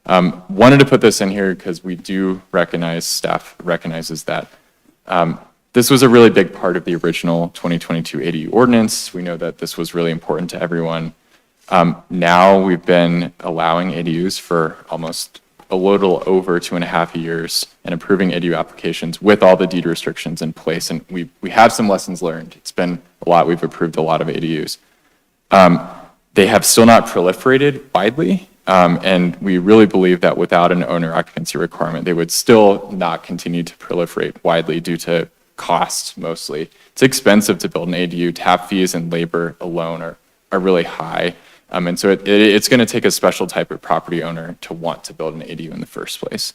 Wanted to put this in here because we do recognize, staff recognizes that this was a really big part of the original 2022 ADU ordinance. We know that this was really important to everyone. Now we've been allowing ADUs for almost a little over 2.5 years and approving ADU applications with all the deed restrictions in place. And we have some lessons learned. It's been a lot. We've approved a lot of ADUs. They have still not proliferated widely. And we really believe that without an owner occupancy requirement, they would still not continue to proliferate widely due to costs mostly. It's expensive to build an ADU. Tap fees and labor alone are really high. And so it's going to take a special type of property owner to want to build an ADU in the first place.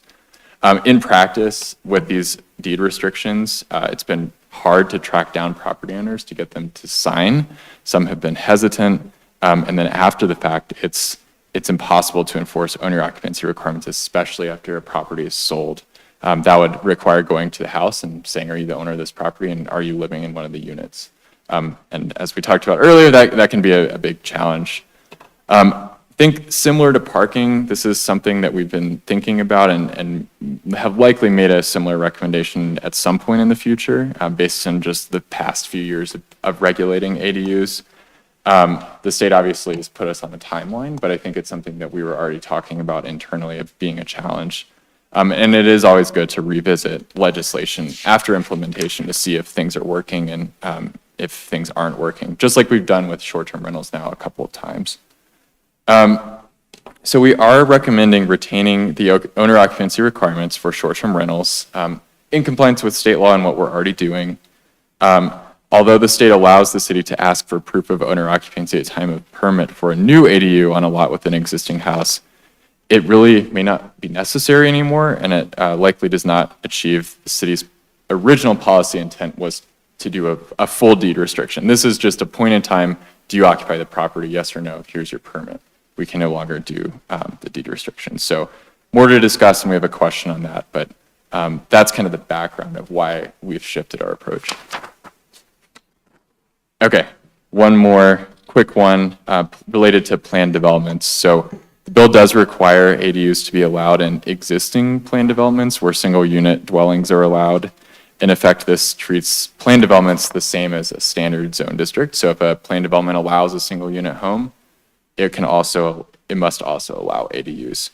In practice, with these deed restrictions, it's been hard to track down property owners to get them to sign. Some have been hesitant. And then after the fact, it's impossible to enforce owner occupancy requirements, especially after a property is sold. That would require going to the house and saying, are you the owner of this property and are you living in one of the units? And as we talked about earlier, that can be a big challenge. I think similar to parking, this is something that we've been thinking about and have likely made a similar recommendation at some point in the future based on just the past few years of regulating ADUs. The state obviously has put us on a timeline, but I think it's something that we were already talking about internally of being a challenge. And it is always good to revisit legislation after implementation to see if things are working and if things aren't working, just like we've done with short-term rentals now a couple of times. So we are recommending retaining the owner occupancy requirements for short-term rentals in compliance with state law and what we're already doing. Although the state allows the city to ask for proof of owner occupancy at time of permit for a new ADU on a lot with an existing house, it really may not be necessary anymore, and it likely does not achieve the city's original policy intent was to do a full deed restriction. This is just a point in time, do you occupy the property, yes or no, here's your permit. We can no longer do the deed restriction. So more to discuss, and we have a question on that, but That's kind of the background of why we've shifted our approach. Okay, one more quick one related to planned developments. So the bill does require ADUs to be allowed in existing planned developments where single unit dwellings are allowed. In effect, this treats planned developments the same as a standard zone district. So if a planned development allows a single unit home, it must also allow ADUs.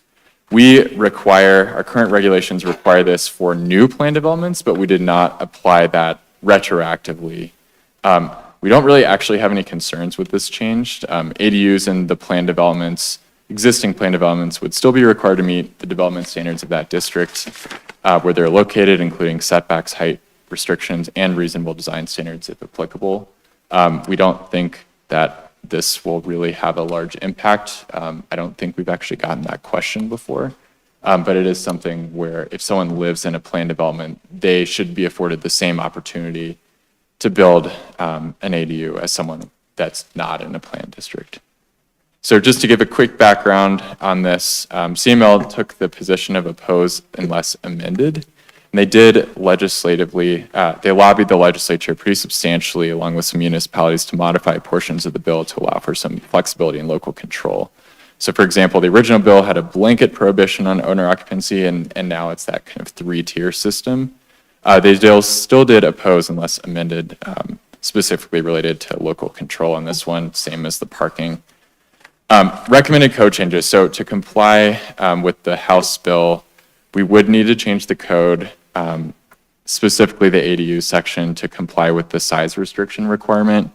Our current regulations require this for new planned developments, but we did not apply that retroactively. We don't really actually have any concerns with this change. ADUs in the planned developments, existing planned developments, would still be required to meet the development standards of that district where they're located, including setbacks, height restrictions, and reasonable design standards if applicable. We don't think that this will really have a large impact. I don't think we've actually gotten that question before, but it is something where if someone lives in a planned development, they should be afforded the same opportunity to build an ADU as someone that's not in a planned district. So just to give a quick background on this, CML took the position of oppose unless amended. And they did legislatively, they lobbied the legislature pretty substantially along with some municipalities to modify portions of the bill to allow for some flexibility and local control. So for example, the original bill had a blanket prohibition on owner occupancy and now it's that kind of 3-tier system. They still did oppose unless amended, specifically related to local control on this one, same as the parking. Recommended code changes. So to comply with the House bill, we would need to change the code, specifically the ADU section, to comply with the size restriction requirement.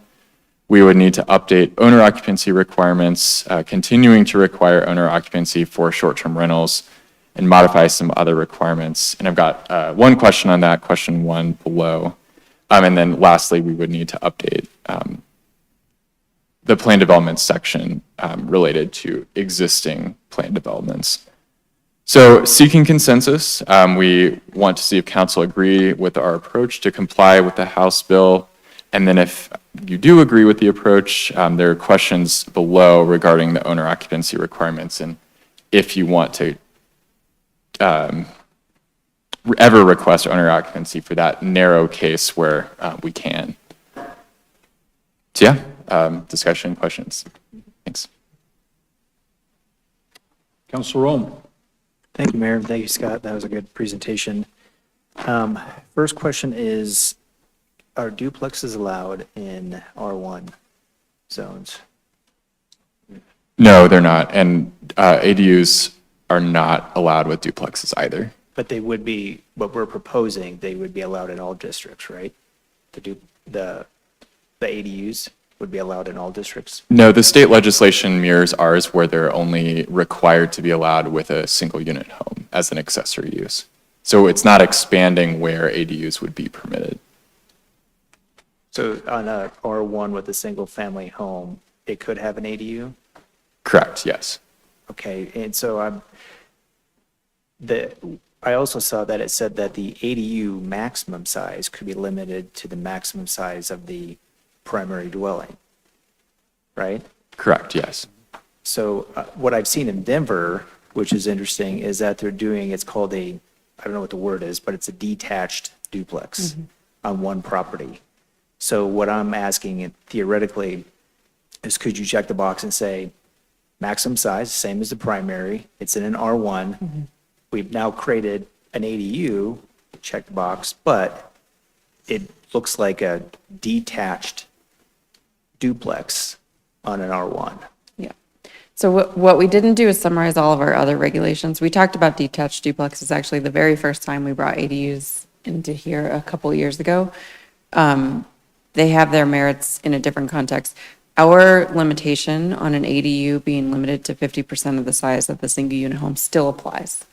We would need to update owner occupancy requirements, continuing to require owner occupancy for short-term rentals, and modify some other requirements. And I've got one question on that, question 1 below. And then lastly, we would need to update the planned development section related to existing planned developments. So seeking consensus, we want to see if council agree with our approach to comply with the House bill. And then if you do agree with the approach, there are questions below regarding the owner occupancy requirements and if you want to ever request owner occupancy for that narrow case where we can. So yeah, discussion, questions. Thanks. Councilor Rome. Thank you, Mayor. Thank you, Scott. That was a good presentation. First question is, are duplexes allowed in R1 zones? No, they're not. And ADUs are not allowed with duplexes either. But they would be, what we're proposing, they would be allowed in all districts, right? The ADUs would be allowed in all districts? No, the state legislation mirrors ours where they're only required to be allowed with a single unit home as an accessory use. So it's not expanding where ADUs would be permitted. So on a R1 with a single family home, it could have an ADU? Correct, yes. Okay, and so I also saw that it said that the ADU maximum size could be limited to the maximum size of the primary dwelling, right? Correct, yes. So what I've seen in Denver, which is interesting, is that they're doing, it's called I don't know what the word is, but it's a detached duplex on one property. So what I'm asking theoretically is could you check the box and say, maximum size, same as the primary, it's in an R1. We've now created an ADU, check the box, but it looks like a detached duplex on an R1. Yeah. So what we didn't do is summarize all of our other regulations. We talked about detached duplexes actually the very first time we brought ADUs into here a couple of years ago. They have their merits in a different context. Our limitation on an ADU being limited to 50% of the size of the single unit home still applies.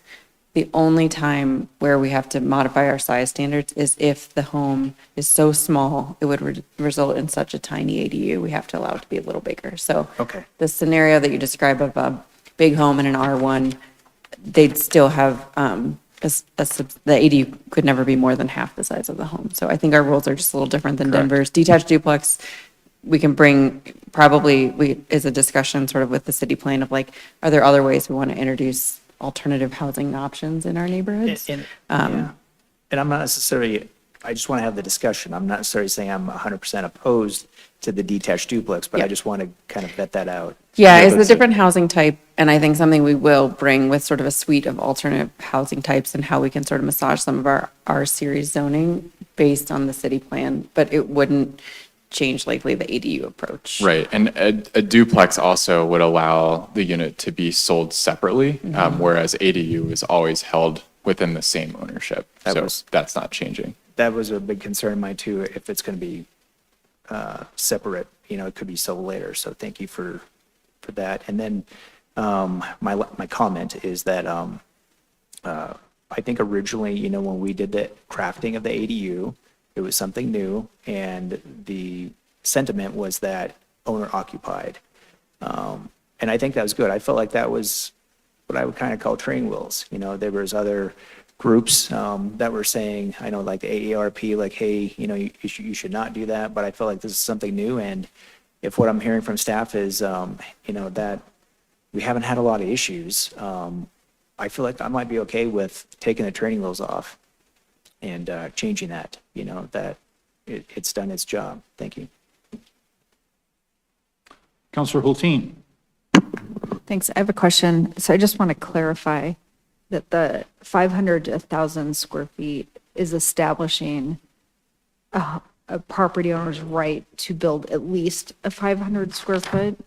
The only time where we have to modify our size standards is if the home is so small, it would result in such a tiny ADU, we have to allow it to be a little bigger. So Okay. the scenario that you describe of a big home in an R1, they'd still have, the ADU could never be more than half the size of the home. So I think our rules are just a little different than Correct. Denver's. Detached duplex, we can bring, is a discussion sort of with the city plan of like, are there other ways we want to introduce alternative housing options in our neighborhoods? And- Um, yeah. and I'm not necessarily, I just want to have the discussion. I'm not necessarily saying I'm 100% opposed to the detached duplex, but I Yeah. just want to kind of vet that out. Yeah, it's a different housing type, and I think something we will bring with sort of a suite of alternate housing types and how we can sort of massage some of our R-series zoning based on the city plan, but it wouldn't change likely the ADU approach. Right, and a duplex also would allow the unit to be sold separately, whereas ADU is always held within the same ownership. That So was- that's not changing. That was a big concern of mine too, if it's going to be separate, it could be sold later. So thank you for that. And then my comment is that I think originally, when we did the crafting of the ADU, it was something new, and the sentiment was that owner occupied. And I think that was good. I felt like that was what I would kind of call training wheels. There was other groups that were saying, I know like the AARP, like, hey, you should not do that, but I feel like this is something new. And if what I'm hearing from staff is, that we haven't had a lot of issues, I feel like I might be okay with taking the training wheels off and changing that, that it's done its job. Thank you. Counselor Hulteen. Thanks. I have a question. So I just want to clarify that the 500 to 1,000 square feet is establishing a property owner's right to build at least a 500 square foot.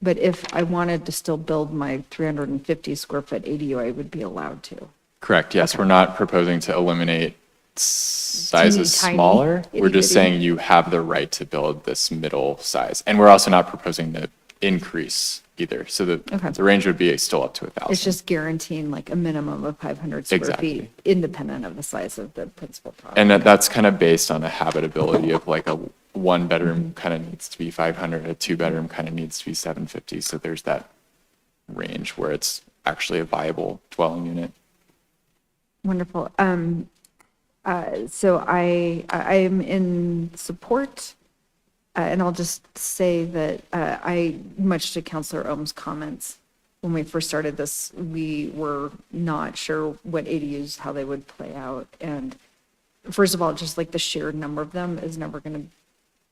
But if I wanted to still build my 350 square foot ADU, I would be allowed to. Correct, yes, we're not proposing to eliminate sizes Tiny, smaller. We're just itty-bitty. saying you have the right to build this middle size. And we're also not proposing to increase either. So Okay. the range would be still up to 1,000. It's just guaranteeing like a minimum of 500 square Exactly. feet, independent of the size of the principal property. And that's kind of based on a habitability of like a one bedroom kind of needs to be 500, a two bedroom kind of needs to be 750. So there's that range where it's actually a viable dwelling unit. Wonderful. So I am in support, and I'll just say that much to Counselor Ohm's comments, when we first started this, we were not sure what ADUs, how they would play out. And first of all, just like the sheer number of them is not going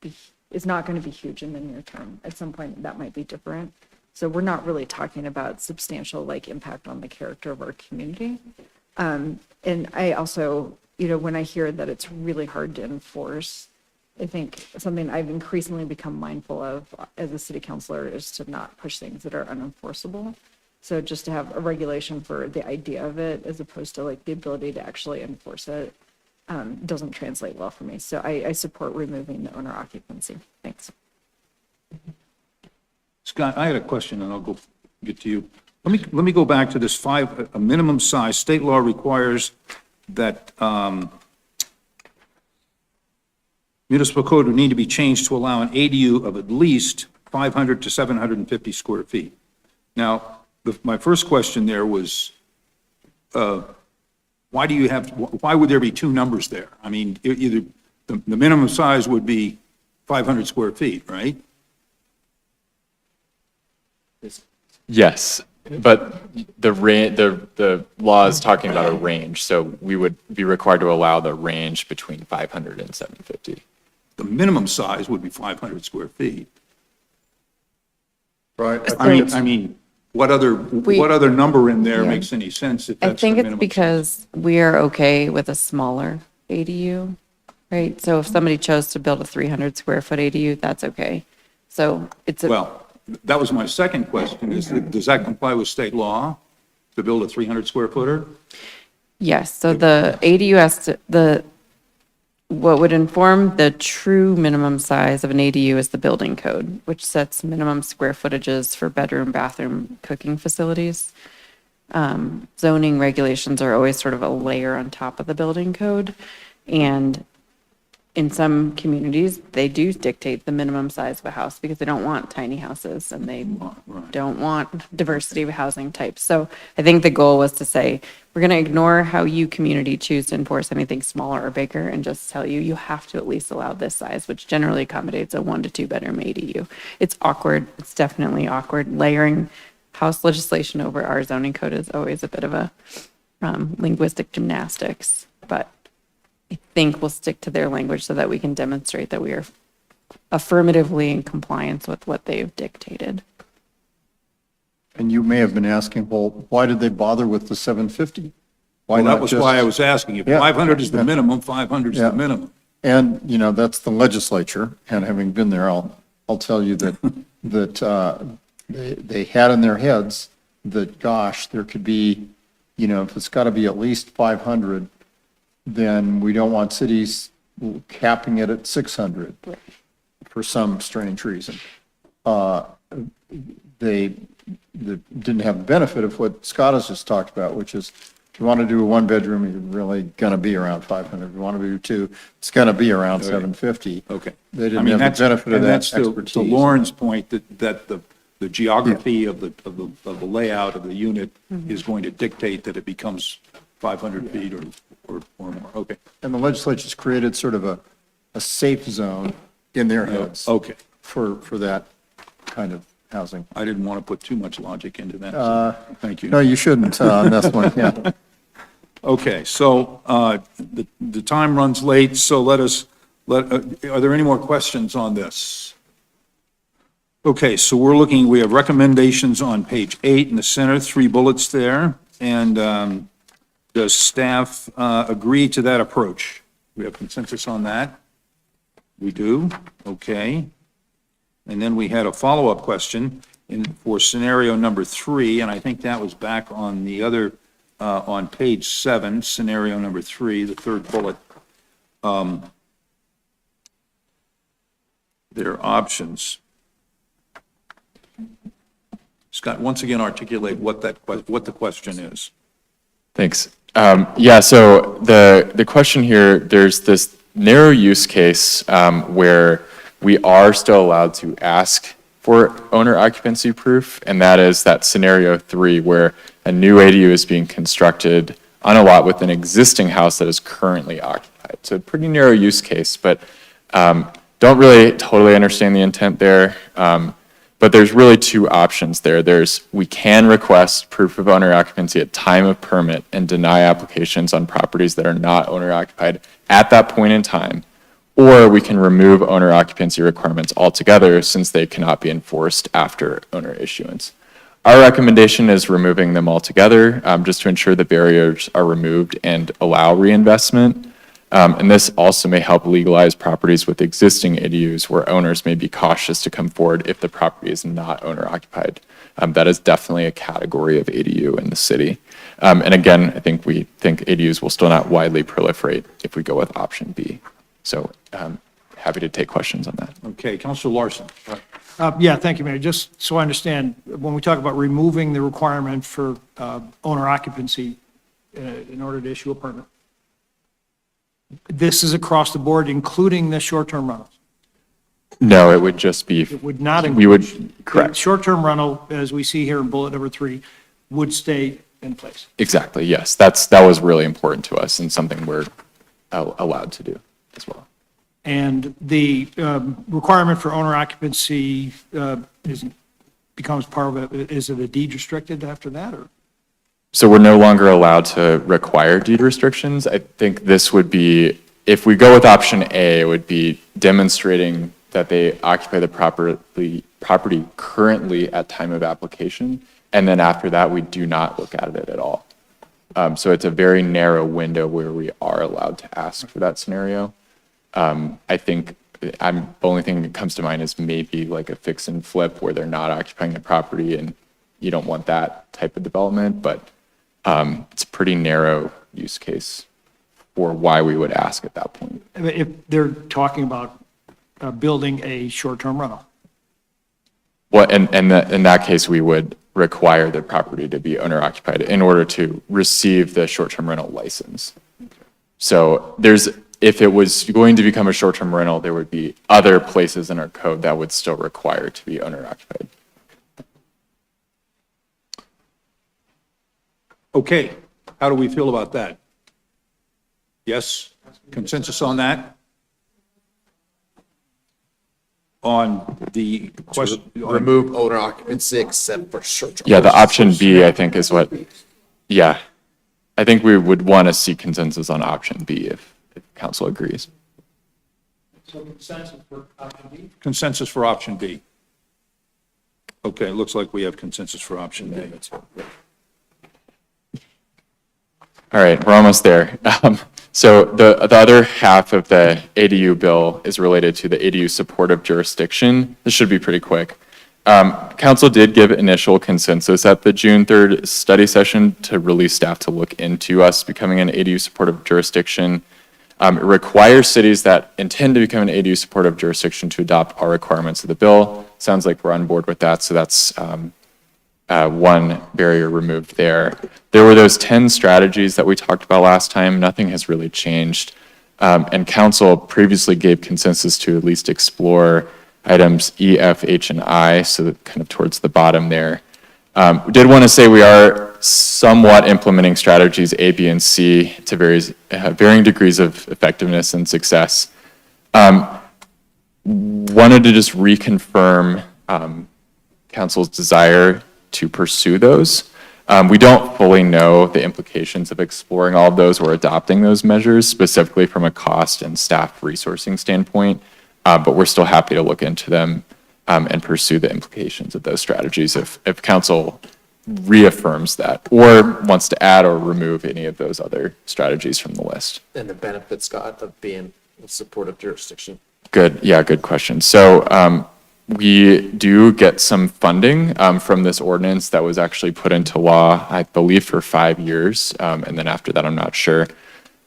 to be huge in the near term. At some point, that might be different. So we're not really talking about substantial impact on the character of our community. And I also, when I hear that it's really hard to enforce, I think something I've increasingly become mindful of as a city councilor is to not push things that are unenforceable. So just to have a regulation for the idea of it as opposed to the ability to actually enforce it doesn't translate well for me. So I support removing the owner occupancy. Thanks. Scott, I had a question, and I'll get to you. Let me go back to this a minimum size. State law requires that municipal code would need to be changed to allow an ADU of at least 500 to 750 square feet. Now, my first question there was, why would there be two numbers there? I mean, either the minimum size would be 500 square feet, right? Yes, but the law is talking about a range, so we would be required to allow the range between 500 and 750. The minimum size would be 500 square feet. Right. I mean, what other number in there Yeah. makes any sense if I that's the think it's minimum? because we are okay with a smaller ADU, right? So if somebody chose to build a 300 square foot ADU, that's okay. So it's Well, that was my second question, does that comply with state law to build a 300 square footer? yes, so the ADU what would inform the true minimum size of an ADU is the building code, which sets minimum square footages for bedroom, bathroom, cooking facilities. Zoning regulations are always sort of a layer on top of the building code. And in some communities, they do dictate the minimum size of a house because they don't want tiny houses and they don't want diversity of housing types. So I think the goal was to say, we're going to ignore how you community choose to enforce anything smaller or bigger and just tell you, you have to at least allow this size, which generally accommodates a 1 to 2 bedroom ADU. It's awkward. It's definitely awkward. Layering house legislation over our zoning code is always a bit of a linguistic gymnastics, but I think will stick to their language so that we can demonstrate that we are affirmatively in compliance with what they've dictated. And you may have been asking, well, why did they bother with the 750? Why Well, that not was just- why I was asking. If Yeah. 500 is the minimum, 500 is Yeah. the minimum. And, you know, that's the legislature, and having been there, I'll tell you that, they had in their heads that, gosh, there could be, you know, if it's got to be at least 500, then we don't want cities capping it at 600 for some strange reason. They didn't have the benefit of what Scott has just talked about, which is if you want to do a one-bedroom, you're really going to be around 500. If you want to do two, it's going to be around 750. Okay. They I didn't mean, have the benefit of and that that's expertise. to Lauren's point, that the geography of the layout of the unit is going to dictate that it becomes 500 feet or more. Okay. And the legislature's created sort of a safe zone in their heads. Okay. For that kind of housing. I didn't want to put too much logic into that. so Thank you. No, you shouldn't on this one, yeah. Okay, so the time runs late, so are there any more questions on this? Okay, so we have recommendations on page 8 in the center, 3 bullets there. And does staff agree to that approach? We have consensus on that? We do, okay. And then we had a follow-up question for scenario number 3, and I think that was back on the other, on page 7, scenario number 3, the third bullet. There are options. Scott, once again, articulate what the question is. Thanks. Yeah, so the question here, there's this narrow use case where we are still allowed to ask for owner occupancy proof, and that is that scenario 3 where a new ADU is being constructed on a lot with an existing house that is currently occupied. So a pretty narrow use case, but don't really totally understand the intent there. But there's really 2 options there. We can request proof of owner occupancy at time of permit and deny applications on properties that are not owner occupied at that point in time, or we can remove owner occupancy requirements altogether since they cannot be enforced after owner issuance. Our recommendation is removing them altogether, just to ensure the barriers are removed and allow reinvestment. And this also may help legalize properties with existing ADUs where owners may be cautious to come forward if the property is not owner occupied. That is definitely a category of ADU in the city. And again, I think we think ADUs will still not widely proliferate if we go with option B. So happy to take questions on that. Okay, Councilor Larson. Yeah, thank you, Mayor. Just so I understand, when we talk about removing the requirement for owner occupancy in order to issue a permit, this is across the board, including the short-term rentals? No, it would just be. It would not We would, include. correct. Short-term rental, as we see here in bullet number 3, would stay in place. Exactly, yes. That was really important to us and something we're allowed to do as well. And the requirement for owner occupancy becomes part of it. Is it a deed restricted after that, or? So we're no longer allowed to require deed restrictions. I think this would be, if we go with option A, it would be demonstrating that they occupy the property currently at time of application. And then after that, we do not look at it at all. So it's a very narrow window where we are allowed to ask for that scenario. I think the only thing that comes to mind is maybe like a fix and flip where they're not occupying the property and you don't want that type of development, but it's a pretty narrow use case for why we would ask at that point. If they're talking about building a short-term rental? Well, in that case, we would require the property to be owner occupied in order to receive the short-term rental license. So if it was going to become a short-term rental, there would be other places in our code that would still require it to be owner occupied. Okay, how do we feel about that? Yes, consensus on that? On the question? Remove owner occupancy except for short-term. Yeah, the option B, I think, is what, yeah. I think we would want to see consensus on option B if council agrees. So consensus for option B? Consensus for option B. Okay, it looks like we have consensus for option B. All right, we're almost there. So the other half of the ADU bill is related to the ADU supportive jurisdiction. This should be pretty quick. Council did give initial consensus at the June 3rd study session to release staff to look into us becoming an ADU supportive jurisdiction. It requires cities that intend to become an ADU supportive jurisdiction to adopt our requirements of the bill. Sounds like we're on board with that, so that's one barrier removed there. There were those 10 strategies that we talked about last time. Nothing has really changed. And council previously gave consensus to at least explore items E, F, H, and I, so that kind of towards the bottom there. We did want to say we are somewhat implementing strategies A, B, and C to varying degrees of effectiveness and success. Wanted to just reconfirm council's desire to pursue those. We don't fully know the implications of exploring all of those or adopting those measures, specifically from a cost and staff resourcing standpoint, but we're still happy to look into them and pursue the implications of those strategies if council reaffirms that or wants to add or remove any of those other strategies from the list. And the benefits, Scott, of being a supportive jurisdiction. Good, yeah, good question. So we do get some funding from this ordinance that was actually put into law, I believe, for 5 years, and then after that, I'm not sure.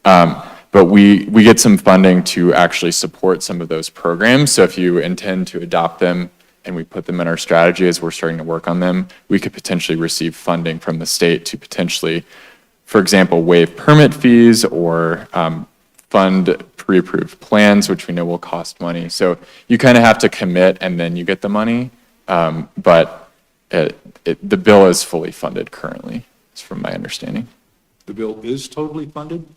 But we get some funding to actually support some of those programs. So if you intend to adopt them and we put them in our strategy as we're starting to work on them, we could potentially receive funding from the state to potentially, for example, waive permit fees or fund pre-approved plans, which we know will cost money. So you kind of have to commit and then you get the money. But the bill is fully funded currently, is from my understanding. The bill is totally funded?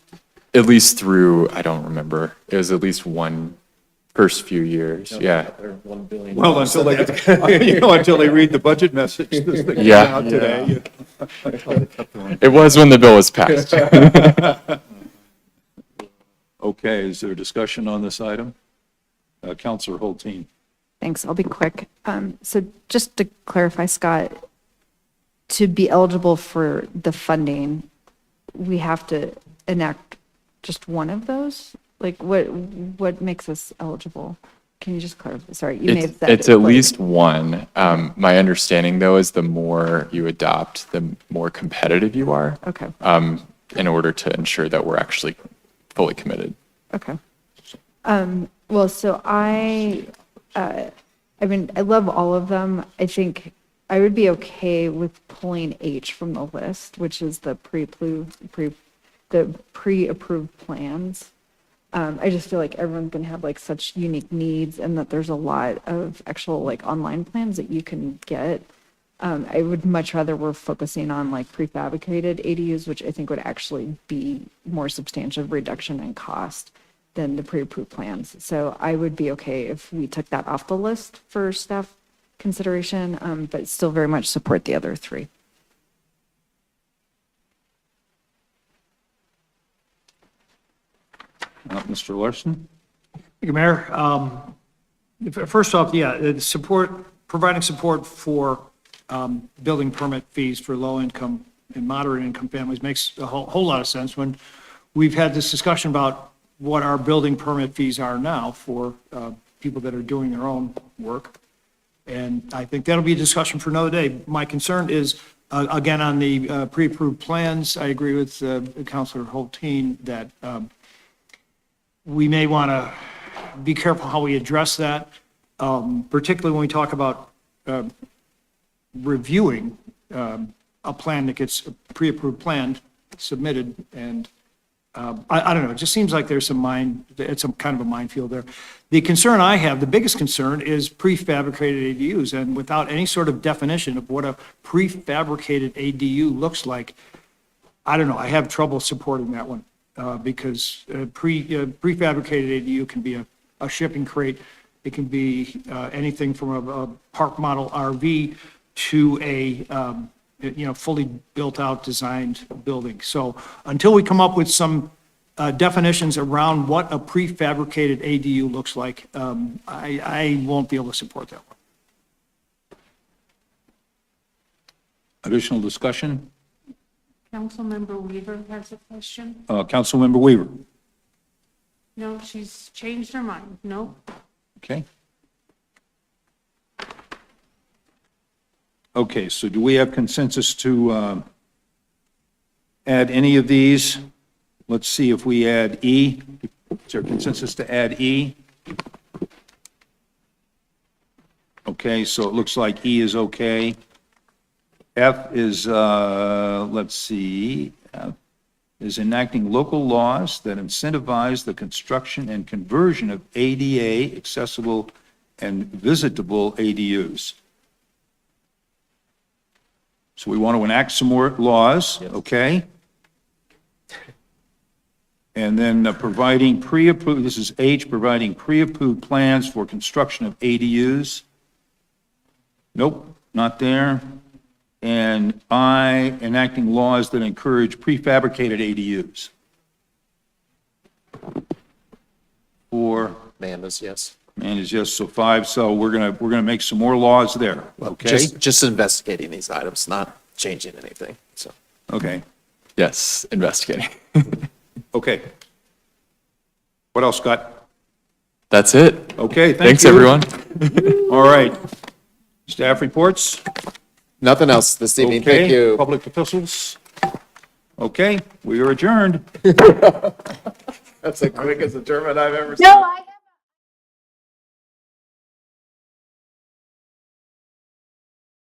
At least through, I don't remember, it was at least one first few years, yeah. $1 billion. Well, until they, until they read the budget message this thing Yeah. out today. It was when the bill was passed. Okay, is there discussion on this item? Councilor Hulteen. Thanks, I'll be quick. So just to clarify, Scott, to be eligible for the funding, we have to enact just one of those? Like what makes us eligible? Can you just clarify? Sorry, you may have said It's it, at but- least one. My understanding, though, is the more you adopt, the more competitive you are. Okay. In order to ensure that we're actually fully committed. Okay. Well, so I mean, I love all of them. I think I would be okay with pulling H from the list, which is the pre-approved plans. I just feel like everyone's gonna have like such unique needs and that there's a lot of actual like online plans that you can get. I would much rather we're focusing on like prefabricated ADUs, which I think would actually be more substantial reduction in cost than the pre-approved plans. So I would be okay if we took that off the list for staff consideration, but still very much support the other three. Mr. Larson? Thank you, Mayor. First off, yeah, providing support for building permit fees for low-income and moderate-income families makes a whole lot of sense when we've had this discussion about what our building permit fees are now for people that are doing their own work. And I think that'll be a discussion for another day. My concern is, again, on the pre-approved plans, I agree with Councilor Hulteen that we may want to be careful how we address that, particularly when we talk about reviewing a plan that gets a pre-approved plan submitted. And I don't know, it just seems like there's it's some kind of a minefield there. The concern I have, the biggest concern is prefabricated ADUs. And without any sort of definition of what a prefabricated ADU looks like, I don't know, I have trouble supporting that one. Because prefabricated ADU can be a shipping crate. It can be anything from a park model RV to a fully built out designed building. So until we come up with some definitions around what a prefabricated ADU looks like, I won't be able to support that one. Additional discussion? Councilmember Weaver has a question. Councilmember Weaver. No, she's changed her mind. No. Okay. Okay, so do we have consensus to add any of these? Let's see if we add E. Is there consensus to add E? Okay, so it looks like E is okay. F is, let's see, F is enacting local laws that incentivize the construction and conversion of ADA accessible and visitable ADUs. So we want to enact some more laws, okay? And then providing pre-approved, this is H, providing pre-approved plans for construction of ADUs. Nope, not there. And I, enacting laws that encourage prefabricated ADUs. Four, Amanda's, yes. and is yes, so five, so we're gonna make some more laws there, okay? Just investigating these items, not changing anything, so. Okay, Yes, investigating. okay. What else, Scott? That's it. Okay, thank Thanks, you. everyone. All right. Staff reports? Nothing else this evening, thank Okay. you. Public epistles? Okay, we are adjourned. That's the quickest adjournment I've ever seen. No, I